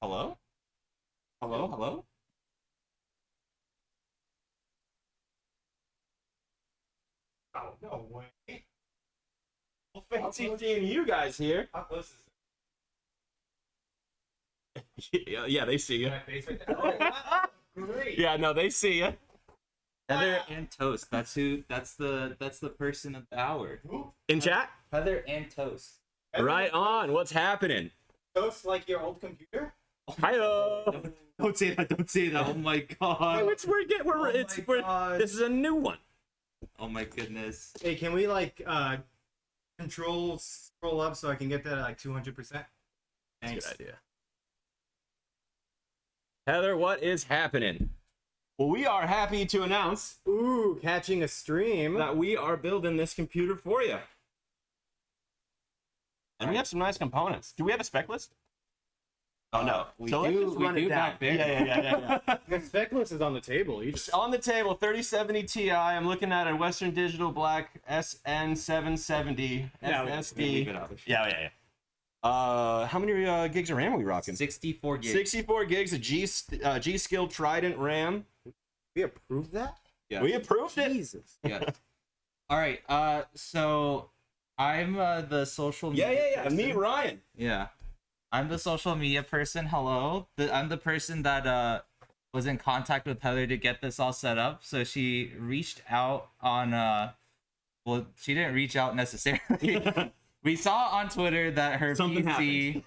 Hello? Hello? Hello? Oh, no way. Well, fancy seeing you guys here. How close is Yeah, they see you. my face right there? Oh, wow. Great. Yeah, no, they see you. Heather Antos. That's who. That's the person of the hour. Who? In chat? Heather Antos. Right on. What's happening? Toast like your old computer? Hi-oh. Don't say that. Don't say that. Oh my god. This is a new one. Oh my goodness. Hey, can we like control scroll up so I can get that at like 200%? That's a Thanks. good idea. Heather, what is happening? Well, we are happy to announce Ooh, catching a stream. that we are building this computer for you. And we have some nice components. Do we have a spec list? Oh, no. We So let's do- just we run it do down. back there. Yeah. The spec list is on the table. You It's just on the table, 3070 Ti. I'm looking at a Western Digital Black SN770 Yeah, SSD. leave it out. Yeah. How many gigs of RAM are we rocking? 64 gigs. 64 gigs of G-Skill Trident RAM. we approved that? Yeah. We approved it. Jesus. Yeah. All right. So I'm the social media. Yeah. person. Meet Ryan. Yeah. I'm the social media person. Hello. I'm the person that was in contact with Heather to get this all set up. So she reached out on well, she didn't reach out necessarily. We saw on Twitter that her Something PC,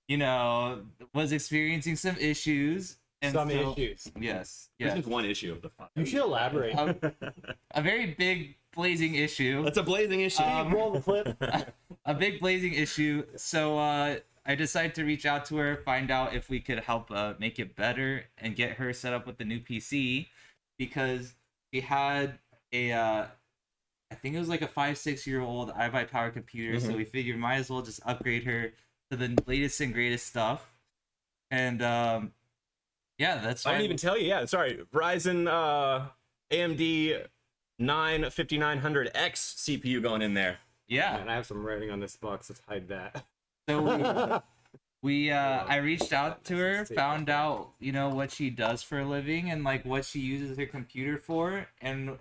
you know, was experiencing some issues. And Some so- issues. Yes. This Yes. is one issue of the file. You should elaborate. A very big blazing issue. That's a blazing issue. Roll the clip. A big blazing issue. So I decided to reach out to her, find out if we could help make it better and get her set up with the new PC, because she had a I think it was like a 5-6 year old iBUYPOWER computer. So we figured might as well just upgrade her to the latest and greatest stuff. And yeah, that's I why didn't even tell you. Yeah, sorry. Ryzen AMD 5900X CPU going in there. yeah. Man, I have some writing on this box. Let's hide that. So I reached out to her, found out, you know, what she does for a living and like what she uses her computer for, and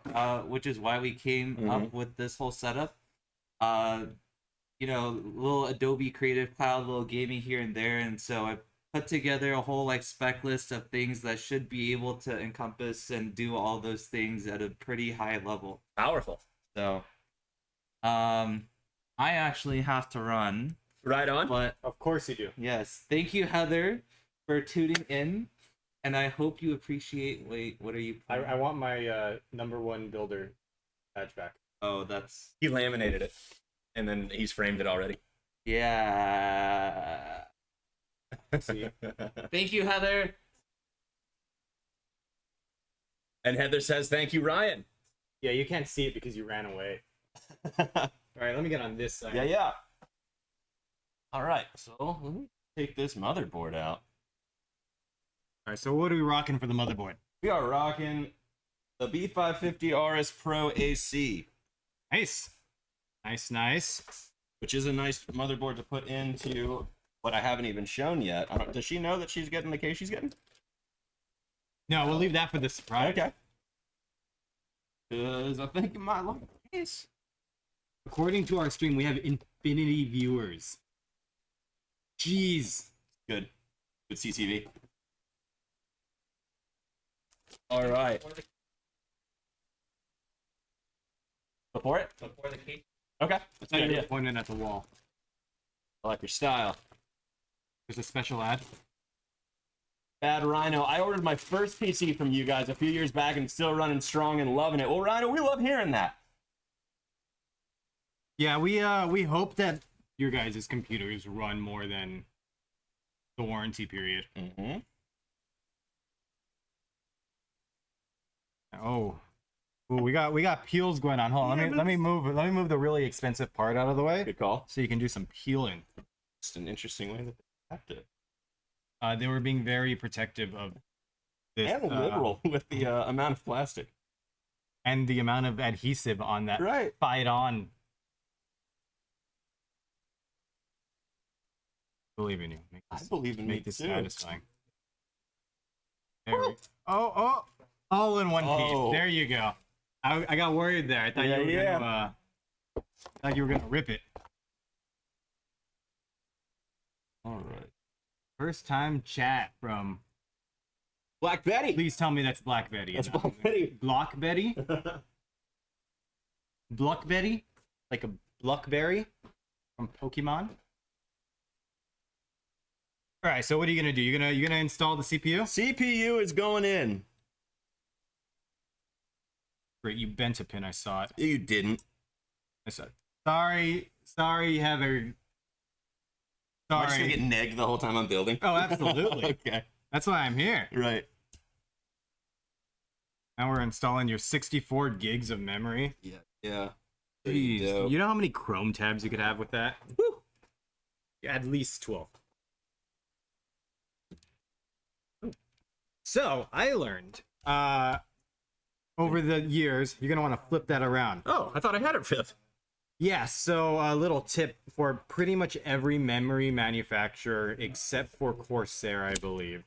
which is why we came up with this whole setup. You know, little Adobe Creative Cloud, little gaming here and there, and so I put together a whole like spec list of things that should be able to encompass and do all those things at a pretty high level. Powerful. So I actually have to run, Right on. but Of course you do. yes, thank you, Heather, for tuning in, and I hope you appreciate. Wait, what are you? I want my #1 builder badge back. Oh, that's He laminated it, and then he's framed it already. yeah. See? Thank you, Heather. And Heather says, "Thank you, Ryan." Yeah, you can't see it because you ran away. All right, let me get on this side. Yeah. All right, so let me take this motherboard out. All right, so what are we rocking for the motherboard? We are rocking the B550 AORUS Pro AC, Nice. Nice. which is a nice motherboard to put into what I haven't even shown yet. Does she know that she's getting the case she's getting? No, we'll leave that for the surprise. Okay. Because I think it might look nice. According to our stream, we have infinity viewers. Jeez. Good CCV. All right. Before it? Before the case. Okay. That's a good idea. Pointing at the wall. I like your style. There's a special ad. Bad Rhino. I ordered my first PC from you guys a few years back and still running strong and loving it. Well, Rhino, we love hearing that. Yeah, we hope that your guys' computers run more than the warranty period. Mm-hmm. Oh. Ooh, we got peels going on. Hold on, Yeah, let me move the really expensive part out of the way Good call. so you can do some peeling. Just an interesting way that they have to. They were being very protective of this And liberal with the amount of plastic. and the amount of adhesive on that Right. fight on. Believe in you. Make I this, believe in me make this too. satisfying. There we Oh, all in one Oh. piece. There you go. I got worried there. I thought you were gonna thought you were gonna rip it. All right. First time chat from. Black Betty. Please tell me that's Black Betty. That's Black Betty. Block Betty? Bluck Betty? Like a Bluckberry from Pokemon? Alright, so what are you gonna do? You're gonna install the CPU? CPU is going in. Great, you bent a pin, I saw it. You didn't. I saw it. Sorry, Heather. Am I just Sorry. gonna get negged the whole time I'm building? Oh, absolutely. Okay. That's why I'm here. Right. Now we're installing your 64 gigs of memory. Yeah. Yeah. Jeez. Dope. You know how many Chrome tabs you could have with that? Woo. Yeah, at least 12. So, I learned over the years, you're going to want to flip that around. Oh, I thought I had it fifth. Yeah, so a little tip for pretty much every memory manufacturer except for Corsair, I believe.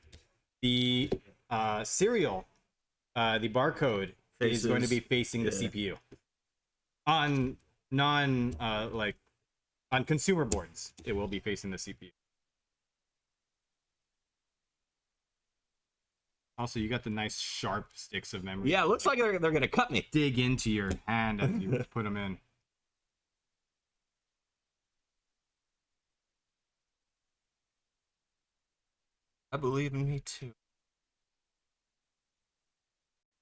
The serial, the barcode is going to be facing the CPU. On on consumer boards, it will be facing the CPU. Also, you got the nice sharp sticks of memory. Yeah, it looks like they're gonna cut me. Dig into your hand as you put them in. I believe in me too.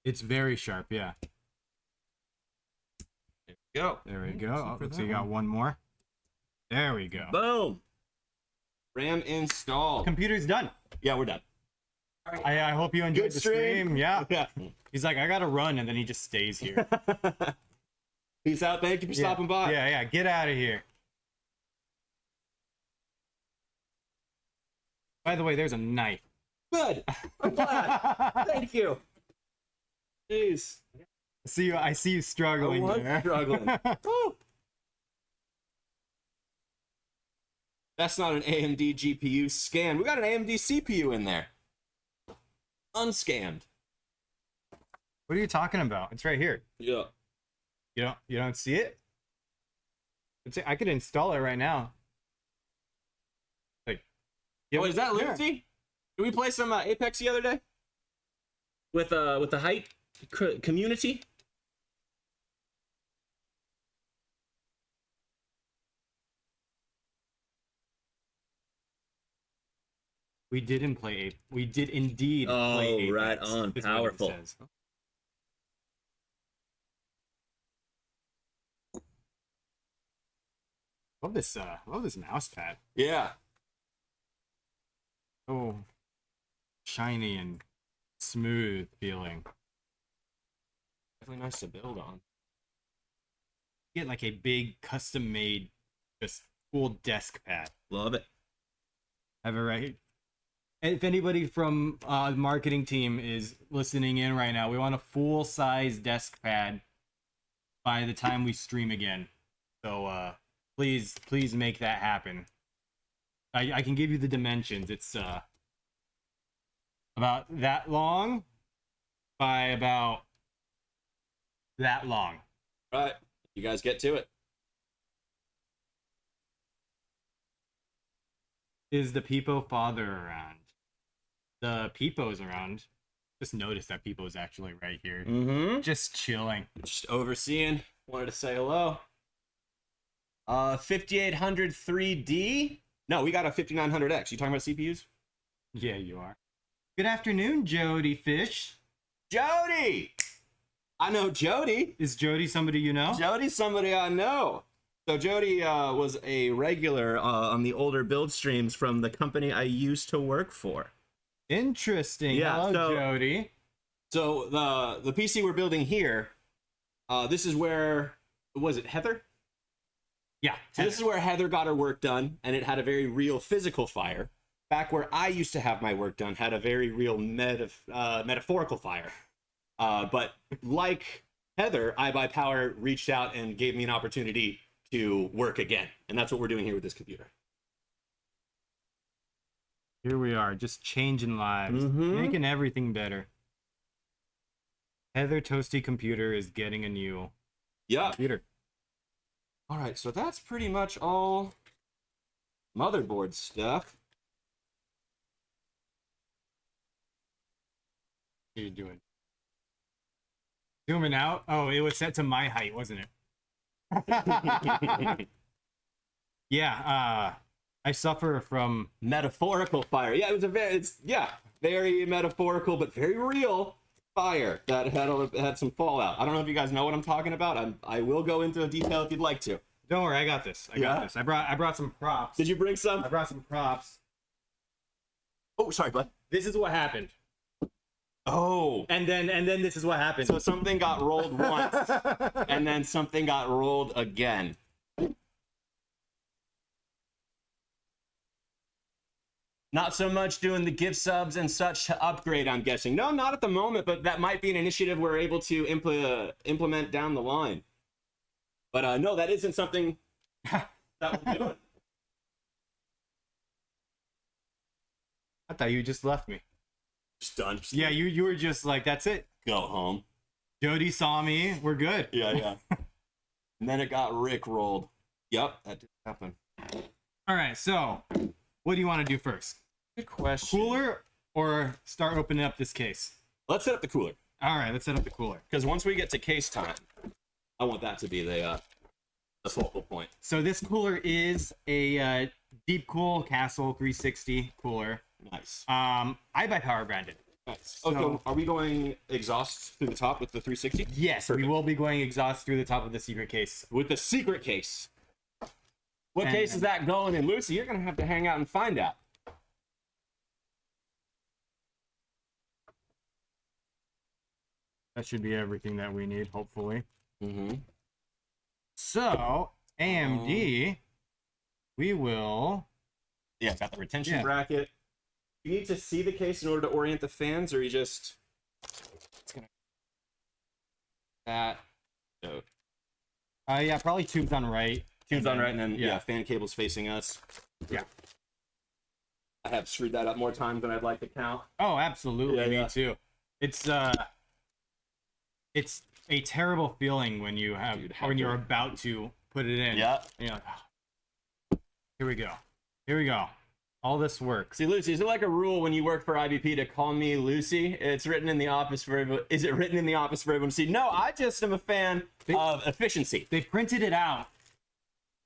It's very sharp, yeah. There we go. There we go. Oh, so you got one more. There we go. Boom. RAM installed. Computer's done. Yeah, we're done. I hope you enjoyed Good the stream. stream. Yeah. Yeah. He's like, I gotta run, and then he just stays here. Peace out. Thank you for stopping by. Yeah. Get out of here. By the way, there's a knife. Good. I'm glad. Thank you. Jeez. I see you struggling I was there. struggling. Woo. That's not an AMD GPU scan. We got an AMD CPU in there. Unscanned. What are you talking about? It's right here. Yeah. You don't see it? I could install it right now. Like, Oh, is that here. Lucy? Did we play some Apex the other day? With the height community? We didn't play Ape. We did indeed play Oh, Apex, right on. is what it Powerful. says. Love this mouse pad. Yeah. Oh, shiny and smooth feeling. Definitely nice to build on. Get like a big custom made, just full desk pad. Love it. Have it right. If anybody from the marketing team is listening in right now, we want a full size desk pad by the time we stream again. So please make that happen. I can give you the dimensions. It's about that long by about that long. All right. You guys get to it. Is the Peepo father around? The Peepo's around. Just noticed that Peepo's actually right here. Mm-hmm. Just chilling. Just overseeing. Wanted to say hello. 5800 3D? No, we got a 5900X. You talking about CPUs? Yeah, you are. Good afternoon, Jody Fish. Jody! I know Jody. Is Jody somebody you know? Jody's somebody I know. So Jody was a regular on the older build streams from the company I used to work for. Interesting. Yeah, Hello, so- Jody. So the PC we're building here, this is where, was it Heather? Yeah. So this is where Heather got her work done, and it had a very real physical fire. Back where I used to have my work done had a very real metaphorical fire. But like Heather, iBUYPOWER reached out and gave me an opportunity to work again. And that's what we're doing here with this computer. Here we are, just changing lives, making everything better. Heather Toasty Computer is getting a new computer. All right, so that's pretty much all motherboard stuff. What are you doing? Zooming out? Oh, it was set to my height, wasn't it? Yeah, I suffer from metaphorical fire. Yeah, it was very metaphorical, but very real fire that had some fallout. I don't know if you guys know what I'm talking about. I will go into detail if you'd like to. Don't worry, I got this. I got this. I brought some props. Did you bring some? I brought some props. Oh, sorry, bud. This is what happened. Oh. And then this is what happened. So something got rolled once, and then something got rolled again. Not so much doing the gift subs and such to upgrade, I'm guessing. No, not at the moment, but that might be an initiative we're able to implement down the line. But no, that isn't something that we're doing. I thought you just left me. Just done. Yeah, you were just like, that's it. Go home. Jody saw me. We're good. Yeah. And then it got Rick rolled. Yep, that did happen. All right, so what do you want to do first? Good question. Cooler or start opening up this case? Let's set up the cooler. All right, let's set up the cooler. Because once we get to case time, I want that to be the focal point. So this cooler is a Deepcool Castle 360 cooler. Nice. iBUYPOWER branded. Nice. So are we going exhaust through the top with the 360? Yes, Perfect. we will be going exhaust through the top of the secret case. With the secret case. What And- case is that going in, Lucy? You're going to have to hang out and find out. That should be everything that we need, hopefully. Mm-hmm. So, AMD, we will... Yeah, it's got the retention Yeah. bracket. You need to see the case in order to orient the fans, or you just... It's gonna... That... So, yeah, probably tubes on right. tube's on right, and then, yeah. fan cable's facing us. Yeah. I have screwed that up more times than I'd like to count. Oh, absolutely. Yeah, Me yeah. too. It's a terrible feeling when you have, Dude, or when you're Heather. about to put it in. Yeah. You know, here we go. Here we go. All this works. See, Lucy, is it like a rule when you work for IBP to call me Lucy? It's written in the office for everyone. Is it written in the office for everyone to see? No, I just am a fan of efficiency. They printed it out.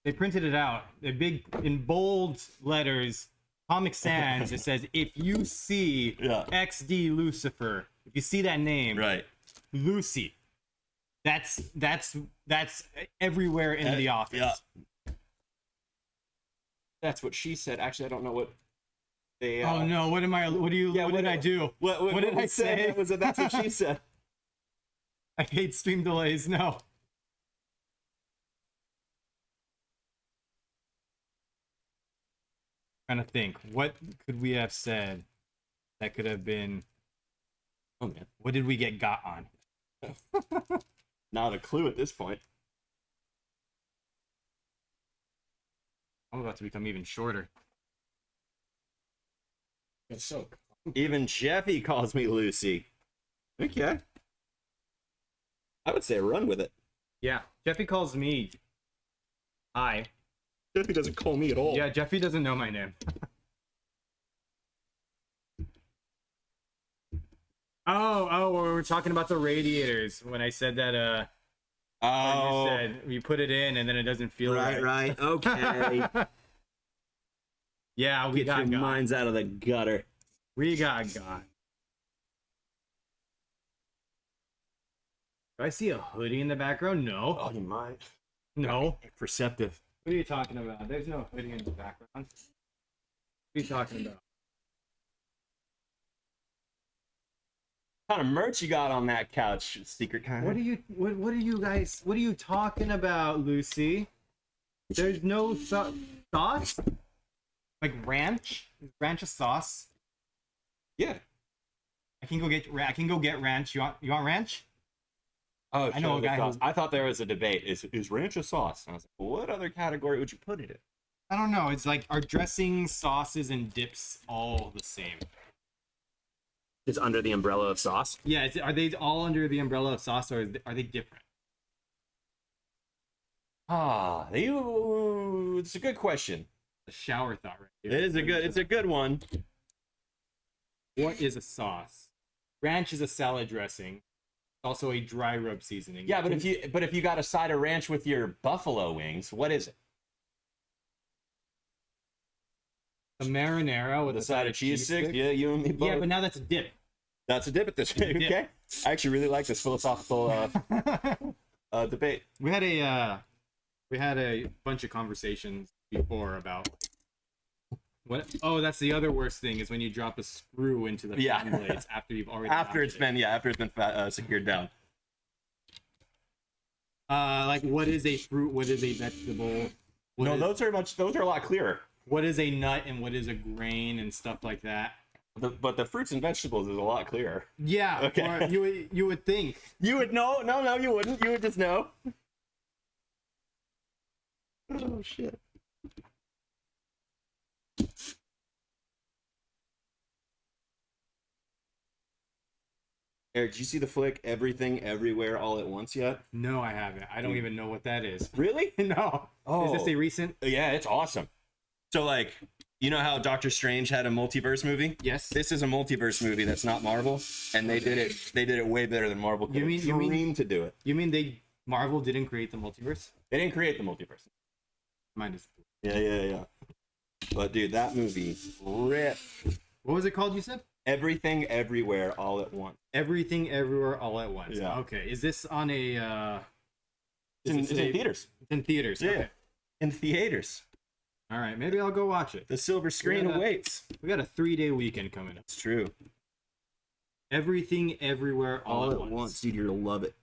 They printed it out. The big, in bold letters, Comic Sans, it says, if you see Yeah. XD Lucifer, if you see that name, Right. Lucy. That's everywhere in the office. Yeah. That's what she said. Actually, I don't know what they. Oh no! What did I do? What did I say? Was it? That's what she said. I hate stream delays. No. Trying to think. What could we have said that could have been? Oh man, What did we get got on? not a clue at this point. I'm about to become even shorter. It's so. Even Jeffy calls me Lucy. Okay. I would say run with it. Yeah. Jeffy calls me. Hi. Jeffy doesn't call me at all. Yeah, Jeffy doesn't know my name. Oh, we were talking about the radiators when I said that. When you said we put it in and then it doesn't feel right. right. Okay. Yeah, we Get got your got. minds out of the gutter. We got got. Do I see a hoodie in the background? No. Oh, you might. No. Perceptive. What are you talking about? There's no hoodie in the background. What are you talking about? What kind of merch you got on that couch? Secret kind. What are you talking about, Lucy? There's no sauce? Like ranch? Is ranch a sauce? Yeah. I can go get ranch. You want ranch? Oh, I know a guy sauce. I thought there was a debate. Is ranch a sauce? And I was like, well, what other category would you put it in? I don't know. It's like, are dressings, sauces, and dips all the same? It's under the umbrella of sauce. Yeah, are they all under the umbrella of sauce, or are they different? It's a good question. A shower thought right here. It's a good one. What is a sauce? Ranch is a salad dressing. It's also a dry rub seasoning. Yeah, but if you got a side of ranch with your buffalo wings, what is it? A marinara with A side of cheese sticks? Yeah, you and me both. Yeah, but now that's a dip. That's a dip at this rate, okay? I actually really like this philosophical debate. We had a bunch of conversations before about what. Oh, that's the other worst thing is when you drop a screw into the fan blades after you've already after it's been secured down. Like what is a fruit? What is a vegetable? Those are a lot clearer. What is a nut and what is a grain and stuff like that. But the fruits and vegetables is a lot clearer. Yeah. Okay. You would think. You would know? No, you wouldn't. You would just know. Oh shit. Eric, did you see the flick Everything Everywhere All at Once yet? No, I haven't. I don't even know what that is. Really? No. Oh. Is this a recent? Yeah, it's awesome. So like, you know how Doctor Strange had a multiverse movie? Yes. This is a multiverse movie that's not Marvel, and they did it way better than Marvel could have dreamed to do it. You mean Marvel didn't create the multiverse? They didn't create the multiverse. Mine is. Yeah. But dude, that movie ripped. What was it called, you said? Everything Everywhere All at Once. Everything Everywhere All at Once. Yeah. Okay. Is this on a It's in theaters. It's in theaters. Yeah. Okay. In theaters. All right, maybe I'll go watch it. The silver screen awaits. We got a 3-day weekend coming up. It's true. Everything Everywhere All at Once. Dude, you're gonna love it.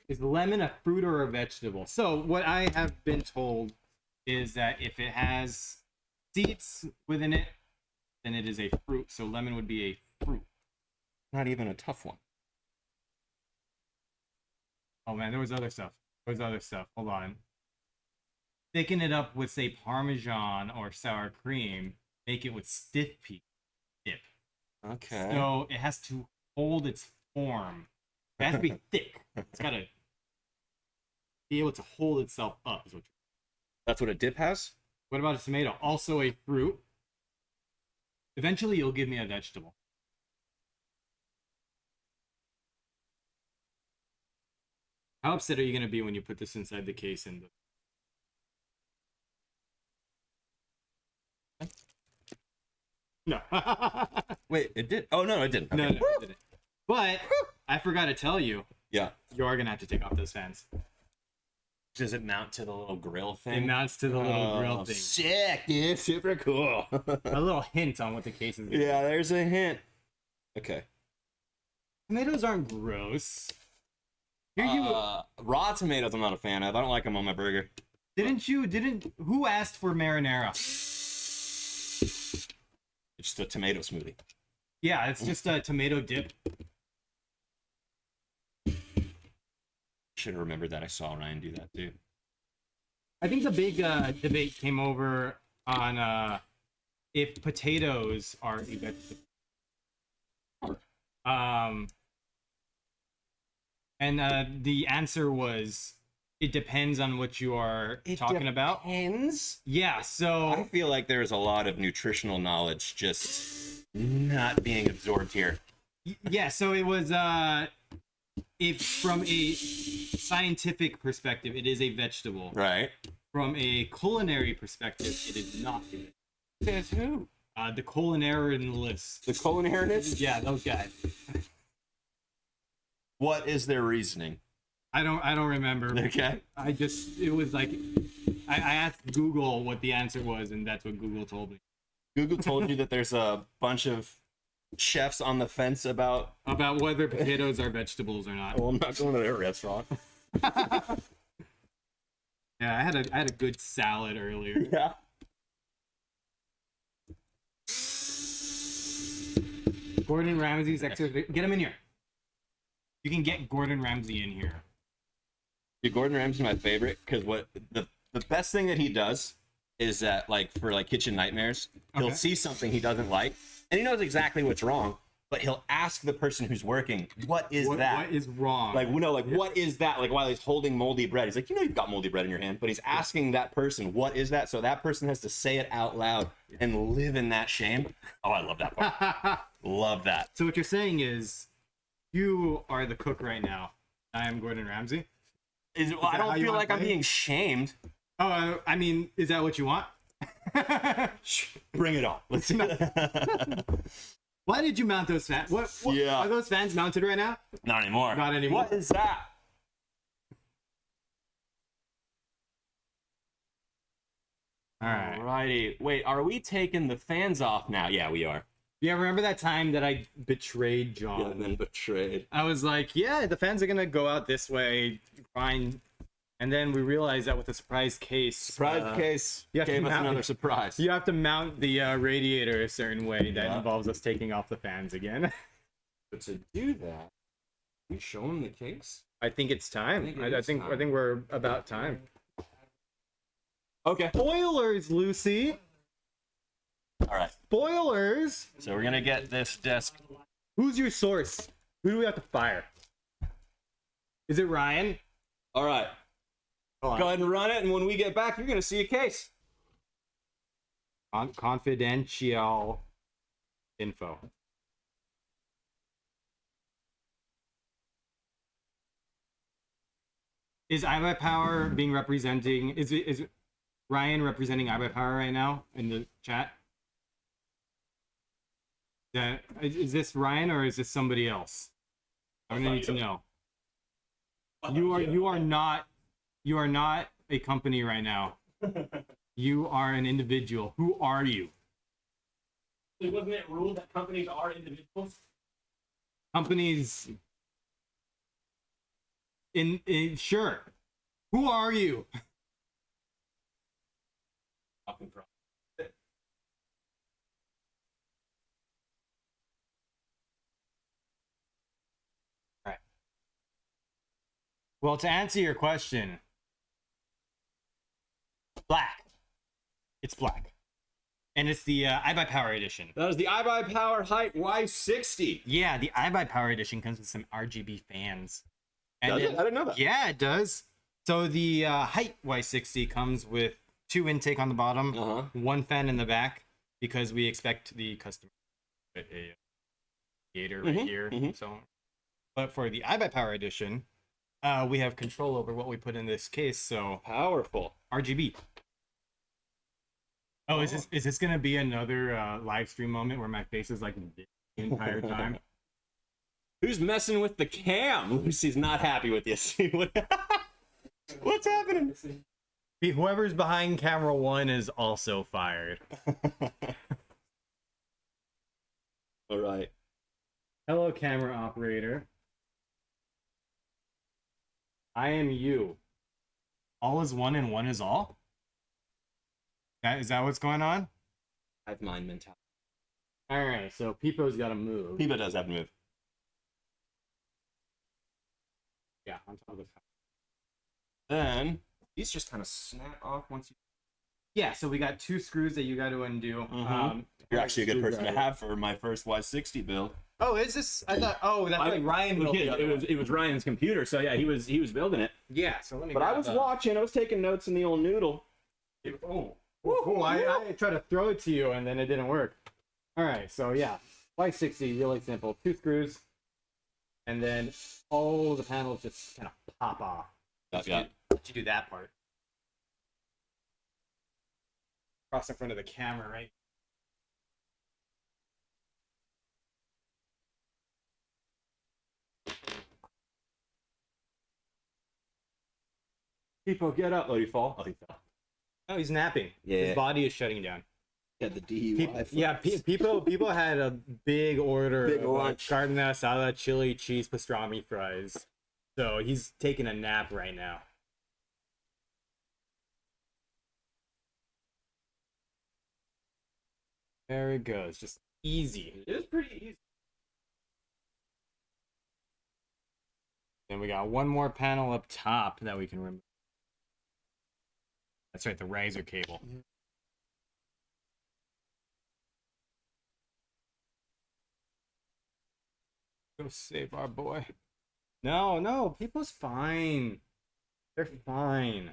Is lemon a fruit or a vegetable? So what I have been told is that if it has seeds within it, then it is a fruit. So lemon would be a fruit. Not even a tough one. Oh man, there was other stuff. Hold on. Thicken it up with, say, Parmesan or sour cream. Make it with stiff pea dip. Okay. So it has to hold its form. It has to be thick. It's got to be able to hold itself up. That's what a dip has? What about a tomato? Also a fruit. Eventually, you'll give me a vegetable. How upset are you going to be when you put this inside the case and No. Wait, it did? Oh, no, it didn't. Okay. No, it didn't. But I forgot to tell you. Yeah. You are going to have to take off those fans. Does it mount to the little grill thing? It mounts to the little grill thing. Sick, dude. Super cool. A little hint on what the case is. Yeah, there's a hint. Okay. Tomatoes aren't gross. Raw tomatoes I'm not a fan of. I don't like them on my burger. Who asked for marinara? It's just a tomato smoothie. Yeah, it's just a tomato dip. Should have remembered that. I saw Ryan do that too. I think the big debate came over on if potatoes are a vegetable. And the answer was it depends on what you are talking about. Depends. Yeah, so I feel like there's a lot of nutritional knowledge just not being absorbed here. Yeah, so it was if from a scientific perspective, it is a vegetable. Right. From a culinary perspective, it is not. Says who? The culinarians. The culinarians? Yeah, those guys. What is their reasoning? I don't remember. Okay. It was like I asked Google what the answer was, and that's what Google told me. Google told you that there's a bunch of chefs on the fence about whether potatoes are vegetables or not. Well, I'm not going to their restaurant. Yeah, I had a good salad earlier. Yeah. Gordon Ramsay's extra. Get him in here. You can get Gordon Ramsay in here. Dude, Gordon Ramsay's my favorite because what the best thing that he does is that, like, for like kitchen nightmares, he'll see something he doesn't like, and he knows exactly what's wrong, but he'll ask the person who's working, what is that? What is wrong? Like, what is that? Like, while he's holding moldy bread, he's like, you've got moldy bread in your hand, but he's asking that person, what is that? So that person has to say it out loud and live in that shame. Oh, I love that part. Love that. So what you're saying is, you are the cook right now. I am Gordon Ramsay. I don't feel like I'm being shamed. Oh, I mean, is that what you want? Bring it on. Let's see. Why did you mount those fans? What are those fans mounted right now? Not anymore. Not anymore. What is that? All right. Alrighty. Wait, are we taking the fans off now? Yeah, we are. Yeah, remember that time that I betrayed John? Yeah, then betrayed. I was like, yeah, the fans are gonna go out this way, fine. And then we realized that with a surprise case. Surprise case gave us another surprise. You have to mount the radiator a certain way that involves us taking off the fans again. But to do that, we show him the case? I think it's time. I think we're about time. Okay. Spoilers, Lucy. All right. Spoilers. So we're gonna get this desk. Who's your source? Who do we have to fire? Is it Ryan? All right. Go ahead and run it, and when we get back, you're gonna see a case. Confidential info. Is iBUYPOWER being representing? Is Ryan representing iBUYPOWER right now in the chat? Is this Ryan or is this somebody else? I'm gonna need to know. You are not a company right now. You are an individual. Who are you? Wasn't it ruled that companies are individuals? Companies in sure. Who are you? Right. Well, to answer your question, black. It's black. And it's the iBUYPOWER edition. That is the iBUYPOWER Height Y60. Yeah, the iBUYPOWER edition comes with some RGB fans. Does it? I didn't know that. Yeah, it does. So the Height Y60 comes with 2 intake on the bottom, 1 fan in the back, because we expect the customer to put a radiator right here. So, but for the iBUYPOWER edition, we have control over what we put in this case. So Powerful. RGB. Oh, is this gonna be another live stream moment where my face is like this the entire time? Who's messing with the cam? Lucy's not happy with you. See what's happening? Whoever's behind camera 1 is also fired. All right. Hello, camera operator. I am you. All is one and one is all? Is that what's going on? I have mind mentality. Alright, so Peepo's gotta move. Peepo does have to move. Yeah, on top of the top. Then these just kind of snap off once you. Yeah, so we got 2 screws that you got to undo. You're actually a good person to have for my first Y60 build. Oh, is this? I thought. Oh, that's like Ryan built it. It was Ryan's computer, so yeah, he was building it. Yeah, so let me. But I was watching. I was taking notes in the old noodle. I tried to throw it to you and then it didn't work. All right, so yeah, Y60, really simple. 2 screws, and then all the panels just kind of pop off. Yeah. Let you do that part. Cross in front of the camera, right? Peepo, get up. Oh, you fall? Oh, he fell. Oh, he's napping. Yeah. His body is shutting down. Yeah, the DUI. People had a big order Big of lunch. carne asada, chili, cheese, pastrami fries. So he's taking a nap right now. There it goes. Just easy. It is pretty easy. Then we got one more panel up top that we can remove. That's right, the riser cable. Go save our boy. No, people's fine. They're fine.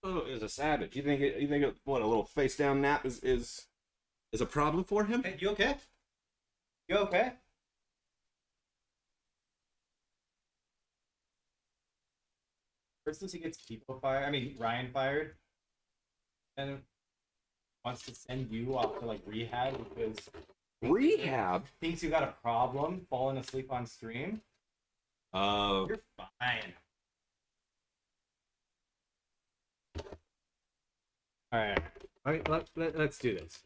Oh, is a savage. You think what, a little face down nap is a problem for him? Hey, you okay? You okay? First, since he gets people fired, Ryan fired, and wants to send you off to like rehab because Rehab? thinks you got a problem falling asleep on stream. Oh. You're fine. All right, let's do this.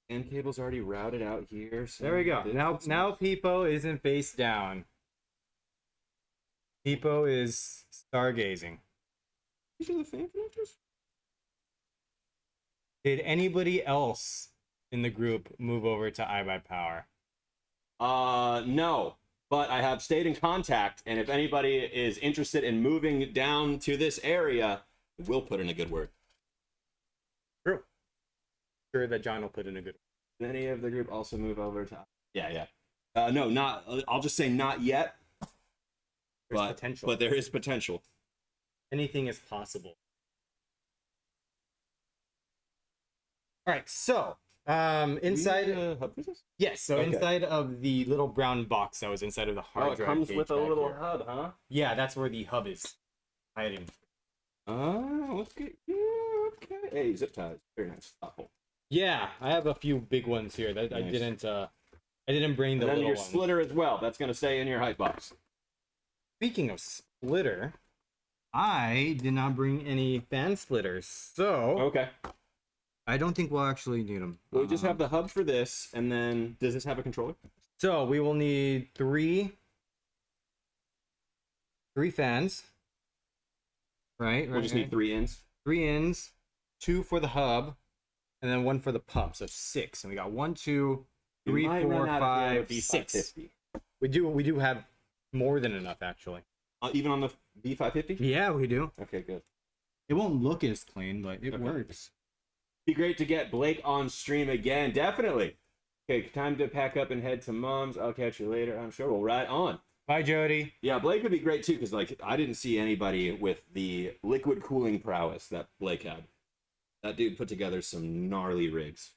End cable's already routed out here. So There we go. Now Peepo isn't face down. Peepo is stargazing. These are the fan connectors? Did anybody else in the group move over to iBUYPOWER? No. But I have stayed in contact, and if anybody is interested in moving down to this area, we'll put in a good word. True. Sure that John will put in a good Did any of the group also move over to? Yeah. No, not. I'll just say not yet. There's potential. But there is potential. Anything is possible. All right, so inside. Yes, so Okay. inside of the little brown box that was inside of the hard It drive. comes cage with a back little here. hub, huh? Yeah, that's where the hub is hiding. Oh, okay. Yeah, okay. Hey, zip ties. Very nice. Thoughtful. Yeah, I have a few big ones here that Nice. I didn't bring the And then little your ones. splitter as well. That's going to stay in your hype box. Speaking of splitter, I did not bring any fan splitters, so Okay. I don't think we'll actually need them. We just have the hub for this, and then does this have a controller? So we will need three fans. Right. We'll just need 3 ins. 3 ins, 2 for the hub, and then 1 for the pump. So 6. And we got 1, 2, 3, You might 4, run out of 5, the 6. B550. We do have more than enough actually. Even on the B550? Yeah, we do. Okay, good. It won't look as clean, but it Okay. works. Be great to get Blake on stream again. Definitely. Okay, time to pack up and head to mom's. I'll catch you later. I'm sure we'll ride on. Bye, Jody. Yeah, Blake would be great too, because like I didn't see anybody with the liquid cooling prowess that Blake had. That dude put together some gnarly rigs.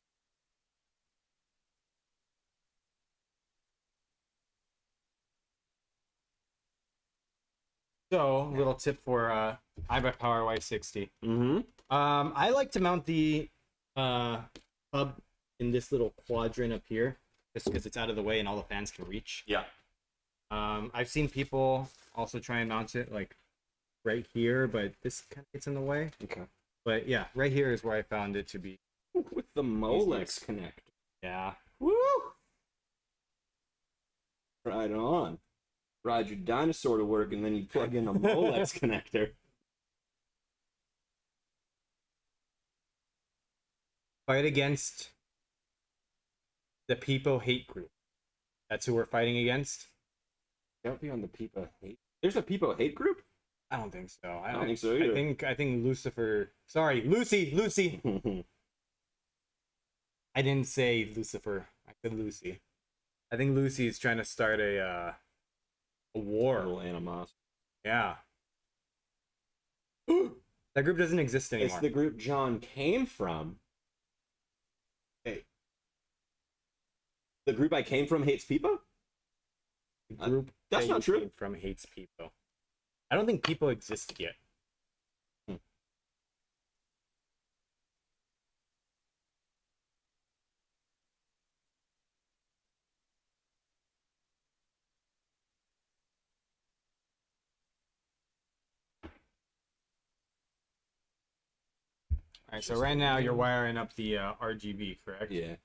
So, little tip for iBUYPOWER Y60. Mm-hmm. I like to mount the hub in this little quadrant up here, just because it's out of the way and all the fans can reach. Yeah. I've seen people also try and mount it like right here, but this kind of gets in the way. Okay. But yeah, right here is where I found it to be. With the Molex connector. Yeah. Woo! Right on. Ride your dinosaur to work, and then you plug in a Molex connector. Fight against the Peepo hate group. That's who we're fighting against. Don't be on the Peepo hate. There's a Peepo hate group? I don't think so. I don't think so either. I think Lucifer. Sorry, Lucy. I didn't say Lucifer. I said Lucy. I think Lucy's trying to start a war. Little animosity. Yeah. That group doesn't exist anymore. It's the group John came from. Hey. The group I came from hates Peepo? The group that's that not you true. came from hates Peepo. I don't think Peepo existed yet. All right, so right now you're wiring up the RGB, correct? Yeah.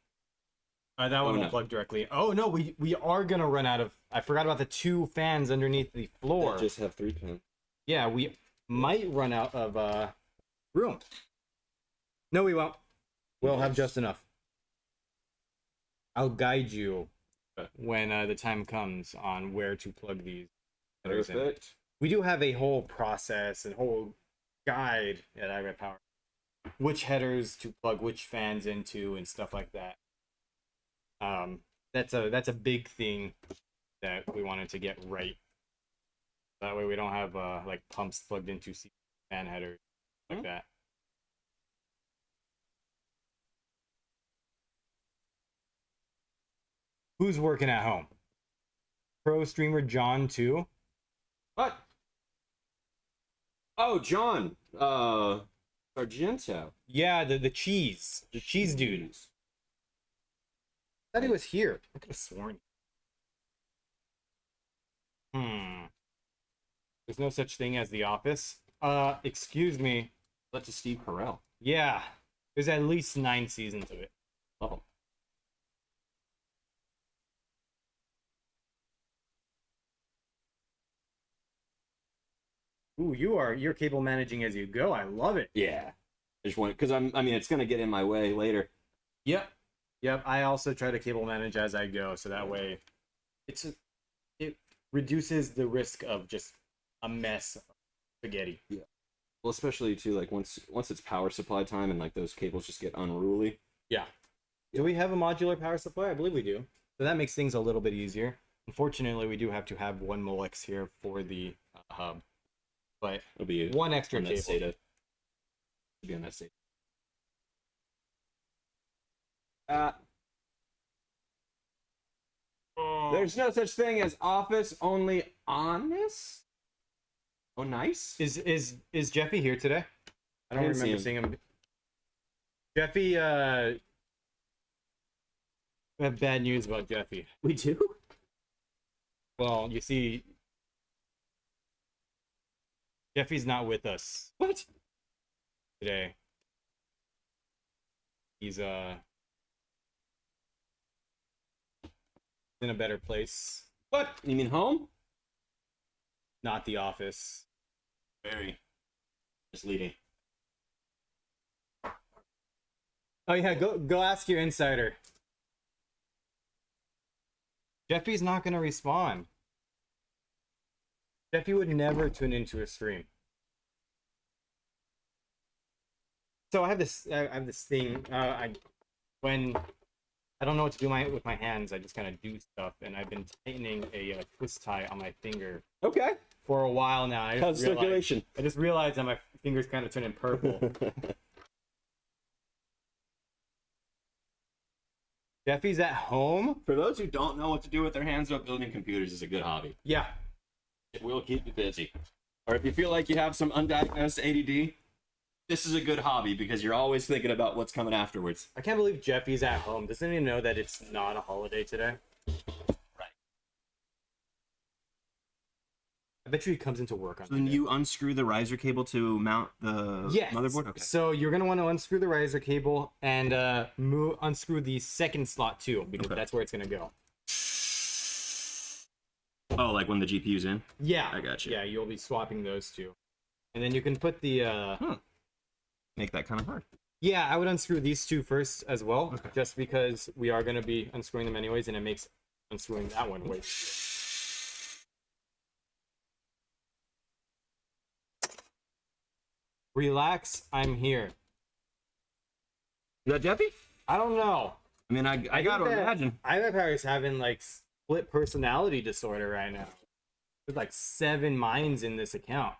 That one Oh, will no. plug directly. Oh no, we are gonna run out of. I forgot about the 2 fans underneath the floor. I just have 3 pins. Yeah, we might run out of room. No, we won't. We'll have just enough. I'll guide you when the time comes on where to plug these. Perfect. We do have a whole process and whole guide at iBUYPOWER which headers to plug which fans into and stuff like that. That's a big thing that we wanted to get right. That way we don't have like pumps plugged into fan headers like that. Who's working at home? Pro streamer John too. What? Oh, John. Argento. Yeah, the cheese dude. I thought he was here. I could have sworn. There's no such thing as The Office. Excuse me. That's to Steve Carell. Yeah, there's at least 9 seasons of it. Oh. Ooh, you're cable managing as you go. I love it. Yeah. I just want, because I mean, it's gonna get in my way later. Yep. I also try to cable manage as I go, so that way, it reduces the risk of just a mess of spaghetti. Yeah. Well, especially too, like once it's power supply time and like those cables just get unruly. Yeah. Do we have a modular power supply? I believe we do. So that makes things a little bit easier. Unfortunately, we do have to have one Molex here for the hub, but It'll be one extra on that cable. SATA. It'll be on that SATA. There's no such thing as office, only honest. Oh, nice. Is Jeffy here today? I don't didn't see remember him. seeing him. Jeffy, I have bad news about Jeffy. We do? Well, you see, Jeffy's not with us What? today. He's in a better place, What? You mean home? not the office. Very misleading. Oh yeah, go ask your insider. Jeffy's not gonna respond. Jeffy would never tune into a stream. So I have this thing. When I don't know what to do with my hands, I just kind of do stuff, and I've been tightening a twist tie on my finger Okay. for a while now. How's circulation? I just realized that my finger's kind of turning purple. Jeffy's at home. For those who don't know what to do with their hands, though, building computers is a good hobby. Yeah. It will keep you busy. Or if you feel like you have some undiagnosed ADD, this is a good hobby because you're always thinking about what's coming afterwards. I can't believe Jeffy's at home. Doesn't he know that it's not a holiday today? Right. I bet you he comes into work on So then you unscrew the riser cable to mount the motherboard? Okay. So you're going to want to unscrew the riser cable and unscrew the second slot too, because Okay. that's where it's going to go. Oh, like when the GPU's in? Yeah. I got you. Yeah, you'll be swapping those two. And then you can put the... Make that kind of hard. Yeah, I would unscrew these two first as well, Okay. just because we are going to be unscrewing them anyways, and it makes unscrewing that one way easier. Relax, I'm here. Is that Jeffy? I don't know. I mean, I gotta think that imagine. iBUYPOWER is having like split personality disorder right now. There's like 7 minds in this account.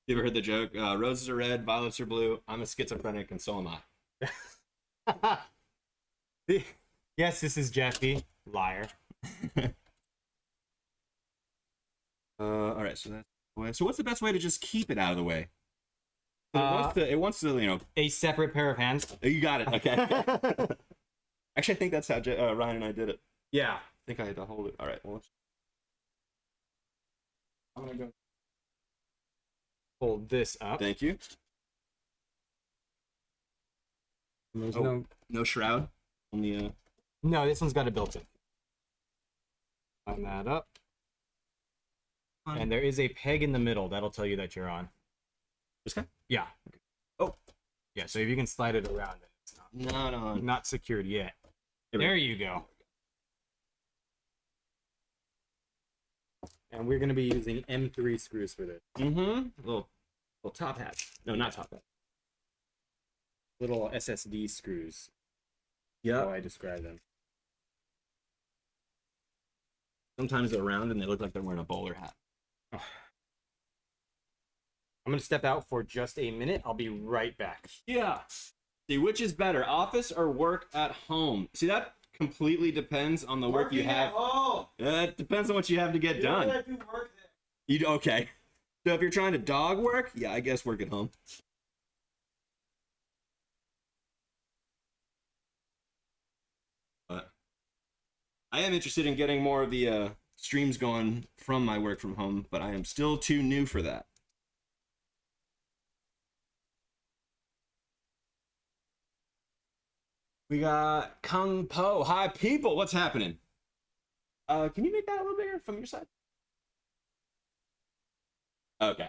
You ever heard the joke? Roses are red, violets are blue. I'm a schizophrenic, and so am I. Yes, this is Jeffy. Liar. All right, so that's so. What's the best way to just keep it out of the way? It wants to, you know. A separate pair of hands. You got it. Okay. Actually, I think that's how Ryan and I did it. Yeah. I think I had to hold it. All right. Well, I'm gonna go. Hold this up. Thank you. There's Oh. No shroud. Only no, this one's got a built-in. Line that up. And there is a peg in the middle. That'll tell you that you're on. this guy. Yeah. Oh. Yeah, so if you can slide it around, then it's No. not secured yet. Here we There you go. And we're going to be using M3 screws for this. Mm-hmm. Little Well, top hats. No, not top hats. Little SSD screws. Yeah. How I describe them. Sometimes they're round and they look like they're wearing a bowler hat. I'm gonna step out for just a minute. I'll be right back. Yeah. See, which is better, office or work at home? See, that completely depends on the work you have. It depends on what you have to get done. I do work there. You okay? So if you're trying to dog work, yeah, I guess work at home. But I am interested in getting more of the streams going from my work from home, but I am still too new for that. We got Kung Po. Hi, people. What's happening? Can you make that a little bigger from your side? Okay.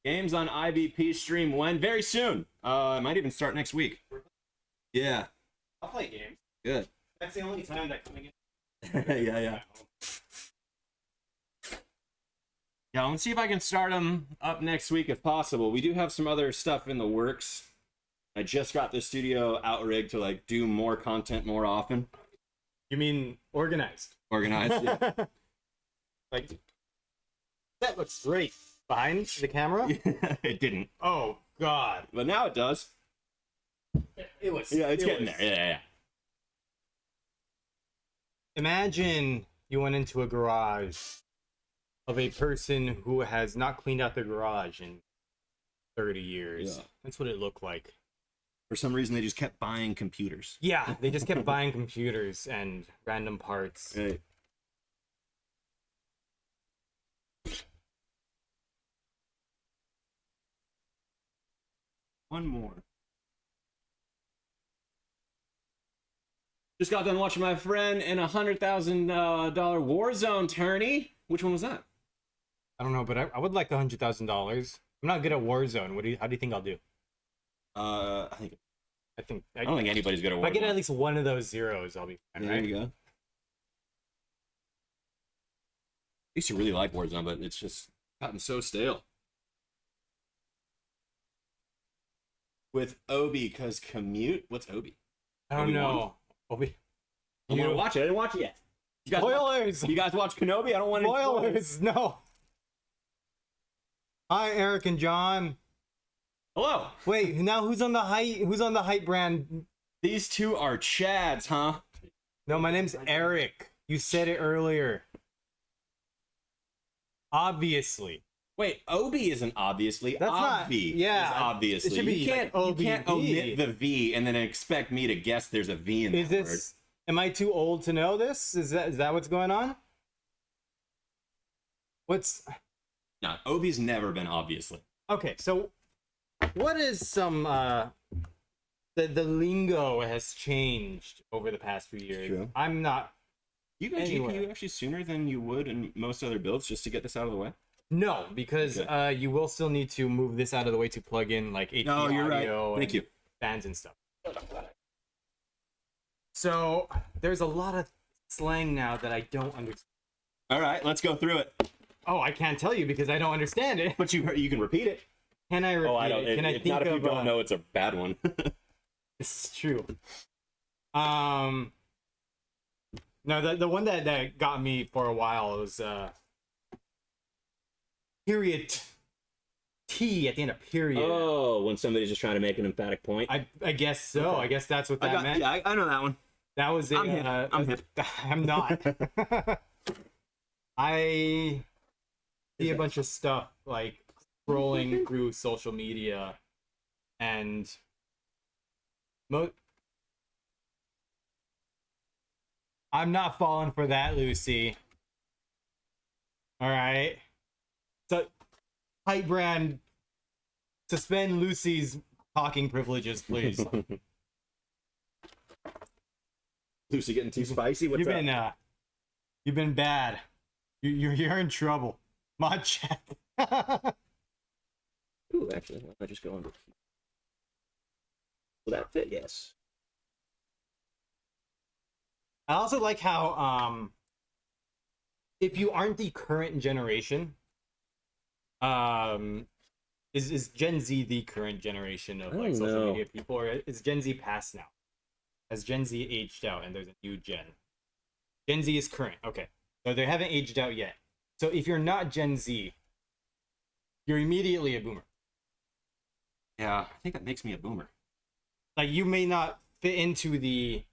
Games on IVP stream when? Very soon. It might even start next week. Yeah. I'll play games. Good. That's the only time that coming in. Yeah. Yeah, let's see if I can start them up next week if possible. We do have some other stuff in the works. I just got the studio outrigged to like do more content more often. You mean organized? Organized. Yeah. Like, that looks great. Behind the camera? It didn't. Oh, God. But now it does. It was. Yeah, it's getting there. Yeah. Imagine you went into a garage of a person who has not cleaned out their garage in 30 years. Yeah. That's what it looked like. For some reason, they just kept buying computers. Yeah, they just kept buying computers and random parts. Right. One more. Just got done watching my friend in $100,000 Warzone tourney. Which one was that? I don't know, but I would like the $100,000. I'm not good at Warzone. How do you think I'll do? I don't think anybody's good at If I Warzone. get at least one of those zeros, I'll be fine, There right? you go. I used to really like Warzone, but it's just gotten so stale. With Obi, because commute. What's Obi? I don't Obi-Wan? know. Obi. I want to watch it. I didn't watch it yet. You guys, Spoilers! you guys watch Kenobi? I don't want to. Spoilers! No. Hi, Eric and John. Hello. Wait, now who's on the hype brand? These two are Chads, huh? No, my name's Eric. You said it earlier. Obviously. Wait, Obi isn't obviously. That's not- Obvi yeah, is obviously. it should be you can't like omit the V and then expect me to guess there's a V in Is that this? Am I too old to know this? Is that what's going on? What's word. No, Obi's never been obviously. okay? So, what is some the lingo has changed over the past few years? True. I'm not. You got Anyway. GPU actually sooner than you would in most other builds just to get this out of the way. No, because Okay. you will still need to move this out of the way to plug in like HD No, you're right. audio Thank and you. fans and stuff. So there's a lot of slang now that I don't understand. All right, let's go through it. Oh, I can't tell you because I don't understand it. But you can repeat it. Can I repeat Oh, I don't. it? Can I It's think not if you of don't know it's a bad one. This is true. No, the one that got me for a while was period T at the end of period. Oh, when somebody's just trying to make an emphatic point. I guess so. Okay. I guess that's what that meant. Yeah, I know that one. That was it. I'm hip. I'm hip. I'm not. I see a bunch of stuff like scrolling through social media, and I'm not falling for that, Lucy. All right. So Hype brand, suspend Lucy's talking privileges, please. Lucy getting too spicy? What's up? You've been bad. You're in trouble. Mod check. Ooh, actually, why not just go under? Will that fit? Yes. I also like how if you aren't the current generation, is Gen Z the current generation of like social media people, or is Gen Z past now? Has Gen Z aged out and there's a new gen? Gen Z is current. Okay. So they haven't aged out yet. So if you're not Gen Z, you're immediately a boomer. Yeah, I think that makes me a boomer. Like, you may not fit into the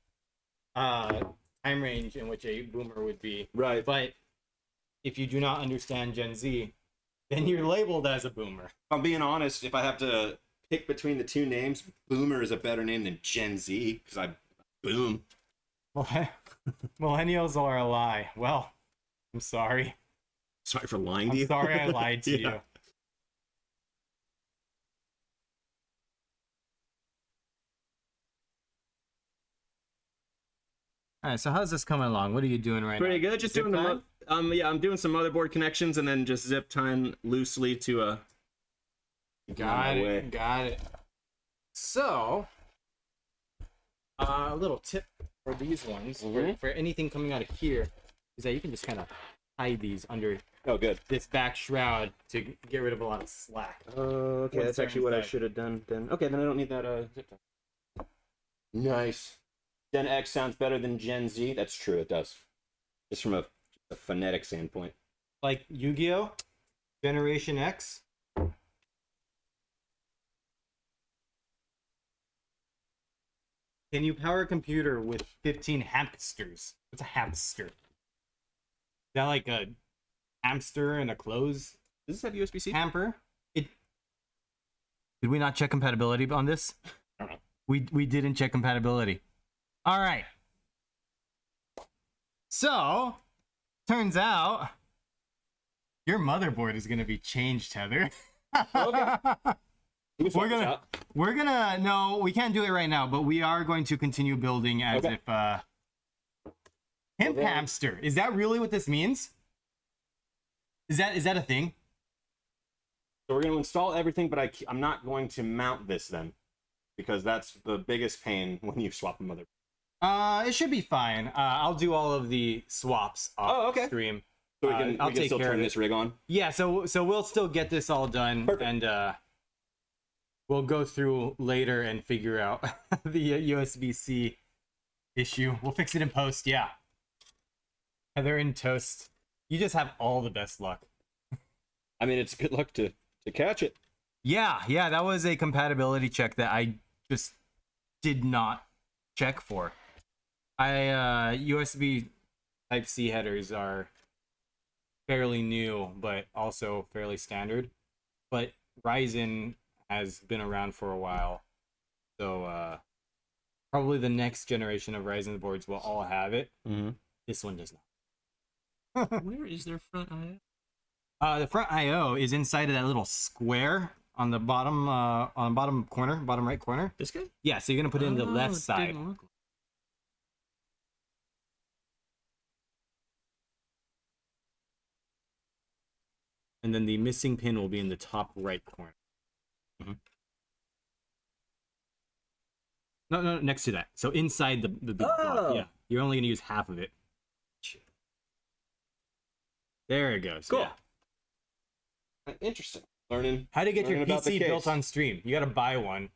time range in which a boomer would be. Right. But if you do not understand Gen Z, then you're labeled as a boomer. If I'm being honest, if I have to pick between the two names, boomer is a better name than Gen Z, because I boom. Millennials are a lie. Well, I'm sorry. Sorry for lying to you. I'm sorry I lied to you. All right, so how's this coming along? What are you doing right Pretty now? good. Just Zip doing time? yeah, I'm doing some motherboard connections and then just zip tying loosely to a. Got it. So, a little tip for these ones, for anything coming out of here, is that you can just kind of hide these under this back shroud to get rid of a lot of slack. Okay, that's actually what I should have done then. Okay, then I don't need that zip tie. Nice. Gen X sounds better than Gen Z. That's true, it does. Just from a phonetic standpoint. Like Yu-Gi-Oh! Generation X. Can you power a computer with 15 hamsters? What's a hamster? Is that like a hamster in a clothes Does this have USB-C? hamper? Did we not check compatibility on this? I don't know. We didn't check compatibility. All right. So, turns out your motherboard is going to be changed, Heather. Okay. We're gonna no, we can't do it right now, but we are going to continue building as if Pimp Hamster. Is that really what this means? Is that a thing? So we're going to install everything, but I'm not going to mount this then, because that's the biggest pain when you swap a motherboard. It should be fine. I'll do all of the swaps off stream. So we can still turn this rig on? Yeah, so we'll still get this all done. Perfect. And we'll go through later and figure out the USB-C issue. We'll fix it in post, yeah. Heather in toast. You just have all the best luck. I mean, it's good luck to catch it. Yeah, that was a compatibility check that I just did not check for. USB Type-C headers are fairly new, but also fairly standard. But Ryzen has been around for a while, so probably the next generation of Ryzen boards will all have it. This one does not. Where is their front I/O? The front I/O is inside of that little square on the bottom bottom right corner. This guy? Yeah, so you're gonna put it in the left side. And then the missing pin will be in the top right corner. No, next to that. So inside the big block. Yeah, you're only gonna use half of it. There it goes. Cool. Yeah. Interesting. Learning how to get your about PC built on stream. You gotta buy one.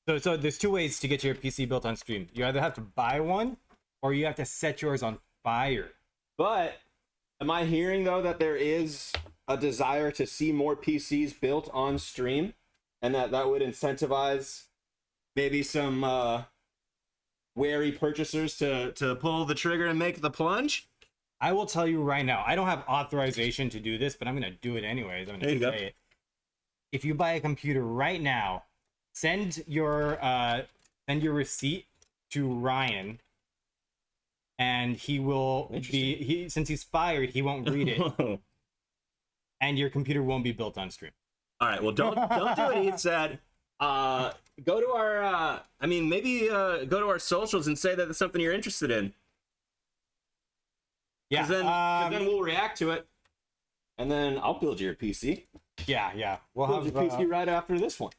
So there's two ways to get your PC built on stream. You either have to buy one, or you have to set yours on fire. But am I hearing though that there is a desire to see more PCs built on stream, and that would incentivize maybe some wary purchasers to pull the trigger and make the plunge? I will tell you right now, I don't have authorization to do this, but I'm gonna do it anyways. I'm gonna say it. If you buy a computer right now, send your receipt to Ryan, and he will be since he's fired, he won't read it. And your computer won't be built on stream. All right, well, don't do what he said. Go to our, maybe go to our socials and say that it's something you're interested in. Yeah. 'Cause then we'll react to it, and then I'll build your PC. Yeah. We'll Build have your PC right after this one.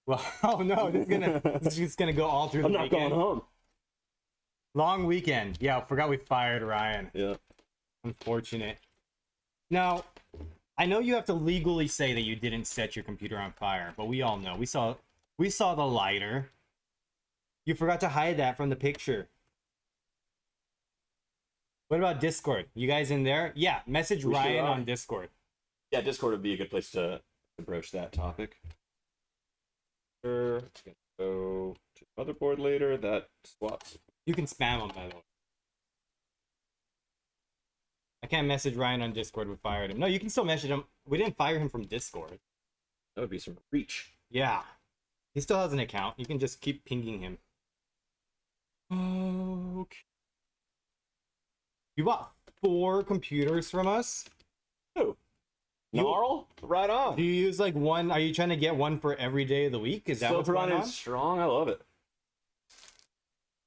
Well, oh no, this is just gonna go all through the I'm not weekend. going home. Long weekend. Yeah, forgot we fired Ryan. Yeah. Unfortunate. Now, I know you have to legally say that you didn't set your computer on fire, but we all know. We saw the lighter. You forgot to hide that from the picture. What about Discord? You guys in there? Yeah, message We sure Ryan are. on Discord. Yeah, Discord would be a good place to broach that topic. Sure. Go to motherboard later. That swaps. You can spam him, by the way. I can't message Ryan on Discord. We fired him. No, you can still message him. We didn't fire him from Discord. That would be some reach. Yeah. He still has an account. You can just keep pinging him. Okay. You bought 4 computers from us? Oh. Gnarl? Right on. Do you use like one? Are you trying to get one for every day of the week? Is that Still what's going running on? strong. I love it.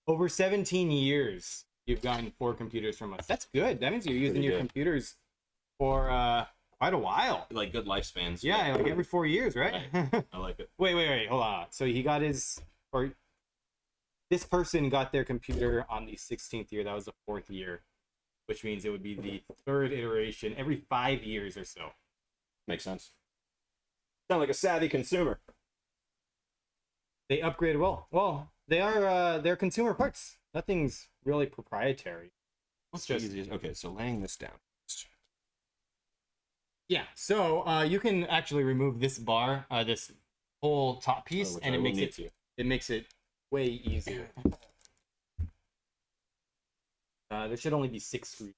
Over 17 years, you've gotten 4 computers from us. That's good. That means you're using Pretty your good. computers for quite a while. Like good lifespans. Yeah, like every 4 years, right? I like it. Wait, hold on. So he got this person got their computer on the 16th year. That was the 4th year, which means it would be the 3rd iteration every 5 years or so. Makes sense. Sound like a savvy consumer. They upgraded well. Well, they're consumer parts. Nothing's really proprietary. What's just- the easiest? Okay, so laying this down. Yeah. So you can actually remove this bar, this whole top piece, which and I it will makes need it to. it makes it way easier. There should only be 6 screws.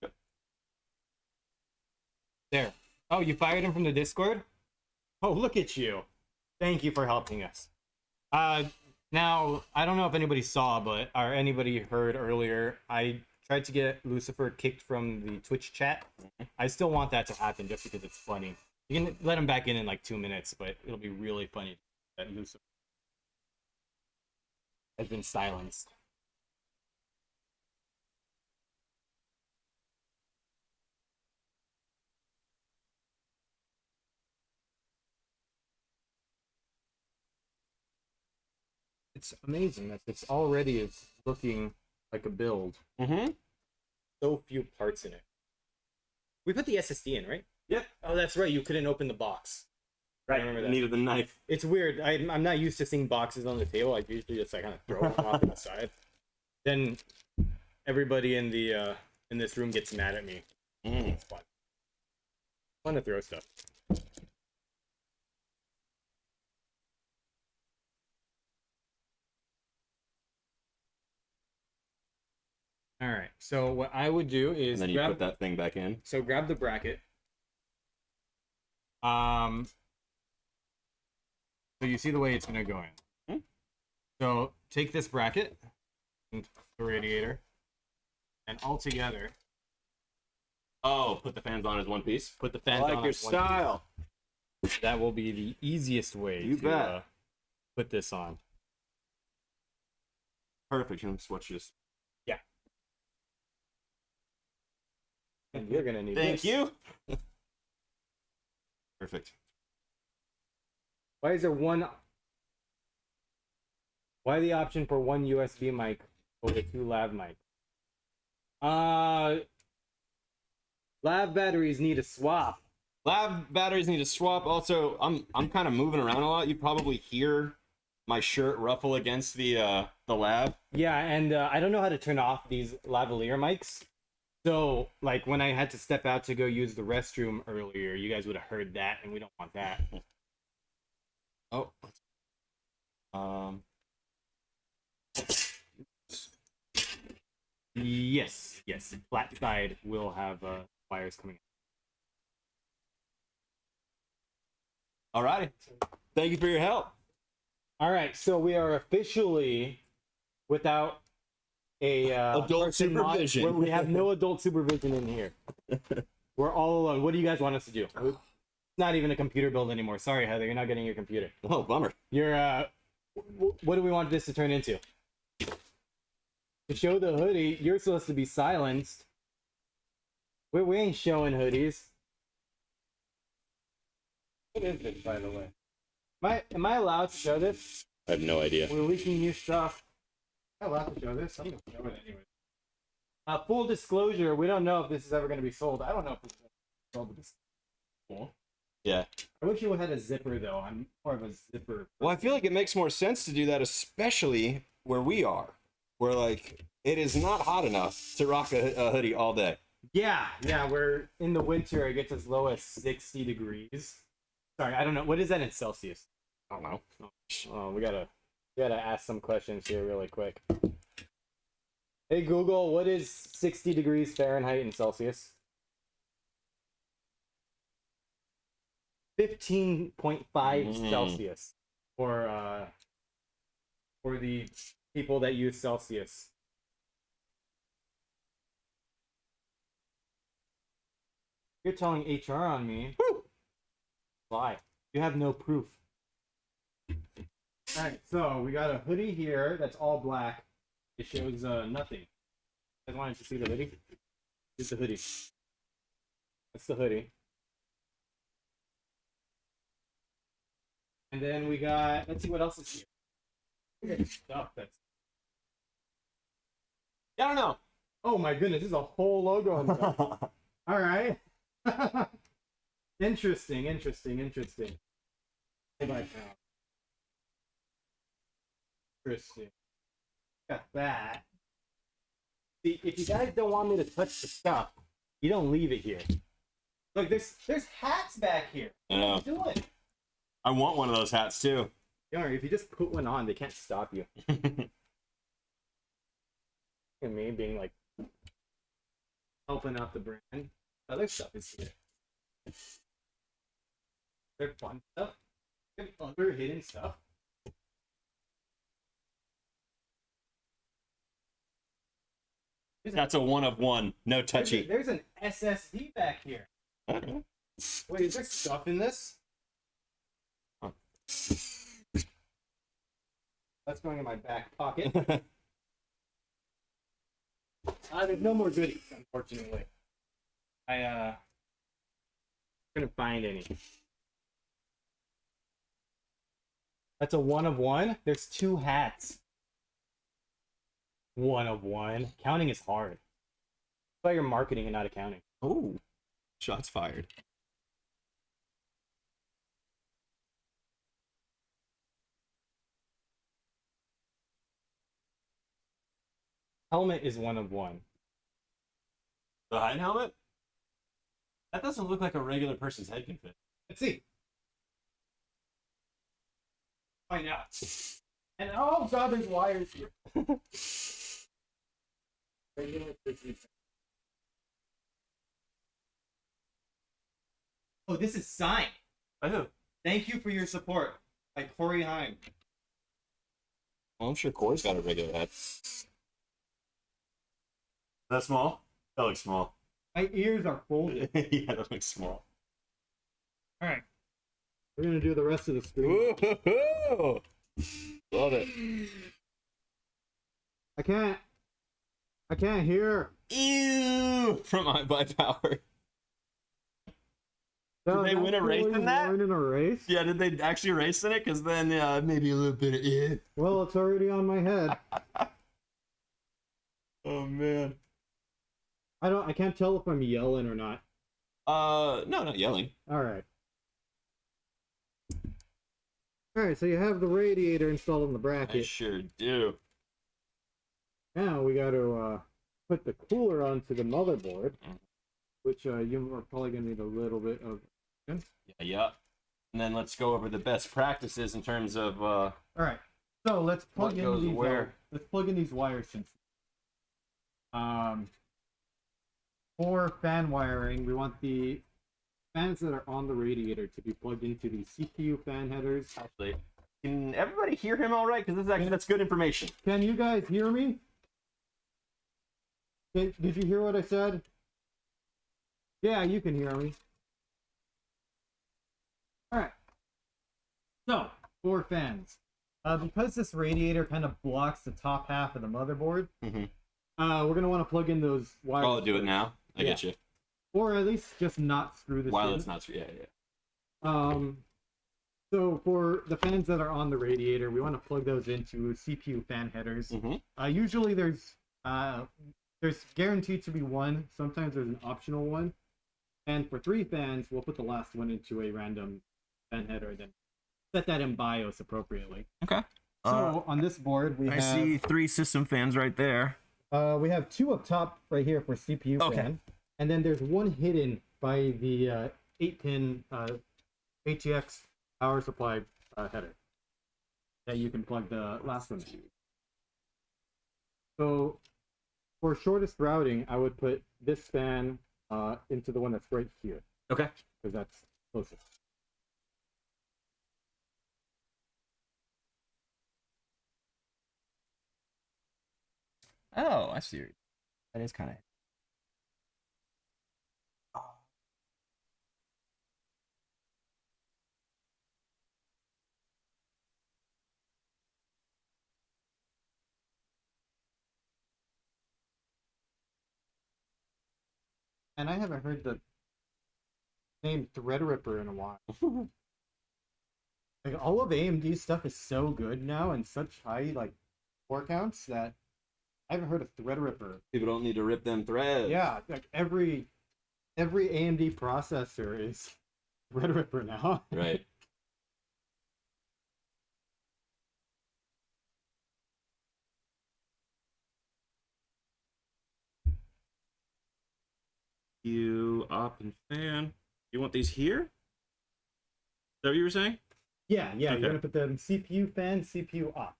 Yep. There. Oh, you fired him from the Discord? Oh, look at you. Thank you for helping us. Now, I don't know if anybody saw, or anybody heard earlier, I tried to get Lucifer kicked from the Twitch chat. I still want that to happen just because it's funny. You can let him back in like 2 minutes, but it'll be really funny that Lucifer has been silenced. It's amazing that this already is looking like a build. Mm-hmm. So few parts in it. We put the SSD in, right? Yep. Oh, that's right. You couldn't open the box. I remember that. Needed the knife. It's weird. I'm not used to seeing boxes on the table. I usually just kind of throw them off to the side. Then everybody in the in this room gets mad at me. It's fun. Fun to throw stuff. All right. So what I would do is And then you put that thing back in. So grab the bracket. So you see the way it's gonna go in. So take this bracket and the radiator, and all together, Oh, put the fans on as one piece. put the I fans like on your as one style. piece. That will be the easiest way You to bet. put this on. Perfect. You know, switch this. And you're gonna need Thank this. you. Perfect. Why is there one? Why the option for one USB mic over 2 lav mics? Lav batteries need a swap. Lab batteries need to swap. Also, I'm kind of moving around a lot. You probably hear my shirt ruffle against the lab. Yeah, and I don't know how to turn off these lavalier mics. So, like, when I had to step out to go use the restroom earlier, you guys would have heard that, and we don't want that. Oh. Yes. Flat side will have wires coming Alrighty. Thank you for your help. in. All right, so we are officially without a Adult person supervision. we have no adult supervision in here. We're all alone. What do you guys want us to do? not even a computer build anymore. Sorry, Heather, you're not getting your computer. Oh, bummer. You're what do we want this to turn into? To show the hoodie, you're supposed to be silenced. We ain't showing hoodies. What is this, by the way? Am I allowed to show this? I have no idea. We're leaking new stuff. Am I allowed to show this? I'm gonna show it anyway. Full disclosure, we don't know if this is ever going to be sold. I don't know if this is sold, but this is cool. Yeah. I wish you had a zipper, though. I'm more of a zipper. Well, I feel like it makes more sense to do that, especially where we are, where like it is not hot enough to rock a hoodie all day. Yeah, we're in the winter. It gets as low as 60 degrees. Sorry, I don't know. What is that in Celsius? I don't know. Oh, we gotta ask some questions here really quick. Hey Google, what is 60 degrees Fahrenheit in Celsius? 15.5 Celsius for the people that use Celsius. You're telling HR on me. Woo! Lie. You have no proof. Alright, so we got a hoodie here that's all black. It shows nothing. You guys wanted to see the hoodie? Here's the hoodie. That's the hoodie. And then we got, let's see what else is here. Look stuff that's... I don't know. Oh my goodness, there's a whole logo on there. Alright. Interesting. Interesting. Got that. See, if you guys don't want me to touch the stuff, you don't leave it here. Look, there's hats back here. I know. What are you doing? I want one of those hats too. If you just put one on, they can't stop you. And me being like helping out the brand. Other stuff is here. They're fun stuff. There's other hidden stuff. That's a one of one. No touchy. There's an SSD back here. Okay. Wait, is there stuff in this? Huh. That's going in my back pocket. There's no more goodies, unfortunately. I couldn't find any. That's a one of one. There's 2 hats. One of one. Counting is hard. That's why you're marketing and not accounting. Oh, shots fired. Helmet is one of one. The hide helmet? That doesn't look like a regular person's head can fit. Let's see. Find out. And oh god, there's wires here. Oh, this is signed. By who? Thank you for your support. By Corey Heim. Well, I'm sure Corey's got a regular head. That small? That looks small. My ears are folded. Yeah, that looks small. Alright. We're gonna do the rest of the screen. Woo-hoo-hoo! Love it. I can't hear. Ew! From iBUYPOWER. Did they win a race in that? In a race? Yeah, did they actually race in it? Because then maybe a little bit of it. Well, it's already on my head. Oh man. I can't tell if I'm yelling or not. No, not yelling. Alright. Alright, so you have the radiator installed in the bracket. I sure do. Now we got to put the cooler onto the motherboard, which you are probably going to need a little bit of. Yeah. And then let's go over the best practices in terms of. All right. So let's plug What in goes these. where? Let's plug in these wires. For fan wiring, we want the fans that are on the radiator to be plugged into the CPU fan headers. Actually, can everybody hear him all right? Because that's good information. Can you guys hear me? Did you hear what I said? Yeah, you can hear me. So, 4 fans. Because this radiator kind of blocks the top half of the motherboard, Mhm. we're going to want to plug in those wires. Oh, do it now. I Yeah. get you. Or at least just not screw this While in. it's not. Yeah, yeah. So for the fans that are on the radiator, we want to plug those into CPU fan headers. Mhm. Usually there's guaranteed to be one. Sometimes there's an optional one. And for 3 fans, we'll put the last one into a random fan header, then set that in BIOS appropriately. Okay. So on this board, we have 3 system fans right there. we have 2 up top right here for CPU fan, and then there's one hidden by the 8-pin ATX power supply header that you can plug the last one to. So for shortest routing, I would put this fan into the one that's right here, Okay. because that's closest. Oh, I see. That is kind of. And I haven't heard the name Threadripper in a while. Like all of AMD's stuff is so good now and such high like core counts that I haven't heard of Threadripper. People don't need to rip them threads. Yeah, like every AMD processor is Threadripper now. Right. You up and fan. You want these here? Is that what you were saying? Yeah, Okay. you're gonna put the CPU fan, CPU op.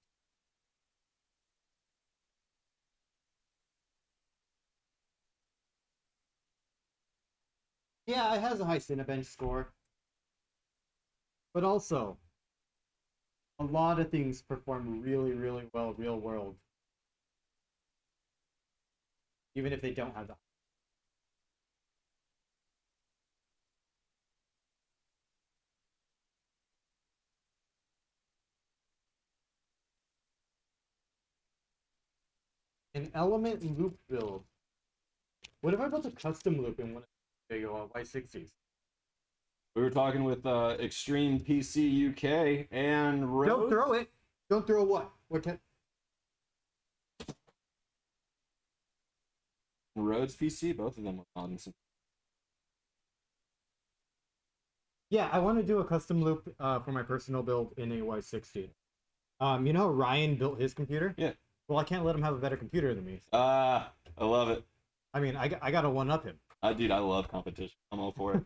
Yeah, it has a high Cinebench score. But also, a lot of things perform really, really well real world. Even if they don't have the an element loop build. What if I built a custom loop in one of the Y60s? We were talking with Extreme PC UK and Rhodes. Don't throw it. Don't throw what? What can? Rhodes PC, both of them were on some. Yeah, I want to do a custom loop for my personal build in a Y60. You know how Ryan built his computer? Yeah. Well, I can't let him have a better computer than me. I love it. I mean, I got to one up him. Dude, I love competition. I'm all for it.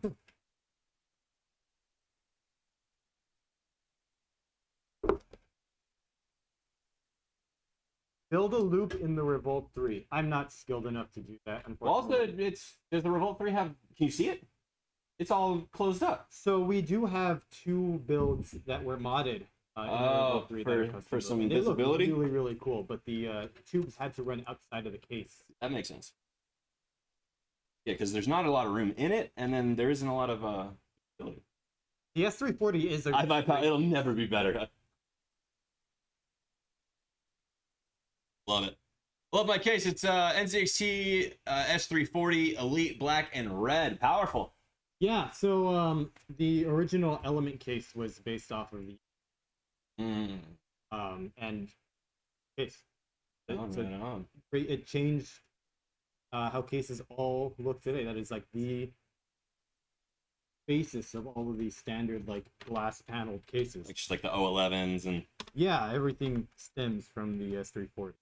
Build a loop in the Revolt 3. I'm not skilled enough to do that, Well, also, unfortunately. does the Revolt 3 have? Can you see it? It's all closed up. So we do have 2 builds that were modded in the Revolt 3 that are custom for built. some And they look visibility? really, really cool, but the tubes had to run outside of the case. That makes sense. Yeah, because there's not a lot of room in it, and then there isn't a lot of visibility. The S340 is a iBUYPOWER, it'll never be better. Love it. Love my case. It's NZXT S340 Elite Black and Red. Powerful. Yeah, so the original Element case was based off of the Mm. and it's On, so man, on. it changed how cases all look today. That is like the basis of all of these standard like glass paneled cases. Like, just like the O11s and Yeah, everything stems from the S340.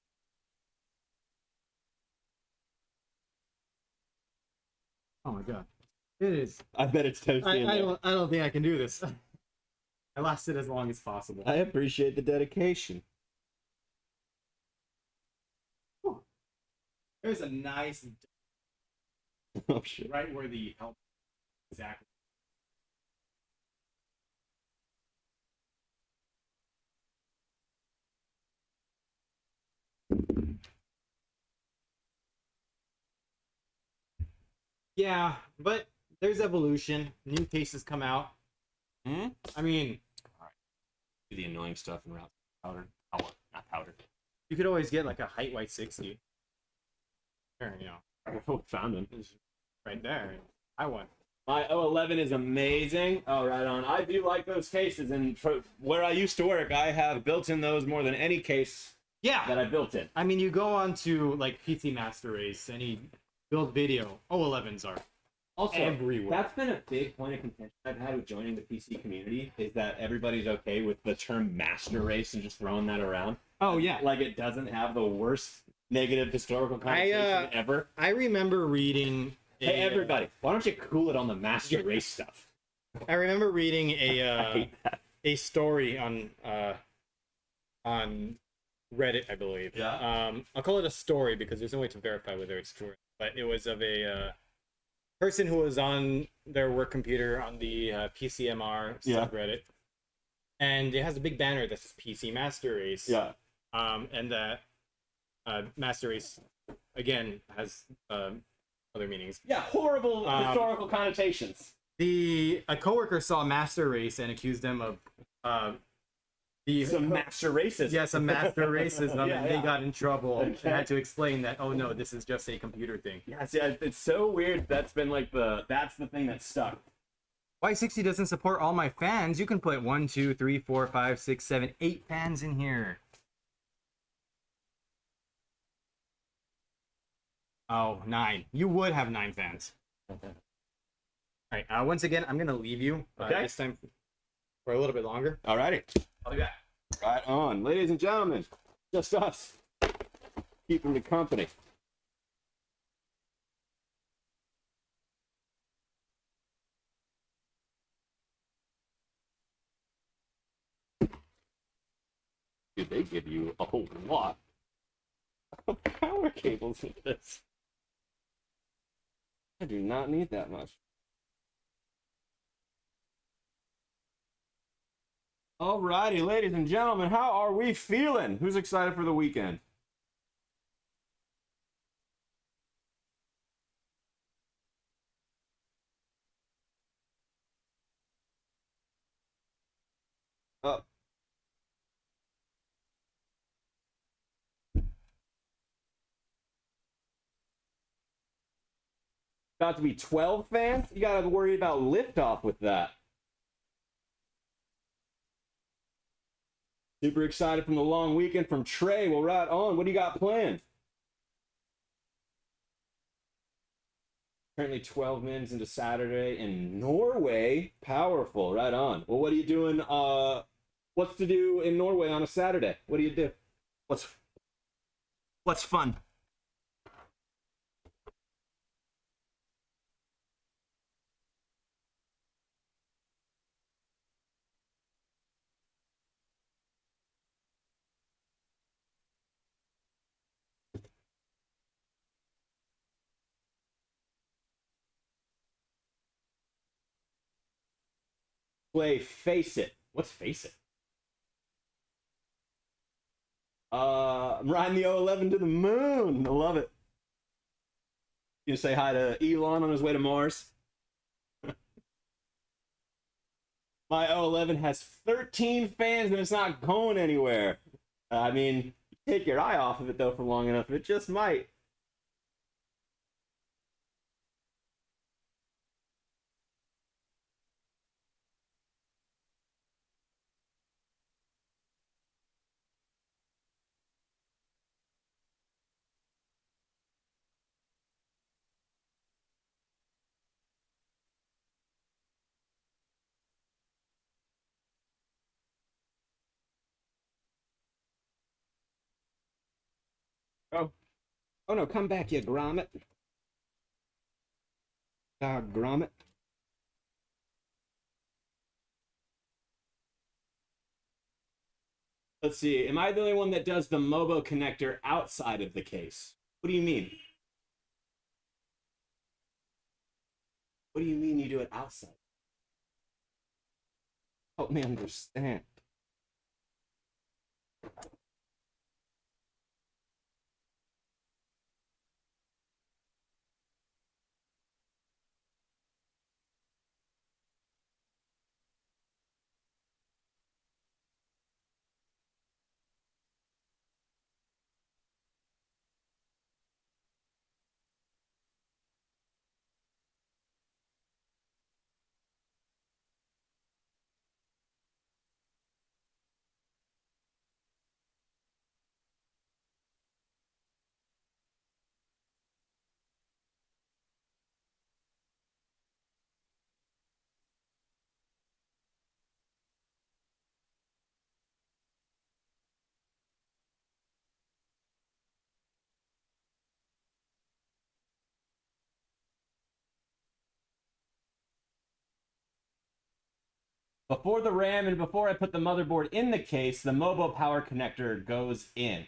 Oh my god, it is. I bet it's toasty. in there. I don't think I can do this. I lasted as long as possible. I appreciate the dedication. There's a nice Oh shit. right where the helmet exactly. Yeah, but there's evolution. New cases come out. Hmm? I mean, do the annoying stuff and route powder. Oh, not powder. You could always get like a height white 60. There, you know. Oh, found him. It's right there. I won. My O11 is amazing. Oh, right on. I do like those cases, and for where I used to work, I have built in those more than any case Yeah. that I built in. I mean, you go on to like PC Master Race, any build video, O11s are Also, everywhere. that's been a big point of contention I've had with joining the PC community, is that everybody's okay with the term master race and just throwing that around. Oh yeah. Like it doesn't have the worst negative historical connotation ever. I remember reading. Hey, everybody, why don't you cool it on the master race stuff? I remember reading I hate that. a story on Reddit, I believe. Yeah. I'll call it a story because there's no way to verify whether it's true. But it was of a person who was on their work computer on the PCMR subreddit, and it has a big banner that says PC Master Race. Yeah. And that Master Race again has other meanings. Yeah, horrible historical connotations. A coworker saw Master Race and accused them of Some master racism. yes, a master racism, Yeah, and they yeah. got in trouble and Okay. had to explain that, oh no, this is just a computer thing. Yeah, see, it's so weird. That's been like that's the thing that stuck. Y60 doesn't support all my fans. You can put 1, 2, 3, 4, 5, 6, 7, 8 fans in here. Oh, 9. You would have 9 fans. All right. Once again, I'm gonna leave you Okay. this time for a little bit longer. Alrighty. I'll be back. Right on. Ladies and gentlemen, just us. Keeping the company. Dude, they give you a whole lot of power cables with this. I do not need that much. Alrighty, ladies and gentlemen, how are we feeling? Who's excited for the weekend? Up. About to be 12 fans? You gotta worry about liftoff with that. Super excited from the long weekend from Trey. Well, right on. What do you got planned? Currently 12 minutes into Saturday in Norway. Powerful. Right on. Well, what are you doing? What's to do in Norway on a Saturday? What do you do? What's fun? Play Face It. What's Face It? I'm riding the O11 to the moon. I love it. You say hi to Elon on his way to Mars? My O11 has 13 fans and it's not going anywhere. I mean, take your eye off of it though for long enough, it just might. Oh. Oh no, come back, you grommet. Grommet. Let's see. Am I the only one that does the MOBO connector outside of the case? What do you mean? What do you mean you do it outside? Help me understand. Before the RAM and before I put the motherboard in the case, the mobile power connector goes in.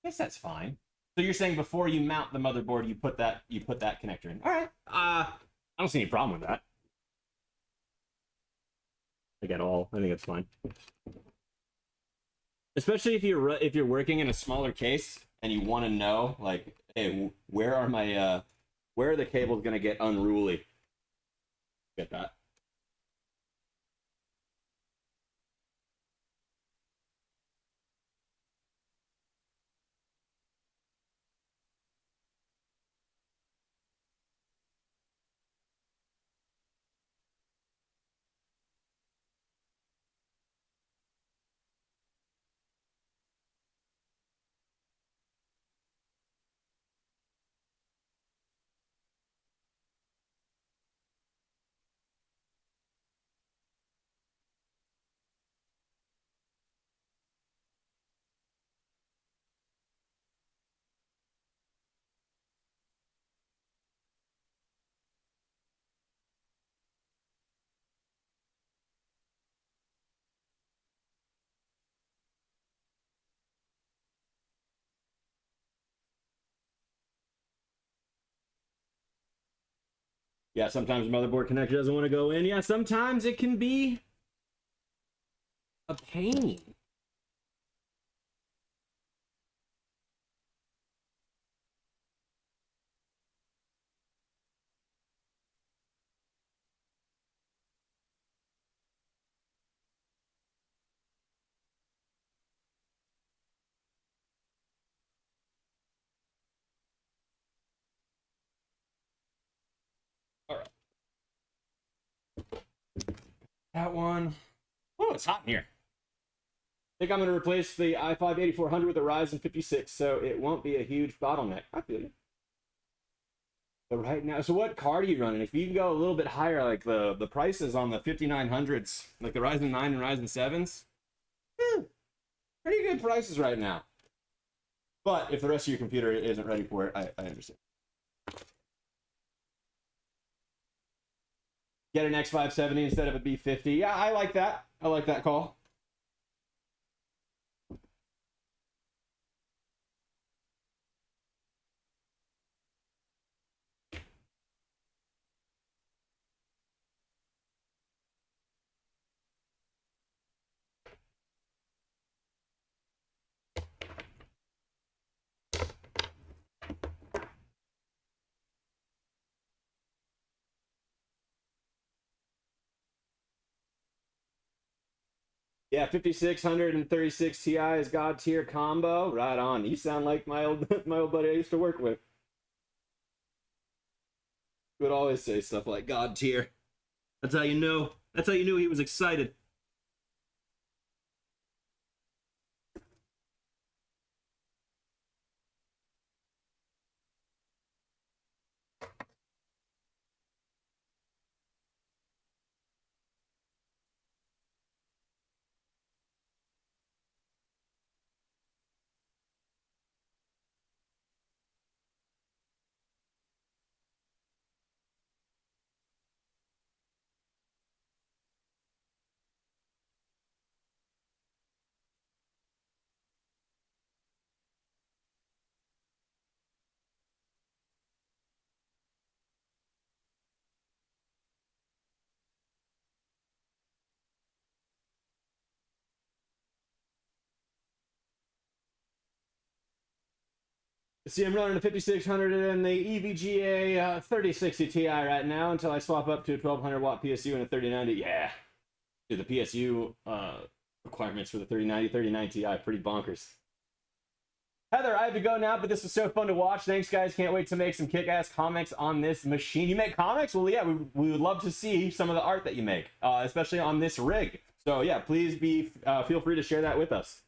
I guess that's fine. So you're saying before you mount the motherboard, you put that connector in. All right. I don't see any problem with that. I get all. I think it's fine. Especially if you're working in a smaller case and you want to know, like, hey, where are the cables gonna get unruly? Get that. Yeah, sometimes motherboard connector doesn't want to go in. Yeah, sometimes it can be a pain. All right. That one. Oh, it's hot in here. I think I'm going to replace the i5-8400 with a Ryzen 56, so it won't be a huge bottleneck. I feel you. But right now, so what card are you running? If you can go a little bit higher, like the prices on the 5900s, like the Ryzen 9 and Ryzen 7s, pretty good prices right now. But if the rest of your computer isn't ready for it, I understand. Get an X570 instead of a B50. Yeah, I like that. I like that call. Yeah, 5600 and 36 Ti is God tier combo. Right on. You sound like my old buddy I used to work with. He would always say stuff like God tier. That's how you know. That's how you knew he was excited. See, I'm running a 5600 and the EVGA 3060 Ti right now until I swap up to a 1200 watt PSU and a 3090. Yeah. Dude, the PSU requirements for the 3090 Ti pretty bonkers. Heather, I have to go now, but this was so fun to watch. Thanks, guys. Can't wait to make some kick-ass comics on this machine. You make comics? Well, yeah, we would love to see some of the art that you make, especially on this rig. So, yeah, please feel free to share that with us.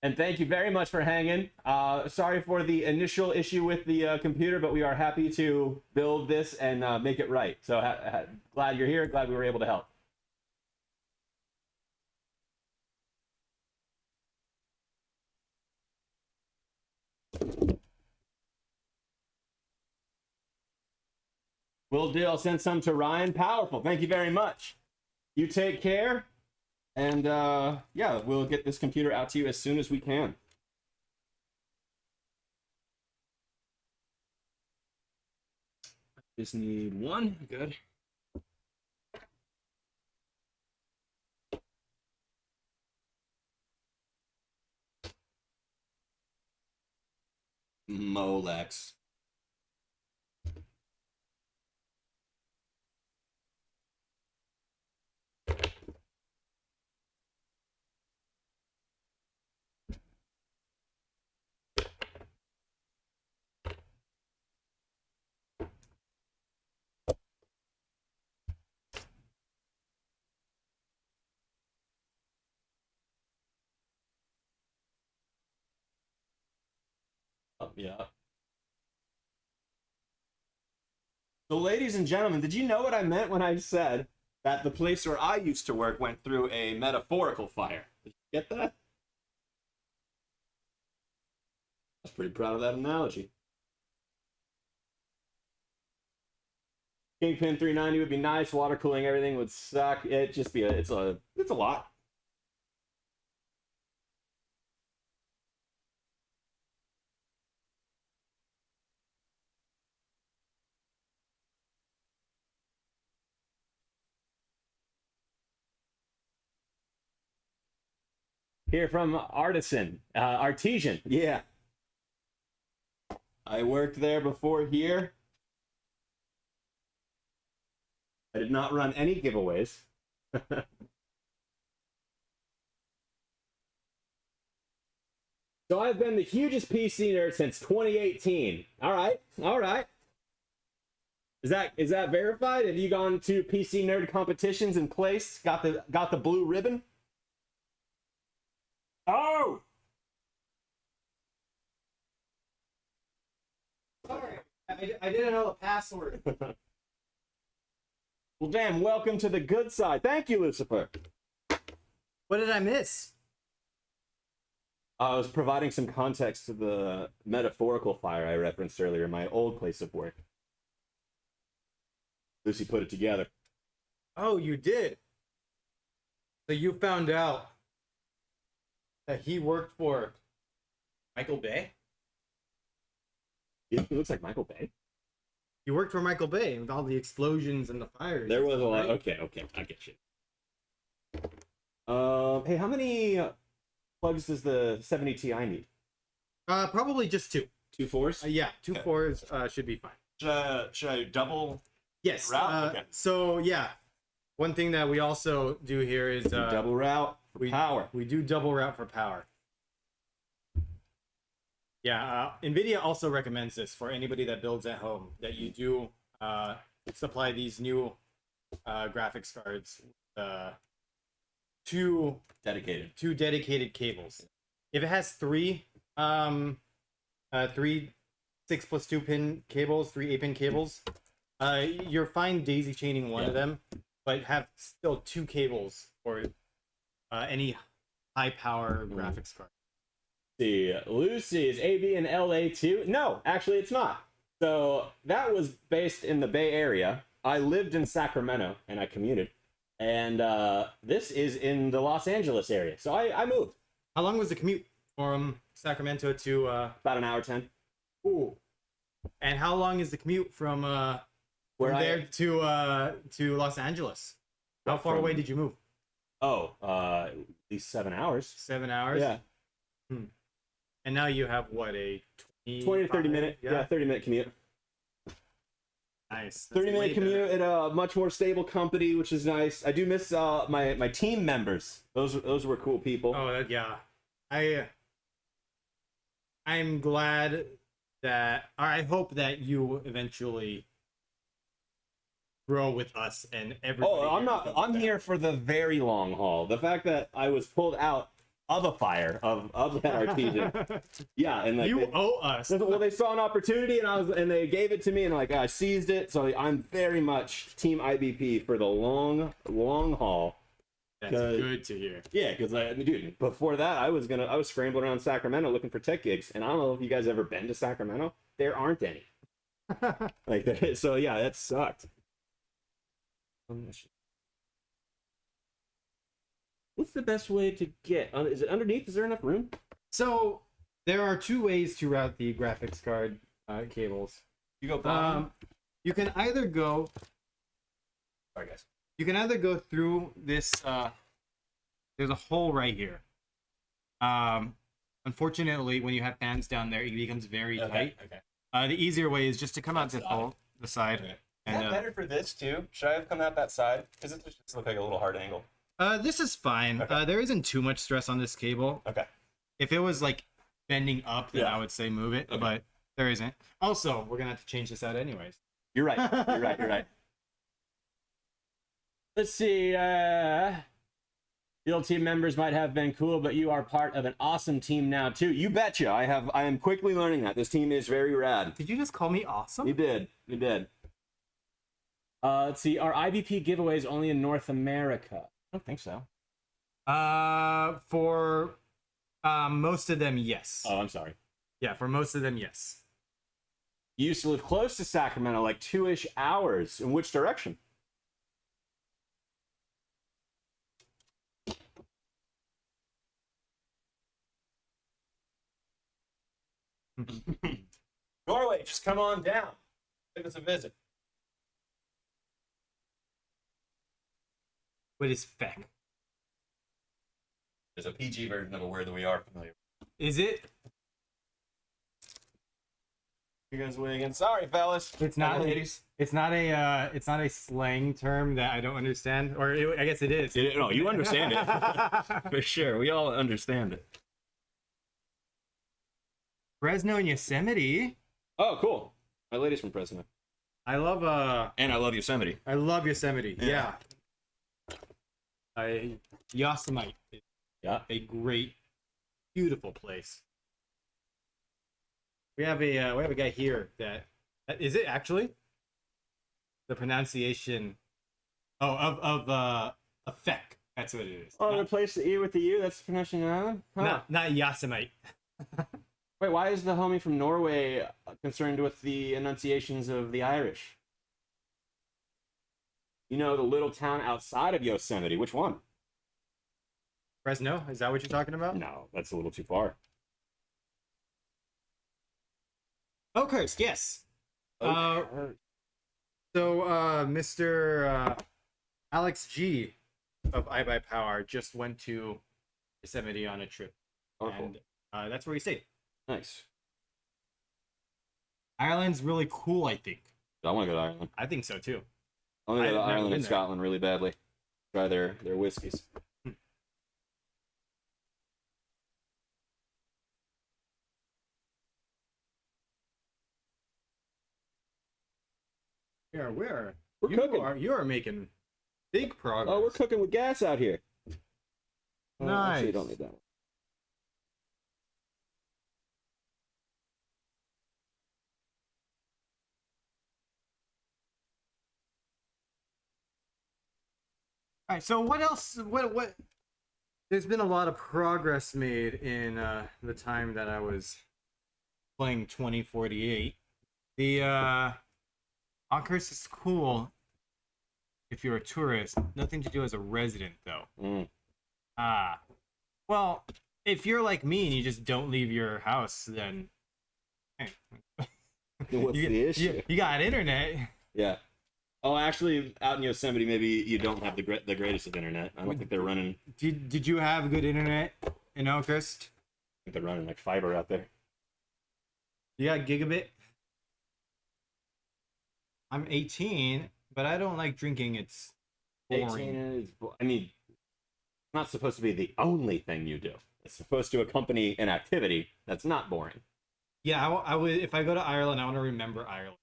And thank you very much for hanging. Sorry for the initial issue with the computer, but we are happy to build this and make it right. So glad you're here. Glad we were able to help. Will do. I'll send some to Ryan. Powerful. Thank you very much. You take care. And yeah, we'll get this computer out to you as soon as we can. Just need one. Good. Molex. Yeah. So, ladies and gentlemen, did you know what I meant when I said that the place where I used to work went through a metaphorical fire? Did you get that? I was pretty proud of that analogy. Kingpin 390 would be nice. Water cooling, everything would suck. It'd just be it's a lot. Here from Artisan, Artesian, yeah. I worked there before here. I did not run any giveaways. So I've been the hugest PC nerd since 2018. All right, all right. Is that verified? Have you gone to PC nerd competitions and placed? Got the blue ribbon? Oh! Sorry, I didn't know the password. Well, damn, welcome to the good side. Thank you, Lucifer. What did I miss? I was providing some context to the metaphorical fire I referenced earlier in my old place of work. Lucy put it together. Oh, you did? So you found out that he worked for Michael Bay? It looks like Michael Bay. You worked for Michael Bay with all the explosions and the fires. There was a lot. Right? Okay, I get you. Hey, how many plugs does the 70 Ti need? Probably just two. 2 4s? Yeah, two Okay. 4s should be fine. Should I double? Yes. Route? Okay. So yeah, one thing that we also do here is Double route for power. We do double route for power. Yeah, NVIDIA also recommends this for anybody that builds at home, that you do supply these new graphics cards two dedicated cables. If it has three 6 plus 2 pin cables, 3 8-pin cables, you're fine daisy chaining one of them, but have still 2 cables for any high power graphics card. See, Lucy's AB and LA too? No, actually it's not. So that was based in the Bay Area. I lived in Sacramento and I commuted. And this is in the Los Angeles area. So I moved. How long was the commute from Sacramento to About an hour 10. Ooh. And how long is the commute from there to Los Angeles? How far away did you move? At least 7 hours. 7 hours? Yeah. And now you have what, a 20 to 30 minute. Yeah, 30-minute commute. Nice. 30-minute commute at a much more stable company, which is nice. I do miss my team members. Those were cool people. Oh yeah, I'm glad that, or I hope that you eventually grow with us and everybody. Oh, I'm here for the very long haul. The fact that I was pulled out of a fire of that Artesian. Yeah, and like you owe us. Well, they saw an opportunity and they gave it to me, and like I seized it. So I'm very much Team IBP for the long haul. That's good to hear. Yeah, because dude, before that I was scrambling around Sacramento looking for tech gigs, and I don't know if you guys ever been to Sacramento. There aren't any. Like, so yeah, that sucked. What's the best way to get? Is it underneath? Is there enough room? So there are two ways to route the graphics card cables. You go bottom. You can either go. Sorry, guys. You can either go through this. There's a hole right here. Unfortunately, when you have fans down there, it becomes very tight. Okay. The easier way is just to come out this hole, the side. Okay. Is And that better for this too? Should I have come out that side? Because it just looks like a little hard angle. this is fine. Okay. There isn't too much stress on this cable. Okay. If it was like bending up, then Yeah. I would say move it, Okay. but there isn't. Also, we're gonna have to change this out anyways. You're right. You're right. You're right. Let's see. The old team members might have been cool, but you are part of an awesome team now too. You betcha. I am quickly learning that this team is very rad. Did you just call me awesome? You did. You did. Let's see. Are IBP giveaways only in North America? I don't think so. For most of them, yes. Oh, I'm sorry. Yeah, for most of them, yes. You used to live close to Sacramento, like 2-ish hours. In which direction? Norway, just come on down. Give us a visit. What is feck? There's a PG version of a word that we are familiar with. Is it? You guys weigh again. Sorry, fellas. It's not. ladies. It's not a slang term that I don't understand, or I guess it is. No, you understand it. For sure. We all understand it. Fresno and Yosemite. Oh, cool. My lady's from Fresno. I love And I love Yosemite. I love Yosemite. Yeah. Yosemite is Yeah. a great, beautiful place. We have a guy here that is it actually the pronunciation of effect. That's what it is. Oh, replace the E with the U? That's the pronunciation? Huh. Not Yosemite. Wait, why is the homie from Norway concerned with the enunciations of the Irish? You know, the little town outside of Yosemite. Which one? Fresno, is that what you're talking about? No, that's a little too far. Oakhurst, yes. Okay. So, Mr. Alex G of iBUYPOWER just went to Yosemite on a trip, Wonderful. and that's where he stayed. Nice. Ireland's really cool, I think. I want to go to Ireland. I think so too. I want to go to I've never Ireland been and there. Scotland really badly. Try their whiskeys. Yeah, where? We're cooking. You are making big progress. Oh, we're cooking with gas out here. Actually, you Nice. don't need that one. All right. So what else? What? There's been a lot of progress made in the time that I was playing 2048. The Oakhurst is cool if you're a tourist. Nothing to do as a resident, though. Mm. Well, if you're like me and you just don't leave your house, then What's you, the issue? you got internet. Yeah. Oh, actually, out in Yosemite, maybe you don't have the greatest of internet. I don't think they're running. Did you have good internet in Oakhurst? I think they're running like fiber out there. You got gigabit? I'm 18, but I don't like drinking. It's boring. 18 is. I mean, it's not supposed to be the only thing you do. It's supposed to accompany an activity that's not boring. Yeah, I would. If I go to Ireland, I want to remember Ireland.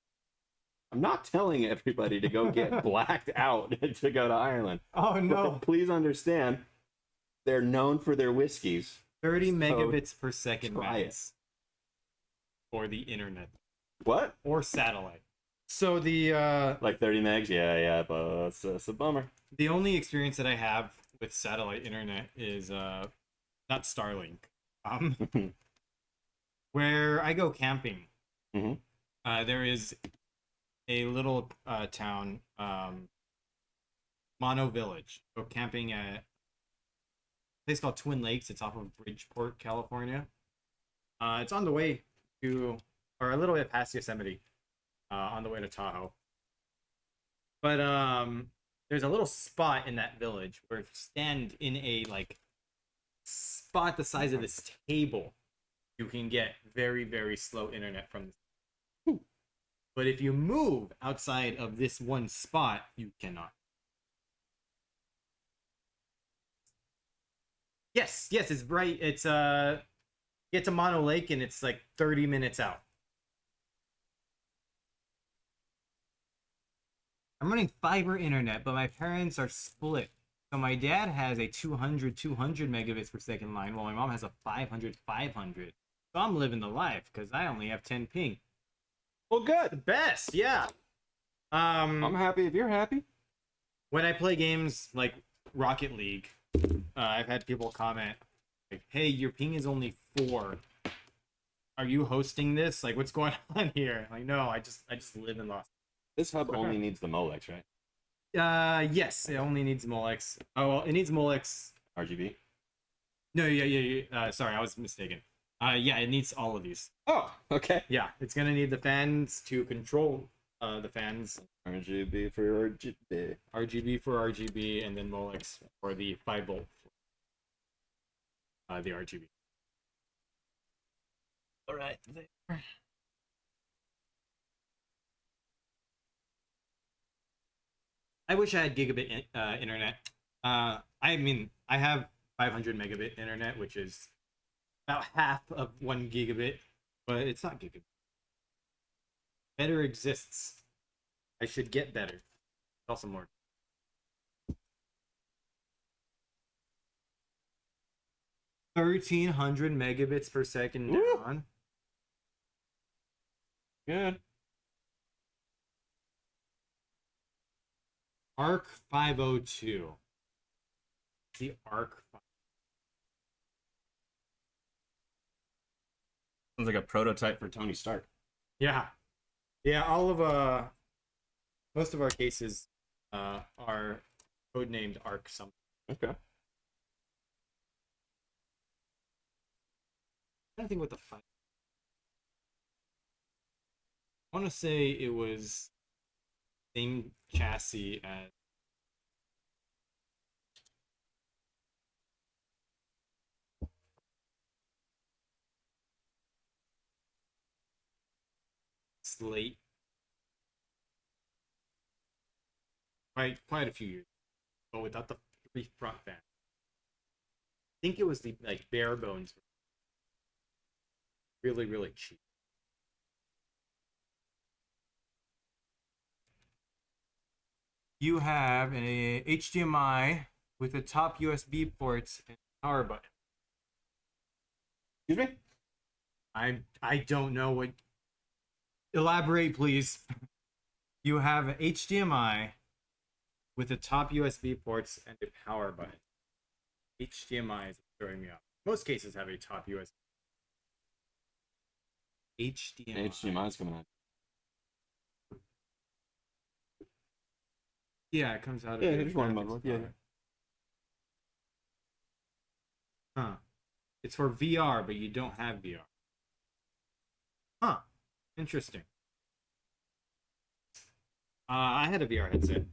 I'm not telling everybody to go get blacked out to go to Ireland. Oh But no! please understand, they're known for their whiskeys. 30 So, megabits per second try it. max for the internet What? or satellite. So the Like 30 megs? Yeah, but it's a bummer. the only experience that I have with satellite internet is not Starlink, where I go camping. Mhm. There is a little town, Mono Village. Go camping at a place called Twin Lakes. It's off of Bridgeport, California. It's on the way to, or a little bit past Yosemite, on the way to Tahoe. But there's a little spot in that village where if you stand in a like spot the size of this table, you can get very, very slow internet from this. But if you move outside of this one spot, you cannot. Yes, it's right. It's get to Mono Lake and it's like 30 minutes out. I'm running fiber internet, but my parents are split. So my dad has a 200 megabits per second line, while my mom has a 500. So I'm living the life because I only have 10 ping. Well, good. The best, yeah. I'm happy if you're happy. When I play games like Rocket League, I've had people comment like, "Hey, your ping is only 4. Are you hosting this? Like, what's going on here?" Like, no, I just live in Los. This hub only needs the Molex, right? Yes, it only needs Molex. Oh well, it needs Molex. RGB. No, yeah. Sorry, I was mistaken. Yeah, it needs all of these. Oh, okay. Yeah, it's gonna need the fans to control the fans. RGB for RGB. RGB for RGB, and then Molex for the 5 volt. The RGB. All right. I wish I had gigabit internet. I mean, I have 500 megabit internet, which is about half of 1 gigabit, but it's not gigabit. Better exists. I should get better. Also more. $1,300 megabits per second down. Good. ARC 502. The ARC. Sounds like a prototype for Tony Stark. Yeah. All of most of our cases are codenamed ARC something. Okay. I don't think what the fuck. I want to say it was same chassis as Slate. Quite a few years, but without the 3 front fans. I think it was the like bare bones. Really, really cheap. You have an HDMI with the top USB ports and power button. Excuse me? I don't know what. Elaborate, please. You have an HDMI with the top USB ports and a power button. HDMI is throwing me off. Most cases have a top USB. HDMI. HDMI's coming out. Yeah, it comes out of Yeah, your just one graphics motherboard. Yeah. card. Huh. It's for VR, but you don't have VR. Huh. Interesting. I had a VR headset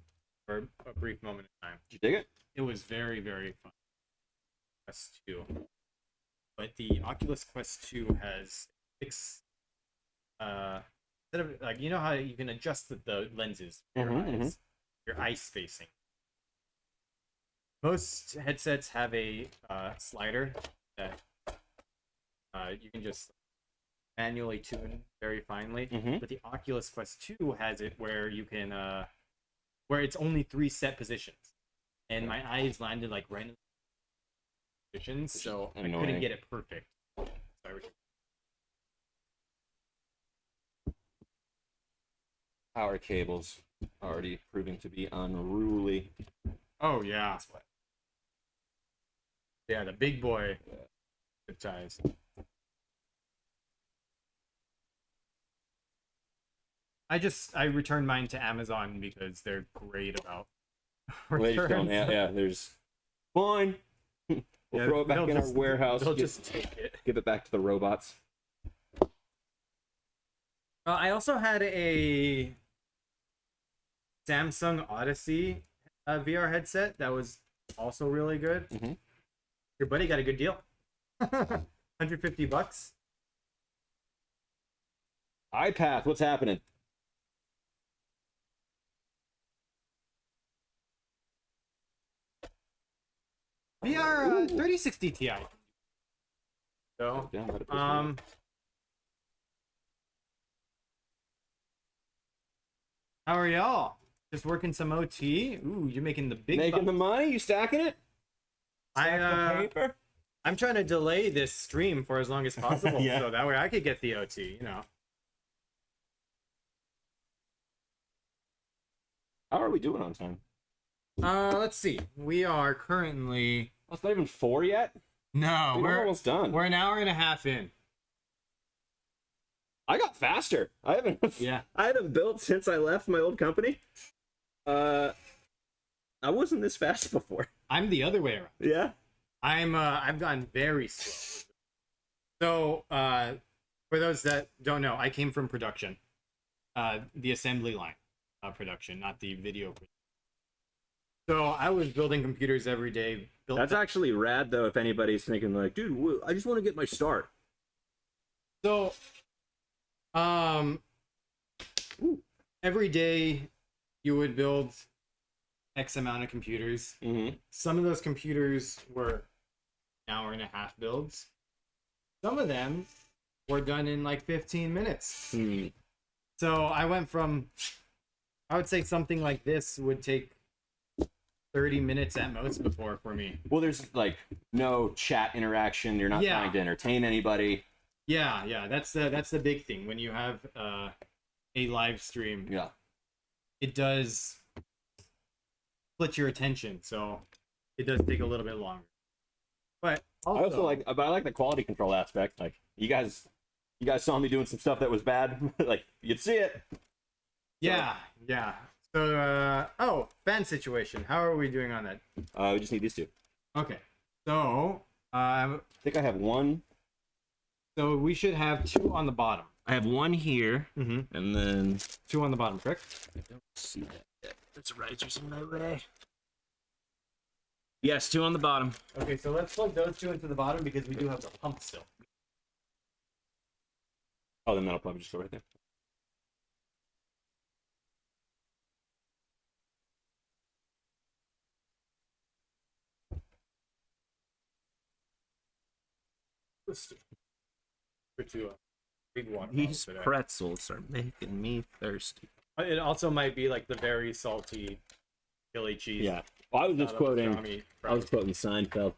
for a brief moment in time. Did you dig it? It was very, very fun. Quest 2. But the Oculus Quest 2 has 6 instead of like, you know how you can adjust the lenses for your eyes, your eye spacing. Most headsets have a slider that you can just manually tune very finely. But the Oculus Quest 2 has it where you can where it's only 3 set positions, and my eyes landed like random positions, so I couldn't get it perfect. Sorry. Power cables already proving to be unruly. Oh yeah. Yeah, the big boy zip ties. I returned mine to Amazon because they're great about They just don't, returns. yeah, there's fine. We'll Yeah, throw it back they'll in our just- warehouse. They'll just take it. give it back to the robots. I also had a Samsung Odyssey VR headset that was also really good. Mhm. Your buddy got a good deal. $150. iPath, what's happening? VR 3060 Ti. So, Yeah, let it push me. how are y'all? Just working some OT? Ooh, you're making the big Making the bucks. money? You stacking it? Stack the paper? I'm trying to delay this stream for as long as possible, Yeah. so that way I could get the OT, you know. How are we doing on time? Let's see. We are currently Oh, it's not even 4 yet? no, Dude, we're almost done. we're an hour and a half in. I got faster. I haven't built since I left my old company. I wasn't this fast before. I'm the other way around. Yeah. I've gotten very slow. So, for those that don't know, I came from production, the assembly line production, not the video. So I was building computers every day. That's actually rad, though, if anybody's thinking, like, dude, I just want to get my start. So, every day you would build X amount of computers. Mm-hmm. Some of those computers were hour and a half builds. Some of them were done in like 15 minutes. Hmm. So I went from, I would say something like this would take 30 minutes at most before for me. Well, there's, like, no chat interaction. You're not Yeah. trying to entertain anybody. Yeah, that's the big thing. When you have a live stream, Yeah. it does split your attention, so it does take a little bit longer. But also, I also like the quality control aspect. Like, you guys saw me doing some stuff that was bad. Like, you'd see it. yeah. So, fan situation. How are we doing on that? We just need these two. Okay. So, I think I have one. so we should have two on the bottom. I have one here, Mm-hmm. and then Two on the bottom, correct? I don't see that yet. There's risers in my way. Yes, two on the bottom. Okay, so let's plug those two into the bottom because we do have the pump still. Oh, the metal plug just go right there. For two, big one. These pretzels are making me thirsty. It also might be like the very salty chili cheese. Yeah. Well, I was just quoting. Pastrami. I was quoting Seinfeld.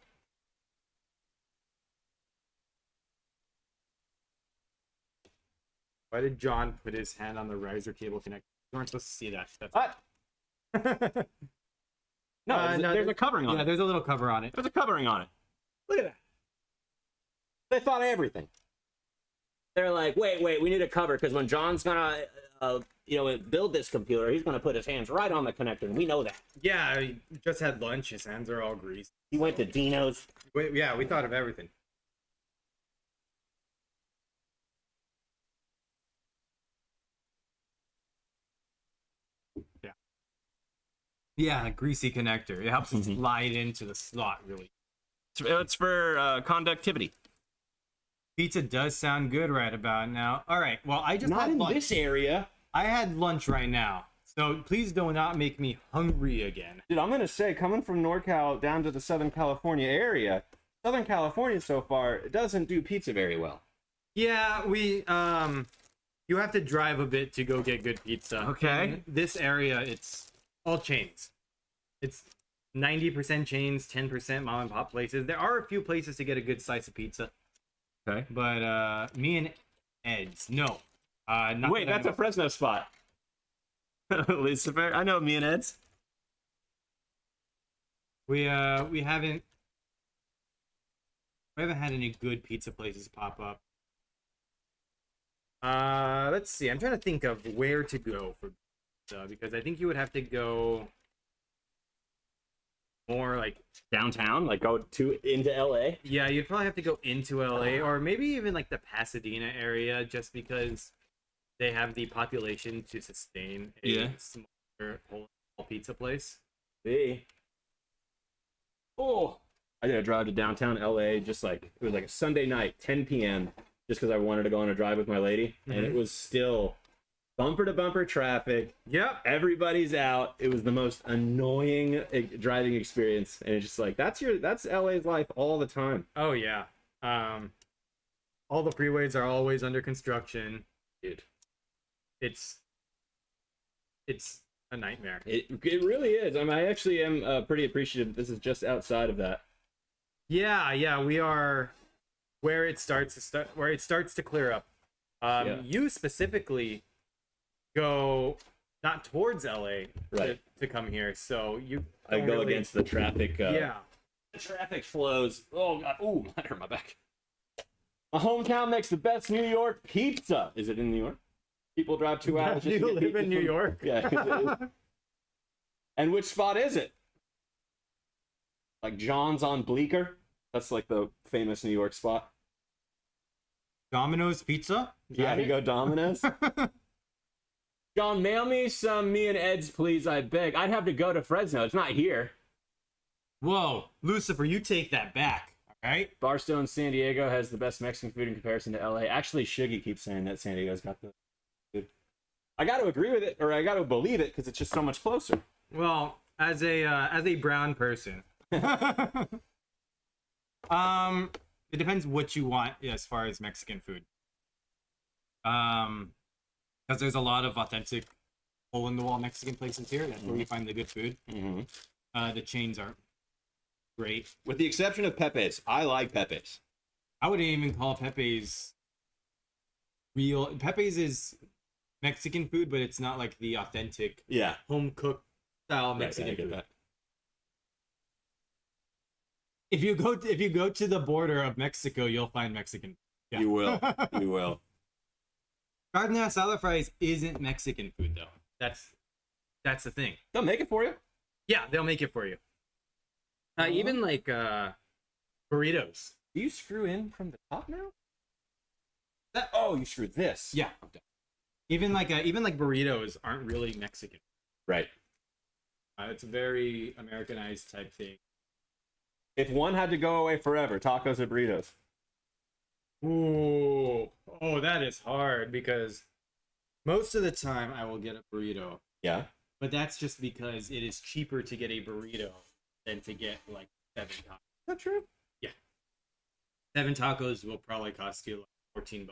Why did John put his hand on the riser cable connector? You weren't supposed to see that. That's What? No, no, there's a covering on yeah, it. there's a little cover on it. There's a covering on it. Look at that. They thought of everything. They're like, wait, we need a cover because when John's gonna, build this computer, he's gonna put his hands right on the connector, and we know that. Yeah, he just had lunch. His hands are all greased. He went to Dino's. Yeah, we thought of everything. Yeah, greasy connector. It helps it slide into the slot really. It's for conductivity. Pizza does sound good right about now. All right. Well, I just Not had in lunch. this area. I had lunch right now. So please do not make me hungry again. Dude, I'm gonna say, coming from NorCal down to the Southern California area, Southern California so far, it doesn't do pizza very well. Yeah, we you have to drive a bit to go get good pizza. Okay. In this area, it's all chains. It's 90% chains, 10% mom and pop places. There are a few places to get a good slice of pizza. Okay. But me and Ed's, no. Not Wait, that I that's a know. Fresno spot. Lucifer, I know me and Ed's. We haven't had any good pizza places pop up. Let's see. I'm trying to think of where to go for because I think you would have to go more like Downtown, like go into LA. yeah, you'd probably have to go into LA or maybe even like the Pasadena area just because they have the population to sustain a smaller whole pizza place. See. Oh, I gotta drive to downtown LA. Just like it was like a Sunday night, 10 p.m. Just because I wanted to go on a drive with my lady, and it was still bumper to bumper traffic. Yep. Everybody's out. It was the most annoying driving experience, and it's just like that's LA's life all the time. Oh yeah. All the freeways are always under construction. Dude, It's a nightmare. it really is. I mean, I actually am pretty appreciative that this is just outside of that. Yeah, we are where it starts to clear up. You specifically go not towards LA Right. to come here, so you I don't go really- against the traffic. yeah. The traffic flows. Oh god. Ooh, that hurt my back. My hometown makes the best New York pizza. Is it in New York? People drive 2 hours. Do just to you get live pizza in New from- York? Yeah. And which spot is it? Like John's on Bleecker? That's like the famous New York spot. Domino's Pizza? Yeah, you go Domino's. John, mail me some me and Ed's, please, I beg. I'd have to go to Fresno. It's not here. Whoa, Lucifer, you take that back. All right. Barstow, San Diego has the best Mexican food in comparison to LA. Actually, Shiggy keeps saying that San Diego's got the food. I got to agree with it, or I got to believe it, because it's just so much closer. Well, as a brown person, it depends what you want as far as Mexican food. Because there's a lot of authentic hole in the wall Mexican places here. That's where you find the good food. Mm-hmm. The chains aren't great. With the exception of Pepe's. I like Pepe's. I wouldn't even call Pepe's real. Pepe's is Mexican food, but it's not like the authentic Yeah. home cooked style Right, Mexican I get food. that. If you go to the border of Mexico, you'll find Mexican. Yeah. You will. You will. Carne asada fries isn't Mexican food though. That's the thing. They'll make it for you. Yeah, they'll make it for you. Even like burritos. Do you screw in from the top now? Oh, you screw this. Yeah. Even like burritos aren't really Mexican. Right. It's a very Americanized type thing. If one had to go away forever, tacos or burritos? Ooh, oh, that is hard because most of the time I will get a burrito, Yeah. but that's just because it is cheaper to get a burrito than to get like 7 tacos. Is that true? 7 tacos will probably cost you like $14.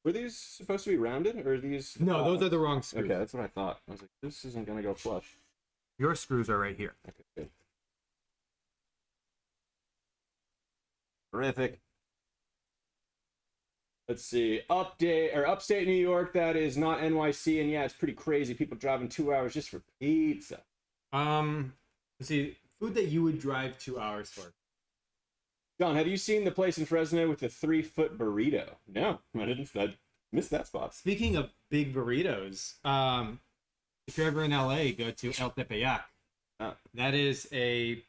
Were these supposed to be rounded, or are these? No, those are the wrong screws. Okay, that's what I thought. I was like, this isn't gonna go flush. Your screws are right here. Okay, good. Terrific. Let's see. Upstate New York, that is not NYC, and yeah, it's pretty crazy. People driving 2 hours just for pizza. Let's see, food that you would drive 2 hours for. John, have you seen the place in Fresno with the 3-foot burrito? No, I didn't. I missed that spot. Speaking of big burritos, if you're ever in LA, go to El Tepeyac. Oh. That is a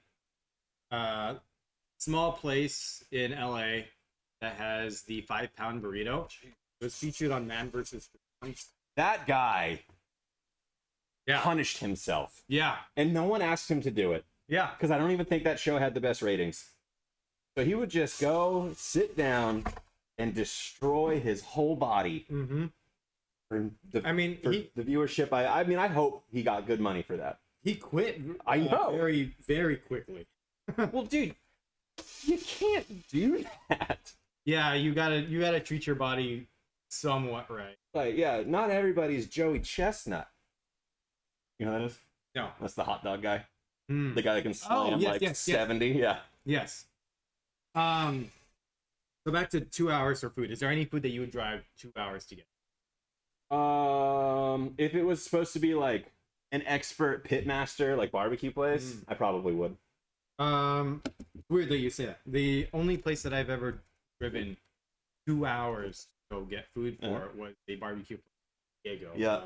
small place in LA that has the 5-pound burrito. It was featured on Man vs. That guy Yeah. punished himself, Yeah. and no one asked him to do it, Yeah. because I don't even think that show had the best ratings. So he would just go, sit down, and destroy his whole body Mm-hmm. for the, I mean, for he the viewership. I mean, I hope he got good money for that. quit. I know. Very, very quickly. Well, dude, you can't do that. Yeah, you gotta treat your body somewhat right. Like, yeah, not everybody's Joey Chestnut. You know who that is? No. That's the hot dog guy. Hmm. The guy that can slam yes, like yes. 70. Yeah. Yes. So back to 2 hours for food. Is there any food that you would drive 2 hours to get? If it was supposed to be like an expert pitmaster, like barbecue place, I probably would. Weird that you say that. The only place that I've ever driven 2 hours to go get food for was a barbecue Diego. Yeah.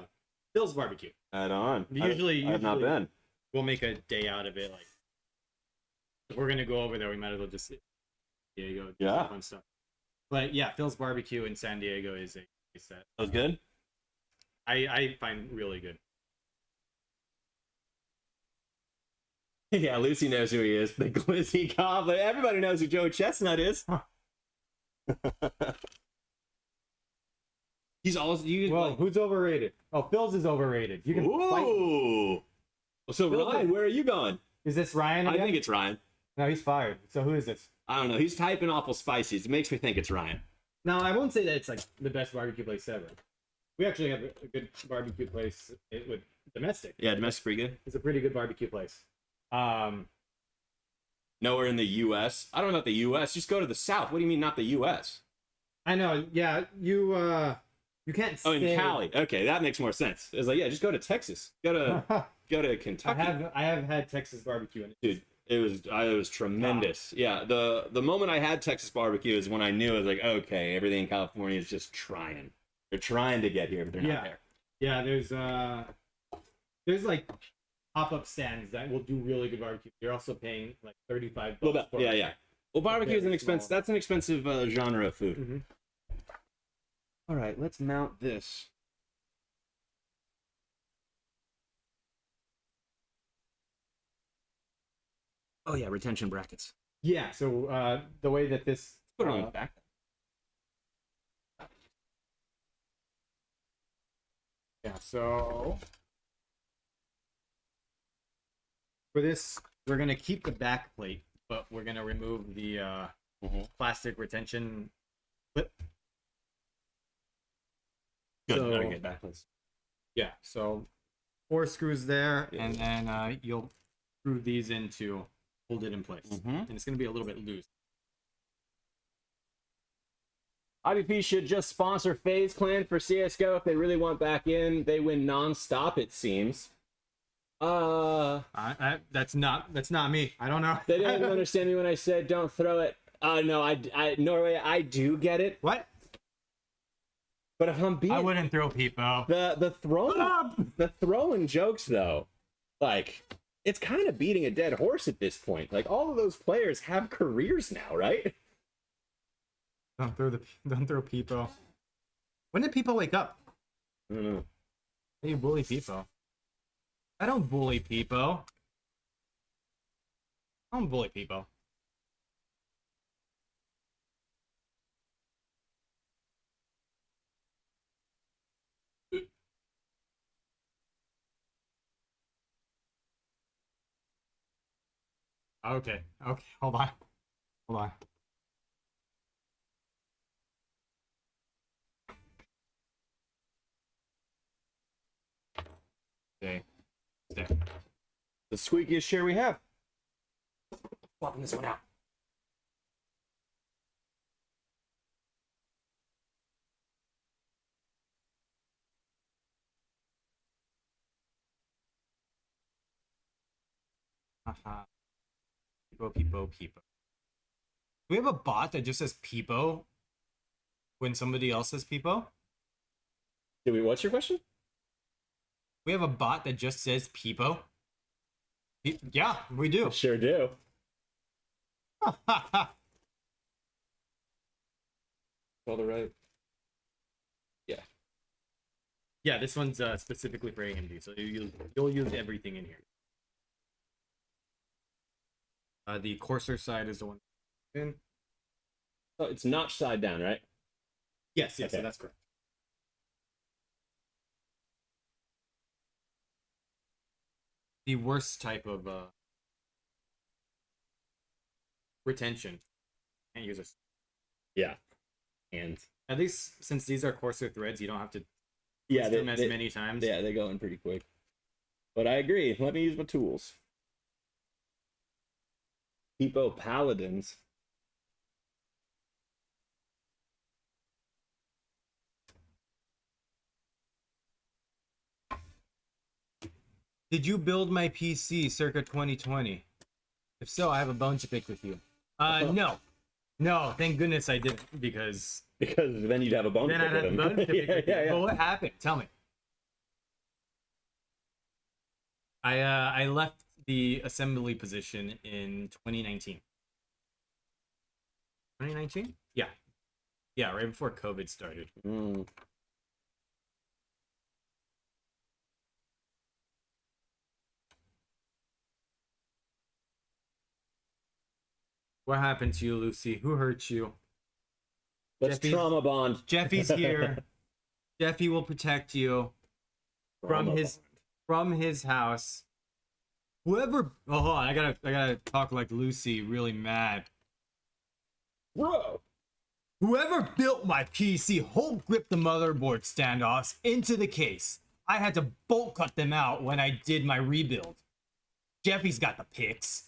Phil's barbecue. Add on. Usually I've not been. We'll make a day out of it. Like, if we're gonna go over there, we might as well just Diego. Do some fun stuff. But yeah, Phil's barbecue in San Diego is a place that That was good. I find really good. Yeah, Lucy knows who he is. The glizzy goblin. Everybody knows who Joe Chestnut is. He's also Well, who's overrated? Oh, Phil's is overrated. You can fight. Ooh. So Phil- Ryan, where are you going? Is this Ryan again? I think it's Ryan. No, he's fired. So who is this? I don't know. He's typing awful spicy. It makes me think it's Ryan. Now, I won't say that it's like the best barbecue place ever. We actually have a good barbecue place with domestic. Yeah, domestic's pretty good. It's a pretty good barbecue place. Nowhere in the U.S. I don't know about the U.S. Just go to the South. What do you mean not the U.S.? I know. Yeah, you can't. Oh, in Cali. Okay, that makes more sense. It's like, yeah, just go to Texas. Go to Kentucky. I have had Texas barbecue in it. Dude, it was tremendous. Yeah, the moment I had Texas barbecue is when I knew. I was like, okay, everything in California is just trying. They're trying to get here, but they're not there. Yeah, there's like pop-up stands that will do really good barbecue. You're also paying like $35 for Yeah, yeah. Well, barbecue is an very expensive. small. That's an expensive genre of food. Mhm. All right, let's mount this. Oh yeah, retention brackets. Yeah, so the way that this Put it on the back. yeah, so for this we're gonna keep the back plate, but we're gonna remove the plastic retention clip. Good. So- Now we get backwards. Yeah, so 4 screws there, and then you'll screw these in to hold it in place. And it's gonna be a little bit loose. IBP should just sponsor FaZe Clan for CS:GO if they really want back in. They win non-stop, it seems. That's not me. I don't know. They didn't understand me when I said don't throw it. No, I Norway, I do get it. What? But if I'm being I wouldn't throw people. the throwing jokes though, like it's kind of beating a dead horse at this point. Like all of those players have careers now, right? Don't throw people. When did people wake up? I don't know. Hey, you bully people. I don't bully people. I don't bully people. Okay, hold on. Stay. The squeakiest chair we have. Swapping this one out. Haha. Peepo. Do we have a bot that just says peepo when somebody else says peepo? What's your question? We have a bot that just says peepo? Yeah, we do. Sure do. All the right. Yeah. Yeah, this one's specifically for AMD, so you'll use everything in here. The Corsair side is the one. In. Oh, it's notch side down, right? Yes, Okay. so that's correct. The worst type of retention. Can't use this. Yeah. And At least since these are Corsair threads, you don't have to yeah, twist them as many times. Yeah, they go in pretty quick. But I agree. Let me use my tools. Peepo Paladins. Did you build my PC circa 2020? If so, I have a bone to pick with you. No. No, thank goodness I didn't, because Because then you'd have a bone Then to I'd pick have with bone him. to pick with you. yeah. But what happened? Tell me. I left the assembly position in 2019. 2019? Yeah. Yeah, right before COVID started. Mm. What happened to you, Lucy? Who hurt you? Let's Jeffy's- trauma bond. Jeffy's here. Jeffy will protect you from his house. Whoever hold on, I gotta talk like Lucy, really mad. Bro. Whoever built my PC hold grip the motherboard standoffs into the case. I had to bolt cut them out when I did my rebuild. Jeffy's got the pics.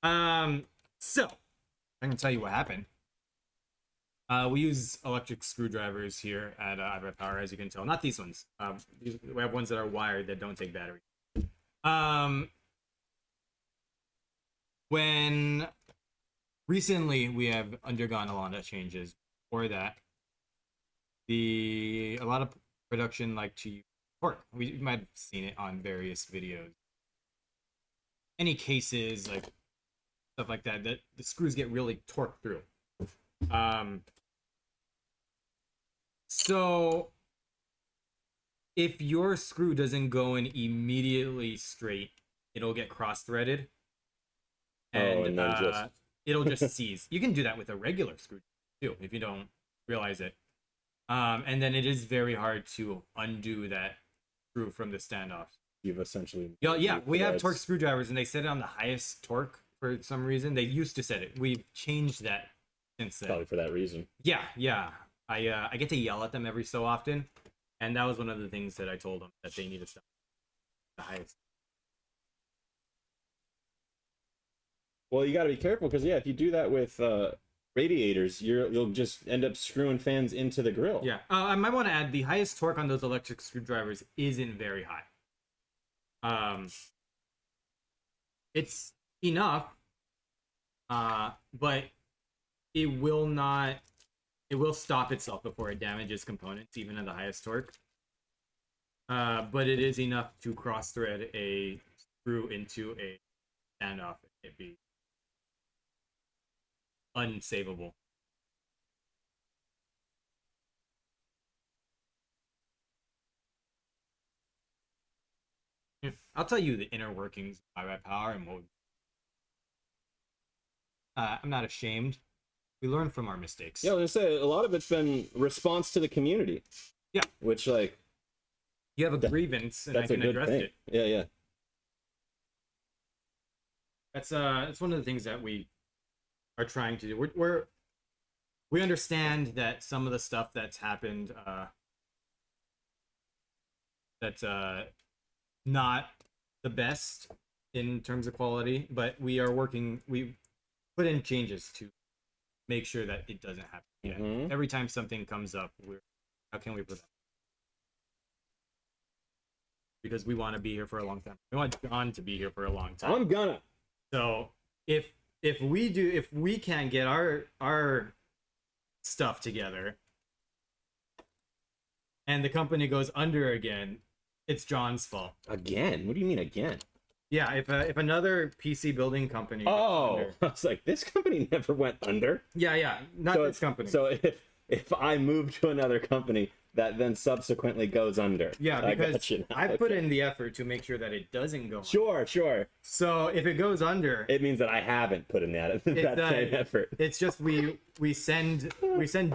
So I can tell you what happened. We use electric screwdrivers here at iBUYPOWER, as you can tell. Not these ones. We have ones that are wired that don't take battery. When recently we have undergone a lot of changes. For that, a lot of production like to use torque. We might have seen it on various videos. Any cases like stuff like that, that the screws get really torqued through. So if your screw doesn't go in immediately straight, it'll get cross-threaded, and then it'll just seize. You can do that with a regular screw too if you don't realize it. And then it is very hard to undo that screw from the standoff. You've essentially. Yeah, we have torque screwdrivers, and they set it on the highest torque for some reason. They used to set it. We've changed that since then. Probably for that reason. Yeah. I get to yell at them every so often, and that was one of the things that I told them that they need to stop. The highest. Well, you got to be careful because if you do that with radiators, you'll just end up screwing fans into the grill. Yeah. I might want to add the highest torque on those electric screwdrivers isn't very high. It's enough, but it will not. It will stop itself before it damages components, even at the highest torque. But it is enough to cross-thread a screw into a standoff. It'd be unsavable. I'll tell you the inner workings of iBUYPOWER and what. I'm not ashamed. We learn from our mistakes. Yeah, I was gonna say a lot of it's been response to the community. Yeah. Which you have a grievance, and I can address it. Yeah. That's one of the things that we are trying to do. We understand that some of the stuff that's happened that's not the best in terms of quality, but we put in changes to make sure that it doesn't happen again. Mm-hmm. Every time something comes up, how can we prevent it? Because we want to be here for a long time. We want John to be here for a long time. I'm gonna. So if we can't get our stuff together and the company goes under again, it's John's fault. Again? What do you mean again? Yeah, if another PC building company goes under. I was like, this company never went under. Yeah, not this company. So if I move to another company, that then subsequently goes under. Yeah, I because gotcha now. I put in the effort to make sure that it doesn't go under. Sure. So if it goes under, It means that I haven't put in that same effort. it's just we send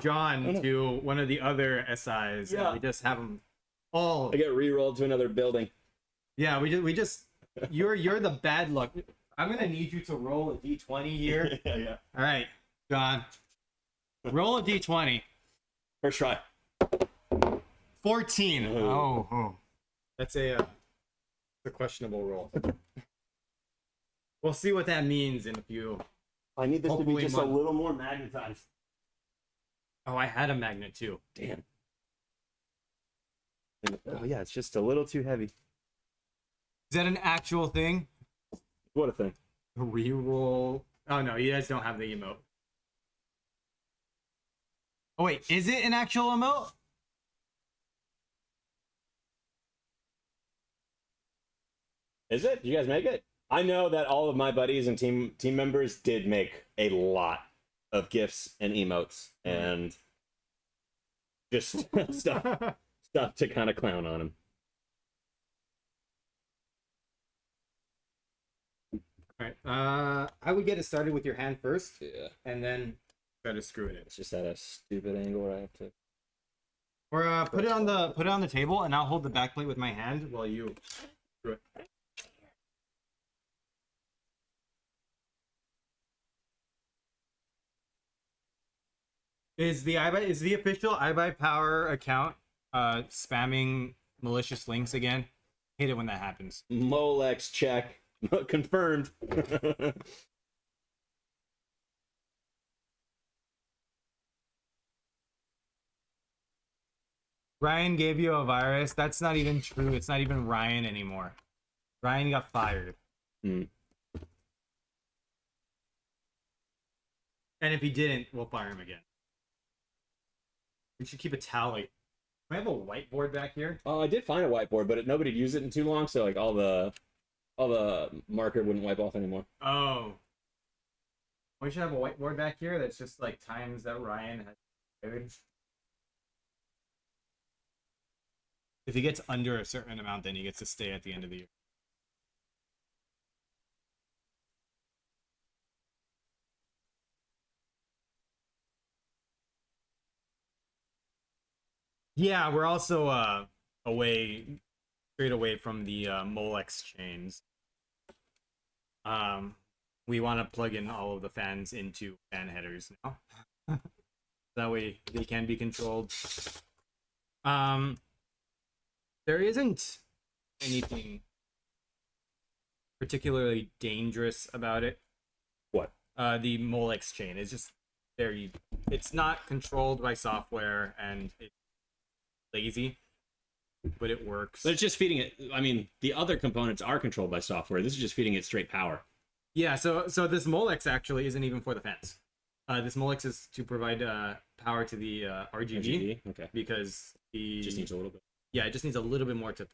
John to one of the other SIs. Yeah. And we just have them all. I get re-rolled to another building. Yeah, we just you're the bad luck. I'm gonna need you to roll a d20 here. Yeah. All right, John, roll a d20. First try. 14. Ooh. Oh, that's a questionable roll. We'll see what that means in a few. I need this to be Hopefully just months. a little more magnetized. Oh, I had a magnet too. Damn. Oh yeah, it's just a little too heavy. Is that an actual thing? What a thing. Reroll. Oh no, you guys don't have the emote. Oh wait, is it an actual emote? Is it? Did you guys make it? I know that all of my buddies and team members did make a lot of GIFs and emotes and just stuff to kind of clown on them. All right. I would get it started with your hand first, Yeah. and then try to screw it in. It's just at a stupid angle where I have to. Or put it on the table, and I'll hold the backplate with my hand while you screw it. Is the official iBUYPOWER account spamming malicious links again? Hate it when that happens. Molex check. Confirmed. Ryan gave you a virus. That's not even true. It's not even Ryan anymore. Ryan got fired. Mm. And if he didn't, we'll fire him again. We should keep a tally. Do I have a whiteboard back here? Oh, I did find a whiteboard, but nobody used it in too long, so like all the marker wouldn't wipe off anymore. Oh. We should have a whiteboard back here that's just like times that Ryan has coded. If he gets under a certain amount, then he gets to stay at the end of the year. Yeah, we're also straight away from the Molex chains. We want to plug in all of the fans into fan headers now. That way they can be controlled. There isn't anything particularly dangerous about it. What? The Molex chain is just very. It's not controlled by software and it's lazy, but it works. But it's just feeding it. I mean, the other components are controlled by software. This is just feeding it straight power. Yeah. So this Molex actually isn't even for the fans. This Molex is to provide power to the RGB. Okay. Because the Just needs a little bit. Yeah, it just needs a little bit more to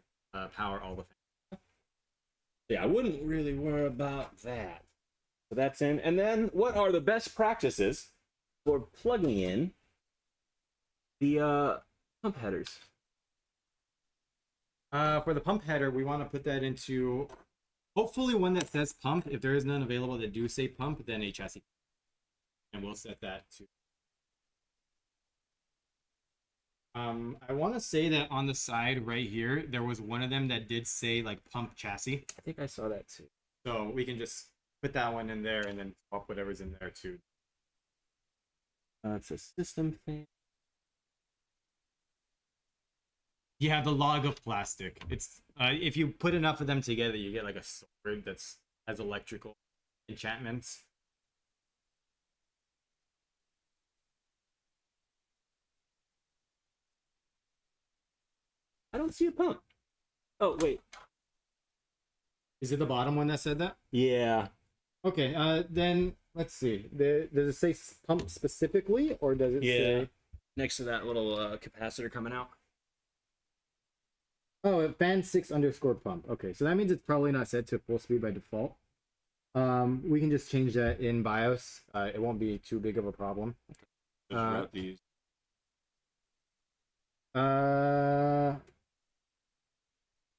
power all the fans. Yeah, I wouldn't really worry about that. So that's in. And then, what are the best practices for plugging in the pump headers? For the pump header, we want to put that into hopefully one that says pump. If there is none available that do say pump, then a chassis. And we'll set that to. I want to say that on the side right here, there was one of them that did say like pump chassis. I think I saw that too. So we can just put that one in there and then swap whatever's in there too. It's a system thing. Yeah, the log of plastic. It's if you put enough of them together, you get like a sword that's has electrical enchantments. I don't see a pump. Oh, wait. Is it the bottom one that said that? Yeah. Okay, then let's see. Does it say pump specifically, or does it say? Next to that little capacitor coming out. Oh, fan 6 _ pump. Okay, so that means it's probably not set to full speed by default. We can just change that in BIOS. It won't be too big of a problem. These.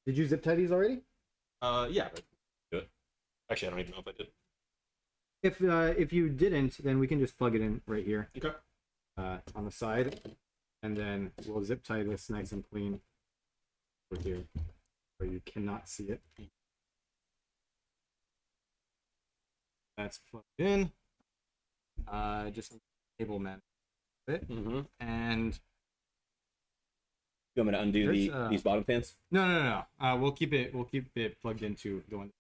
Did you zip tie these already? Yeah. Do it. Actually, I don't even know if I did. If you didn't, then we can just plug it in right here. Okay. On the side, and then we'll zip tie this nice and clean over here, where you cannot see it. That's plugged in. Just cable man, Mm-hmm. and You want me to undo these bottom pins? no. We'll keep it plugged into the one.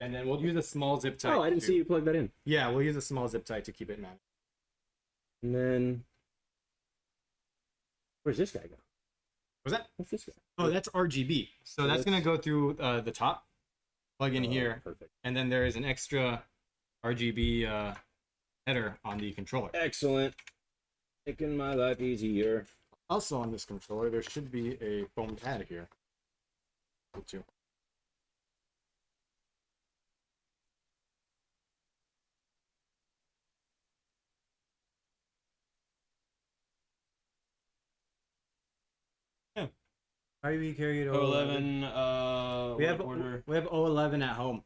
And then we'll use a small zip tie. Oh, I didn't see you plug that in. Yeah, we'll use a small zip tie to keep it managed. And then, where's this guy go? Was that? What's this guy? Oh, that's RGB. So that's gonna go through the top, plug in here, Perfect. and then there is an extra RGB header on the controller. Excellent. Making my life easier. Also on this controller, there should be a foam pad here. Too. How do we carry it? 11. We have order. we have 011 at home.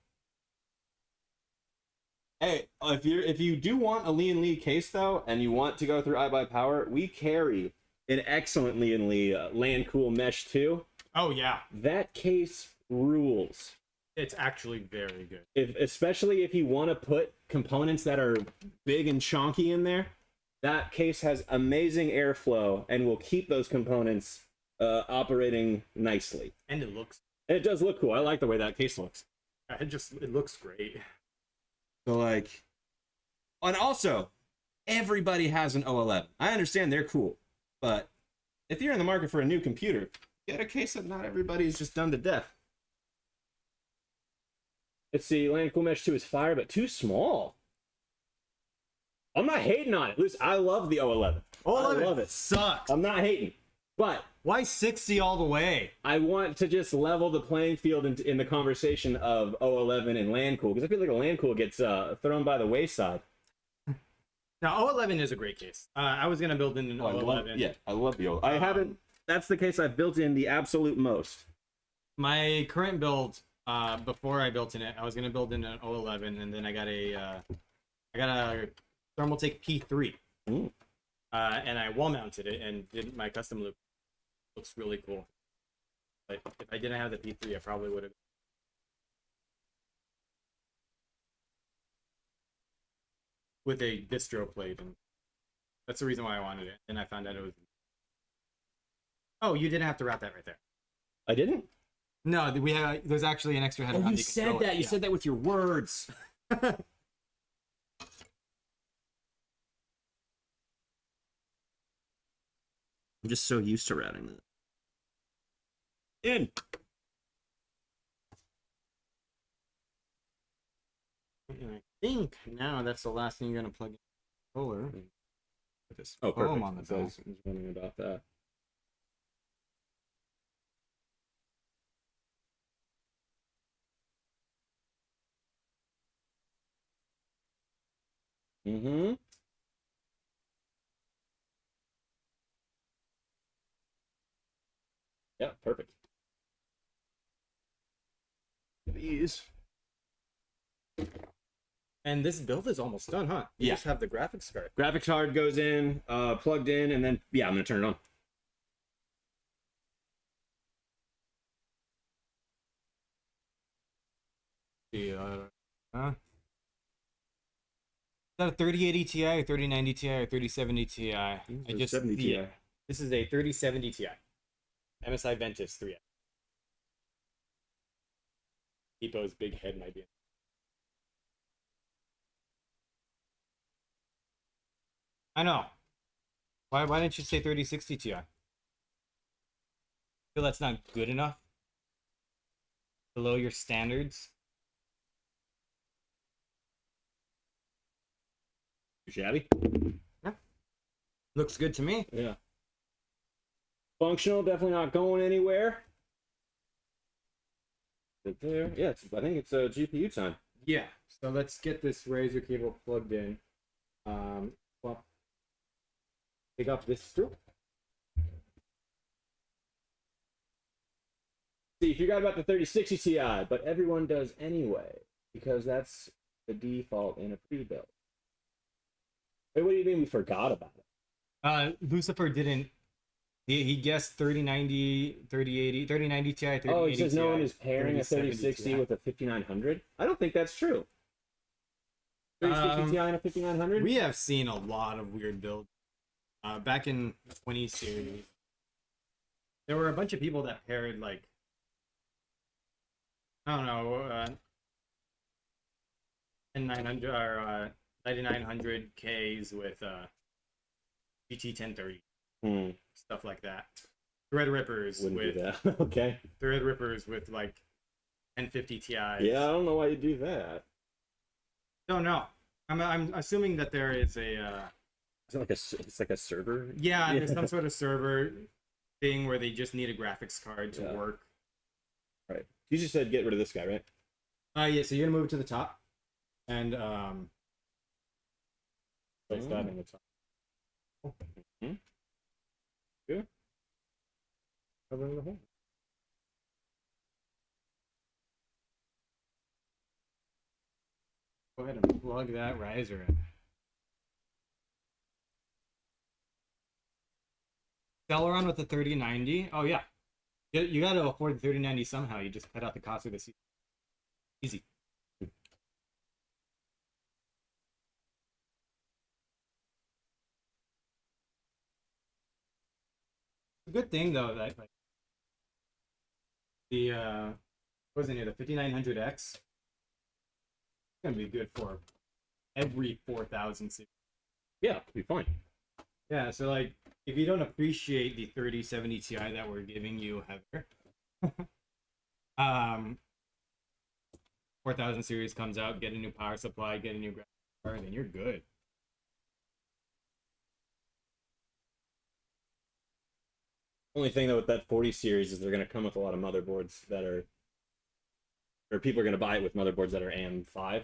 Hey, if you do want a Lee & Lee case though, and you want to go through iBUYPOWER, we carry an excellent Lee & Lee Land Cool Mesh 2. Oh yeah, That case rules. it's actually very good. Especially if you want to put components that are big and chunky in there, that case has amazing airflow and will keep those components operating nicely. And it looks. And it does look cool. I like the way that case looks. It looks great. So like, and also, everybody has an 011. I understand they're cool, but if you're in the market for a new computer, get a case that not everybody's just done to death. Let's see, Land Cool Mesh 2 is fire, but too small. I'm not hating on it. Listen, I love the 011. I love it. Sucks. I'm not hating, but Why 60 all the way? I want to just level the playing field in the conversation of 011 and Land Cool, because I feel like a Land Cool gets thrown by the wayside. Now 011 is a great case. I was gonna build in an 011. I love the 011. I haven't. That's the case I've built in the absolute most. My current build, before I built in it, I was gonna build in an 011, and then I got a Thermaltake P3, Mm. and I wall mounted it and did my custom loop. Looks really cool. But if I didn't have the P3, I probably would have. With a distro plate, and that's the reason why I wanted it. And I found out it was. Oh, you didn't have to wrap that right there. I didn't. No, there's actually an extra header. Oh, on you the said controller. that. You said that with your words. I'm just so used to routing that. In. And I think now that's the last thing you're gonna plug in the controller. Put this Oh, foam perfect. on the So I back. was wondering about that. Mm-hmm. Yeah, perfect. These. And this build is almost done, huh? You Yeah. just have the graphics card. Graphics card goes in, plugged in, and then, yeah, I'm going to turn it on. Is that a 3080 Ti, or 3090 Ti, or 3070 Ti? I just 70 see Ti. it. This is a 3070 Ti. MSI Ventus 3X. Epo's big head might be. I know. Why didn't you say 3060 Ti? Feel that's not good enough? Below your standards? Shabby? Looks good to me. Yeah. Functional, definitely not going anywhere. Good there. Yeah, I think it's GPU time. Yeah. So let's get this Razor cable plugged in. Well, take off this strip. See, you forgot about the 3060 Ti, but everyone does anyway, because that's the default in a pre-build. Wait, what do you mean we forgot about it? Lucifer didn't. He guessed 3090, 3080, 3090 Ti, 3080 Oh, he says no Ti, one is pairing a 3070 3060 Ti. with a 5900? I don't think that's true. 3060 Ti and a 5900? We have seen a lot of weird builds. Back in 20 series, there were a bunch of people that paired, like, I don't know, 900 or 9900Ks with GT 1030, stuff like that. Threadrippers Wouldn't with do that. Okay. Threadrippers with like 1050 Ti. Yeah, I don't know why you do that. Don't know. I'm assuming that there is a Is it like it's like a server? yeah, there's some sort of server thing where they just need a graphics card to Yeah. work. Right. You just said get rid of this guy, right? Yeah, so you're gonna move it to the top, and place that in the top. Mhm. Good. Covering the hole. Go ahead and plug that riser in. Celeron with the 3090. Oh yeah, you got to afford the 3090 somehow. You just cut out the cost of the CPU. Easy. Good thing though that like the wasn't it the 5900X? It's gonna be good for every 4000 series. Yeah, it'll be fine. Yeah, so like if you don't appreciate the 3070 Ti that we're giving you, Heather, 4000 series comes out, get a new power supply, get a new graphics card, and you're good. Only thing though with that 40 series is they're going to come with a lot of motherboards that are, or people are going to buy it with motherboards that are AM5.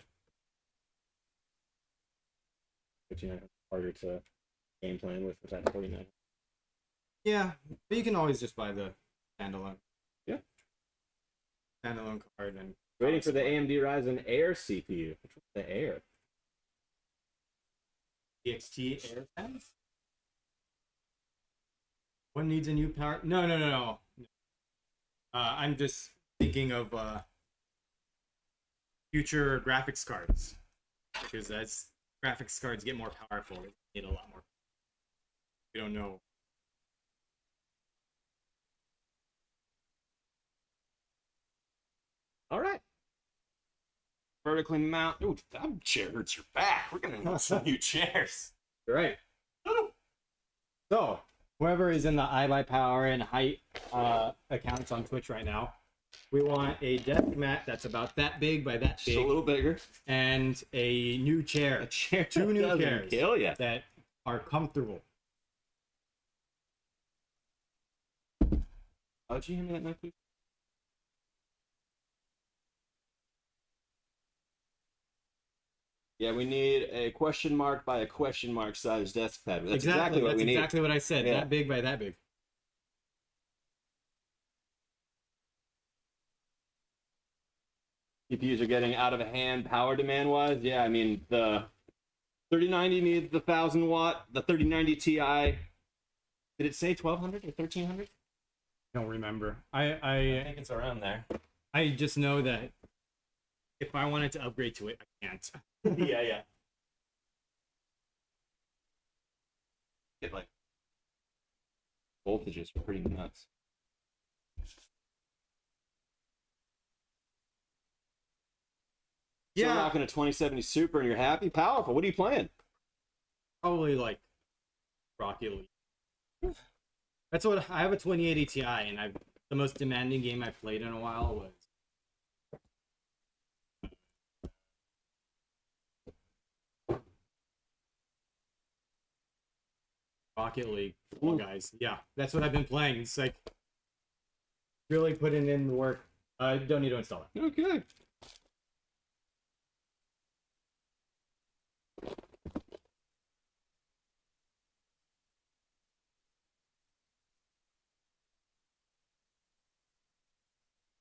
Which, you know, harder to game plan with that 49. Yeah, but you can always just buy the standalone. Yeah. Standalone card and Waiting for the AMD Ryzen Air CPU. Which one's the Air? EXT Air 10s? One needs a new power. No. I'm just thinking of future graphics cards, because as graphics cards get more powerful, they need a lot more. We don't know. All right. Vertically mount. Ooh, that chair hurts your back. We're going to need some new chairs. You're right. So, whoever is in the iBUYPOWER and Height accounts on Twitch right now, we want a desk mat that's about that big by that Just a big, little bigger. and a new chair. A chair Two new doesn't chairs kill ya. that are comfortable. Would you hand me that knife, please? Yeah, we need a question mark by a question mark size desk pad. That's exactly what we need. Exactly what I said. Yeah. That big by that big. CPUs are getting out of hand power demand wise. Yeah, I mean the 3090 needs the 1000 watt. The 3090 Ti. Did it say 1200 or 1300? Don't remember. I think it's around there. I just know that if I wanted to upgrade to it, I can't. yeah. Get like voltages are pretty nuts. So Yeah. you're rocking a 2070 Super and you're happy? Powerful. What are you playing? Probably like Rocket League. That's what I have, a 2080 Ti, and the most demanding game I played in a while was Rocket League. Well, guys, yeah, that's what I've been playing. It's like really putting in the work. I don't need to install it. Okay.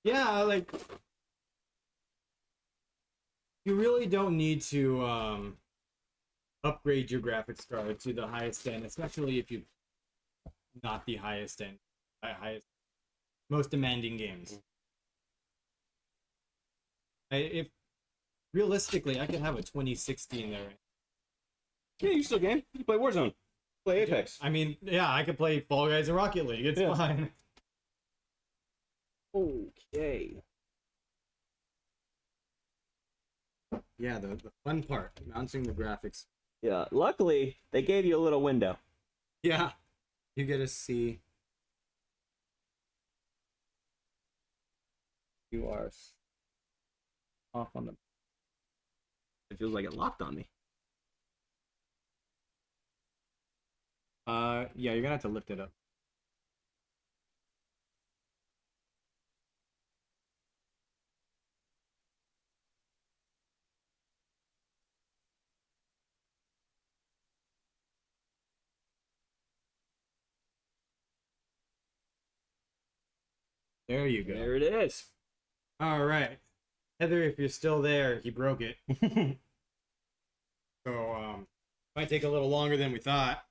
Yeah, like you really don't need to upgrade your graphics card to the highest end, especially if you not the highest end, highest most demanding games. If realistically, I could have a 2060 in there. Yeah, you still game. You play Warzone. Play Apex. I mean, yeah, I could play Fall Guys and Rocket League. It's Yeah. fine. Okay. Yeah, the fun part, mounting the graphics. Yeah, luckily they gave you a little window. Yeah, you get to see. You are off on the It feels like it locked on me. Yeah, you're gonna have to lift it up. There you go. There it is. All right, Heather, if you're still there, he broke it. So might take a little longer than we thought.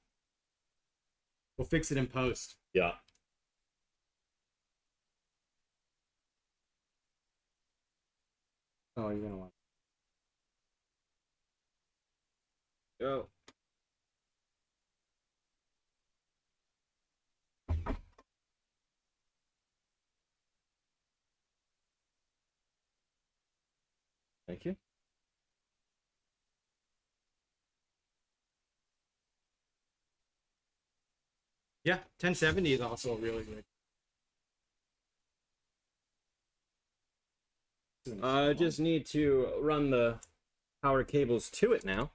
We'll fix it in post. Yeah. Oh, you're gonna want. Go. Thank you. Yeah, 1070 is also really good. I just need to run the power cables to it now.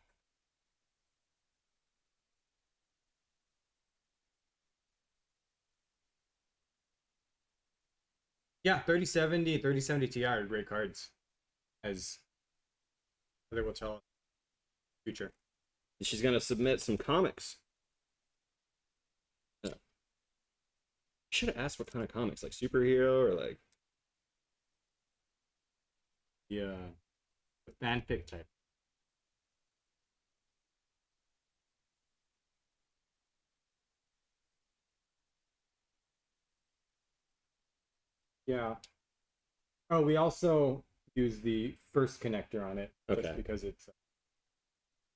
Yeah, 3070 and 3070 Ti are great cards. As Heather will tell us in the future. She's gonna submit some comics. Should have asked what kind of comics, like superhero or like. Yeah, the fanfic type. Yeah. Oh, we also use the first connector on it, Okay. just because it's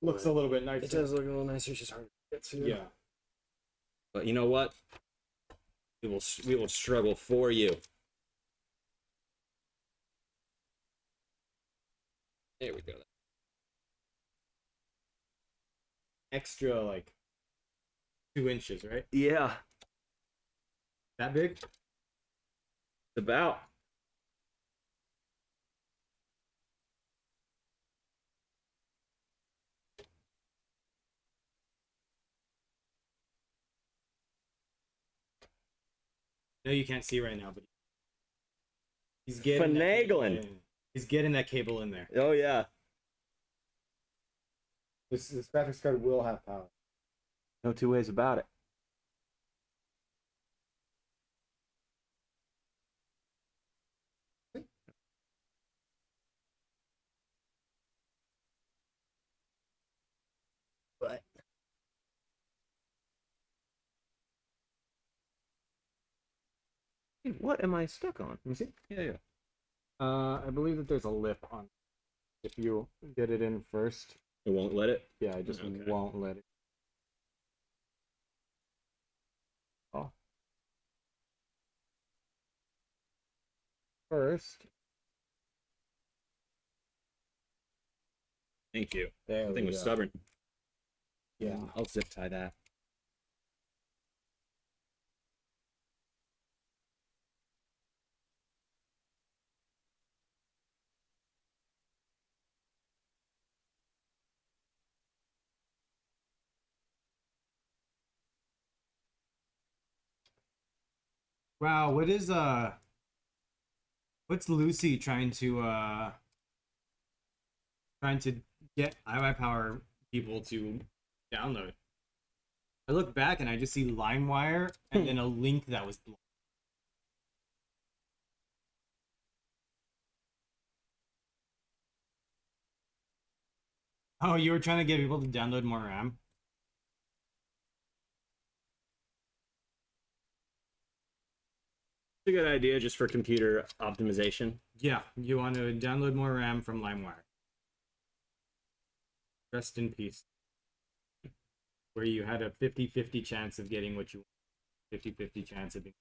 looks a little bit nicer. It does look a little nicer. It's just hard to get to. Yeah. But you know what? We will struggle for you. There we go. Extra like 2 inches, right? Yeah. That big? It's about. No, you can't see right now, but he's getting Finagling. He's getting that cable in there. Oh yeah. This graphics card will have power. No two ways about it. But what am I stuck on? Let me see. Yeah. I believe that there's a lip on. If you get it in first, It won't let it. yeah, I just Okay. won't let it. Oh. First, Thank you. there That thing we was go. stubborn. Yeah. I'll zip tie that. Wow, what's Lucy trying to get iBUYPOWER people to download? I look back and I just see LimeWire and then a link that was blocked. Oh, you were trying to get people to download more RAM? It's a good idea just for computer optimization. Yeah, you want to download more RAM from LimeWire. Rest in peace. Where you had a 50-50 chance of getting what you want. 50-50 chance of being.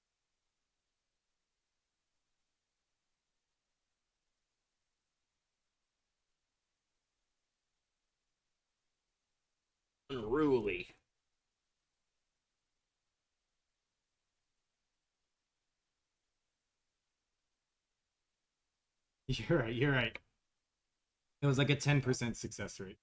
Unruly. You're right, you're right. It was like a 10% success rate.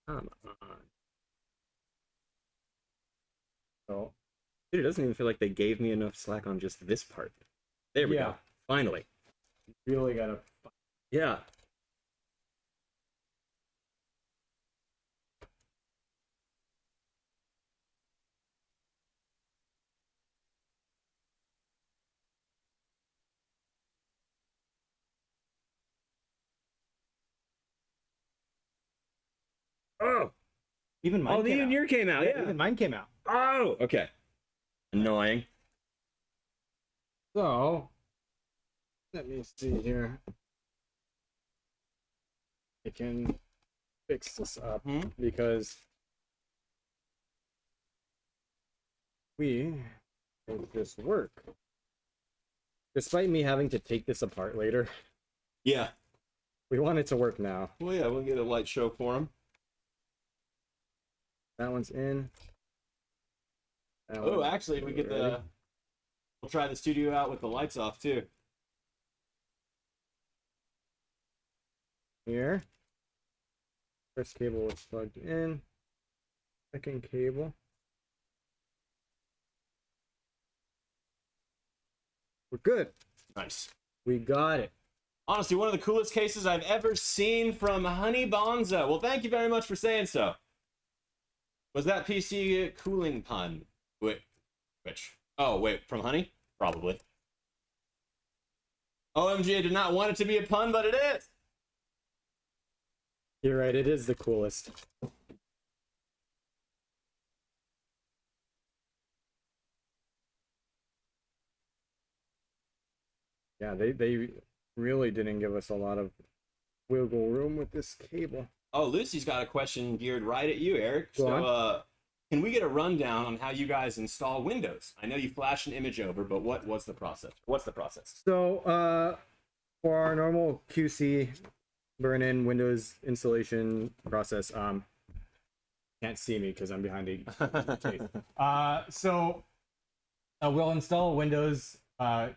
Come on. Oh, dude, it doesn't even feel like they gave me enough slack on just this part. There we Yeah. go. Finally. Really gotta. Yeah. Oh. Even mine Oh, came even out. yours came out. Yeah. Even mine came out. Oh. Okay. Annoying. So, let me see here. I can fix this up because we make this work. Despite me having to take this apart later, Yeah. we want it to work now. Well, yeah, we'll get a light show for him. That one's in. That Oh, one's actually, we get ready. the. We'll try the studio out with the lights off too. Here. First cable is plugged in. Second cable. We're good. Nice. We got it. Honestly, one of the coolest cases I've ever seen from Honey Bonza. Well, thank you very much for saying so. Was that PC cooling pun? Wait, which? Oh, wait, from Honey? Probably. OMG, I did not want it to be a pun, but it is. You're right, it is the coolest. Yeah, they really didn't give us a lot of wiggle room with this cable. Oh, Lucy's got a question geared right at you, Eric. Go So, can we get a rundown on how you guys install Windows? I know you flash an image over, but what's the process? What's the process? So, for our normal QC burn-in Windows installation process, can't see me because I'm behind a case. We'll install Windows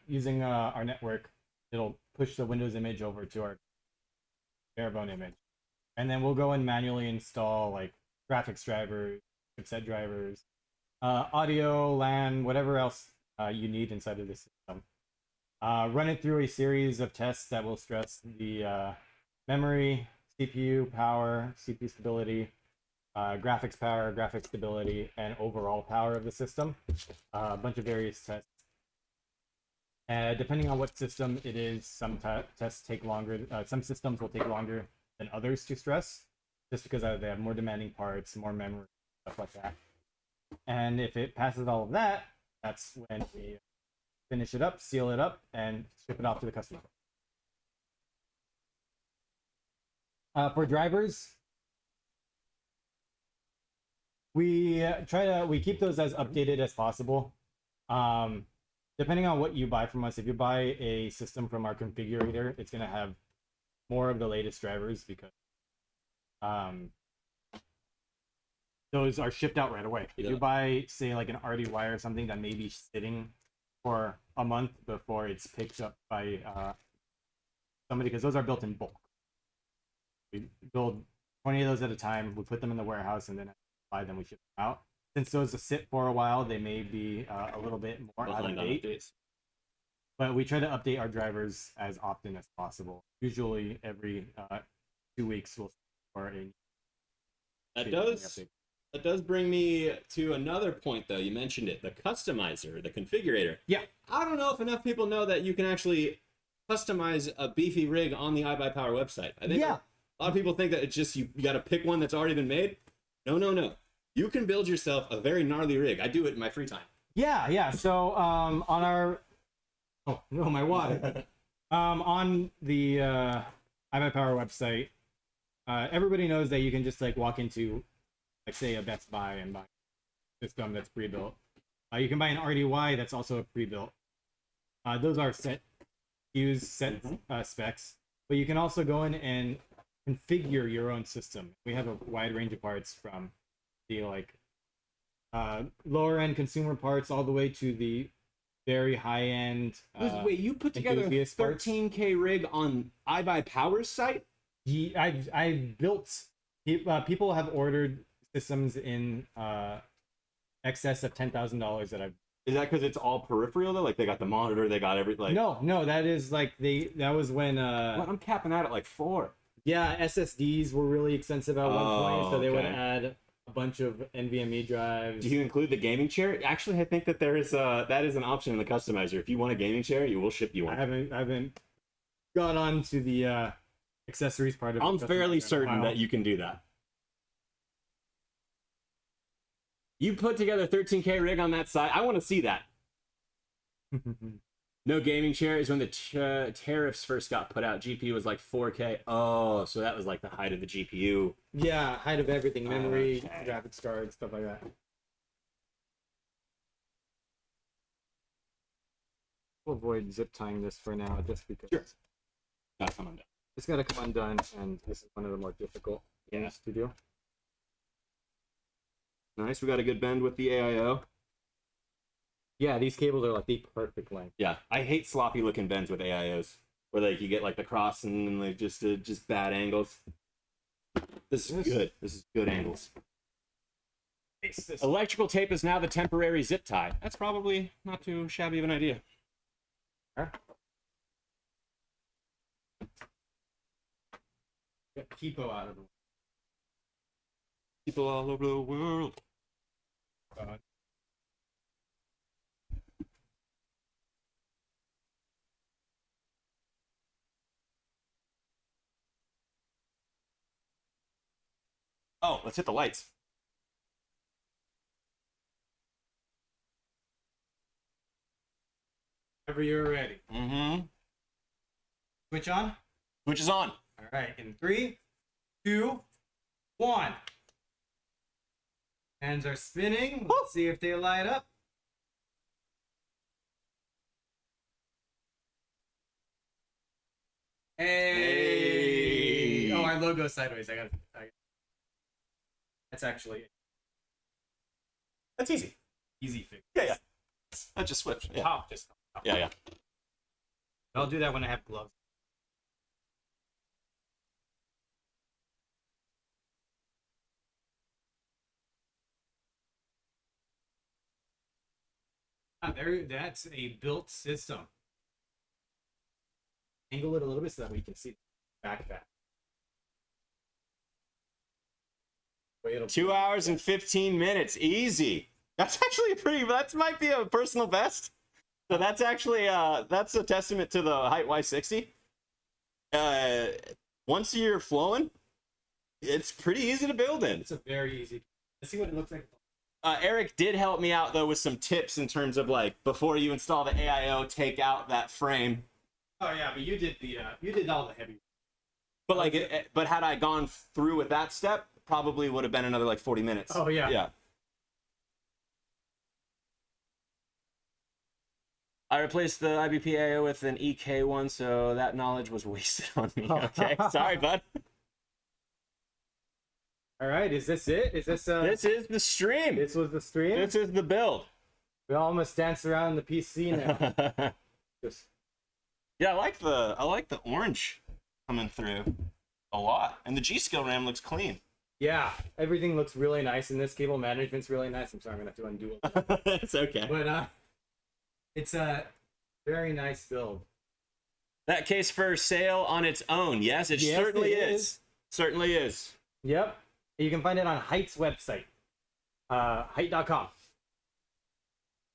using our network. It'll push the Windows image over to our barebone image, and then we'll go and manually install like graphics drivers, chipset drivers, audio, LAN, whatever else you need inside of the system. Run it through a series of tests that will stress the memory, CPU power, CPU stability, graphics power, graphics stability, and overall power of the system. A bunch of various tests. Depending on what system it is, some tests take longer. Some systems will take longer than others to stress, just because they have more demanding parts, more memory, stuff like that. And if it passes all of that, that's when we finish it up, seal it up, and ship it off to the customer. For drivers, we keep those as updated as possible. Depending on what you buy from us, if you buy a system from our configurator, it's going to have more of the latest drivers because those are shipped out right away. If you buy, say, like an RDY or something that may be sitting for a month before it's picked up by somebody, because those are built in bulk. We build 20 of those at a time, we put them in the warehouse, and then buy them, we ship them out. Since those sit for a while, they may be a little bit more out of date. But we try to update our drivers as often as possible. Usually every 2 weeks we'll for a That does bring me to another point, though. You mentioned it, the customizer, the configurator. Yeah. I don't know if enough people know that you can actually customize a beefy rig on the iBUYPOWER website. I think a lot of people think that it's just you got to pick one that's already been made. No. You can build yourself a very gnarly rig. I do it in my free time. Yeah. So on our my water. On the iBUYPOWER website, everybody knows that you can just like walk into, like, say, a Best Buy and buy a system that's pre-built. You can buy an RDY that's also pre-built. Those are set specs, but you can also go in and configure your own system. We have a wide range of parts from the like lower end consumer parts all the way to the very high end. Wait, you put together a enthusiast parts. 13K rig on iBUYPOWER's site? I've built. People have ordered systems in excess of $10,000 that I've. Is that because it's all peripheral though? Like they got the monitor, they got everything. Like... No, that is like that was when. Well, I'm capping out at like 4. Yeah, SSDs were really expensive at one point, so they would okay. add a bunch of NVMe drives. Do you include the gaming chair? Actually, I think that that is an option in the customizer. If you want a gaming chair, you will ship you one. I haven't gone on to the accessories part of it. I'm fairly certain that you can do that. You put together a 13K rig on that side. I want to see that. No gaming chair is when the tariffs first got put out. GPU was like 4K. Oh, so that was like the height of the GPU. Yeah, height of everything, memory, Okay. graphics card, stuff like that. We'll avoid zip tying this for now, just because Sure. That's come undone. it's got to come undone, and this is one of the more difficult things to do. Nice. We got a good bend with the AIO. Yeah, these cables are like the perfect length. Yeah, I hate sloppy looking bends with AIOs, where like you get like the cross and like just bad angles. This is good. This is good angles. Electrical tape is now the temporary zip tie. That's probably not too shabby of an idea. Get Kipo out of the way. People all over the world. Oh, let's hit the lights. Whenever you're ready. Mm-hmm. Switch on. Switch is on. All right, in 3, 2, 1. Hands are spinning. Let's see if they light up. Hey! Oh, our logo's sideways. That's actually That's easy. easy fix. Yeah. I just switched. Yeah. Top, just top. Yeah. I'll do that when I have gloves. That's a built system. Angle it a little bit so that we can see back. Wait, it'll 2 hours and 15 minutes. Easy. That's actually that might be a personal best. So that's actually that's a testament to the Height Y60. Once you're flowing, it's pretty easy to build in. It's a very easy. Let's see what it looks like. Eric did help me out though with some tips in terms of like before you install the AIO, take out that frame. Oh yeah, but you did all the heavy. But like, but had I gone through with that step, probably would have been another like 40 minutes. Oh yeah. Yeah. I replaced the IBP AIO with an EK one, so that knowledge was wasted on me. Okay, sorry, bud. All right, is this it? Is this This is the stream. This was the stream. This is the build. We almost danced around the PC now. Just Yeah, I like the orange coming through a lot, and the G-Skill RAM looks clean. yeah, everything looks really nice, and this cable management's really nice. I'm sorry, I'm gonna have to undo it. It's okay. But it's a very nice build. That case for sale on its own. Yes, it Yes, certainly it is. Certainly is. Yep. You can find it on Height's website. Height.com.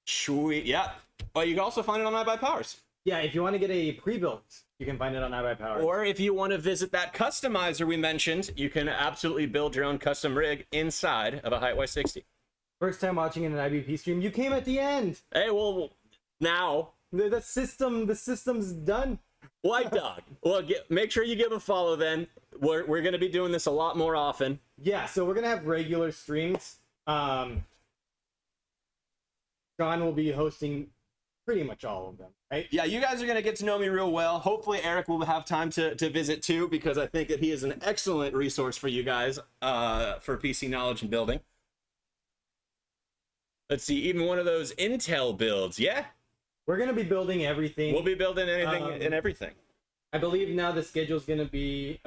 Sweet. Yeah. But you can also find it on iBUYPOWER's. Yeah, if you want to get a pre-built, you can find it on iBUYPOWER. Or if you want to visit that customizer we mentioned, you can absolutely build your own custom rig inside of a Height Y60. First time watching an IBP stream, you came at the end. Hey, well, now, The system's done. White Dog. Well, make sure you give a follow then. We're going to be doing this a lot more often. Yeah, so we're gonna have regular streams. John will be hosting pretty much all of them, right? Yeah, you guys are going to get to know me real well. Hopefully Eric will have time to visit too, because I think that he is an excellent resource for you guys for PC knowledge and building. Let's see, even one of those Intel builds. Yeah, We're gonna be building everything. we'll be building anything and everything. I believe now the schedule's gonna be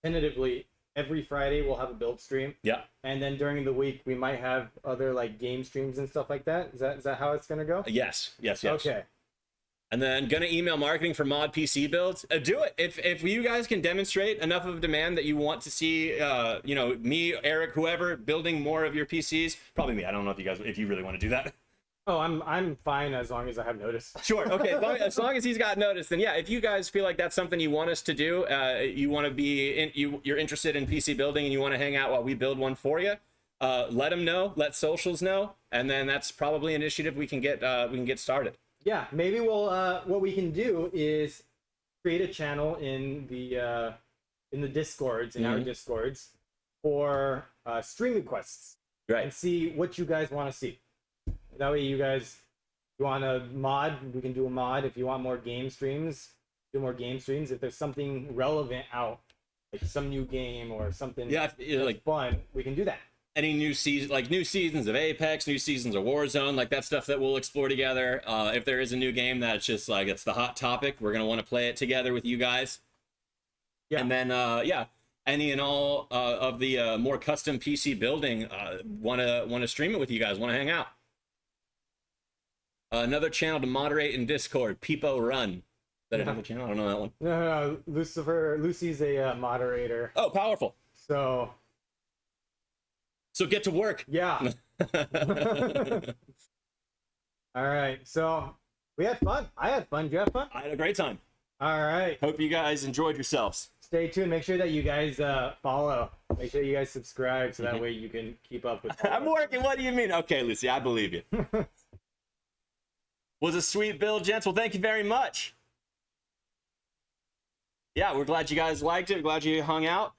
tentatively every Friday we'll have a build stream. Yeah. And then during the week we might have other like game streams and stuff like that. Is that how it's gonna go? Yes. Okay. And then gonna email marketing for mod PC builds. Do it if you guys can demonstrate enough of a demand that you want to see, you know, me, Eric, whoever building more of your PCs. Probably me. I don't know if you really want to do that. Oh, I'm fine as long as I have notice. Sure. Okay. As long as he's got notice, then yeah. If you guys feel like that's something you want us to do, you want to be you're interested in PC building and you want to hang out while we build one for you, let them know. Let socials know, and then that's probably an initiative we can get started. Yeah, maybe we'll what we can do is create a channel in the Discords, in our Discords, for stream requests, Right. and see what you guys want to see. That way, you guys, you want a mod, we can do a mod. If you want more game streams, do more game streams. If there's something relevant out, like some new game or something, Yeah, that's like fun, we can do that. any new season, like new seasons of Apex, new seasons of Warzone, like that stuff that we'll explore together. If there is a new game that's just like it's the hot topic, we're gonna want to play it together with you guys. Yeah. And then any and all of the more custom PC building, want to stream it with you guys, want to hang out. Another channel to moderate in Discord, Peepo Run. Is that another channel? I don't know that one. No, Lucy's a moderator, Oh, powerful. so So get to work. yeah. All right, so we had fun. I had fun. Did you have fun? I had a great time. All right. Hope you guys enjoyed yourselves. Stay tuned. Make sure that you guys follow. Make sure you guys subscribe so that way you can keep up with. I'm working. What do you mean? Okay, Lucy, I believe you. Was a sweet build, gents. Well, thank you very much. Yeah, we're glad you guys liked it. Glad you hung out.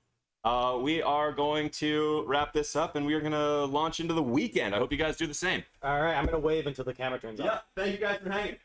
We are going to wrap this up, and we are going to launch into the weekend. I hope you guys do the same. All right, I'm gonna wave until the camera turns off. Thank you guys for hanging.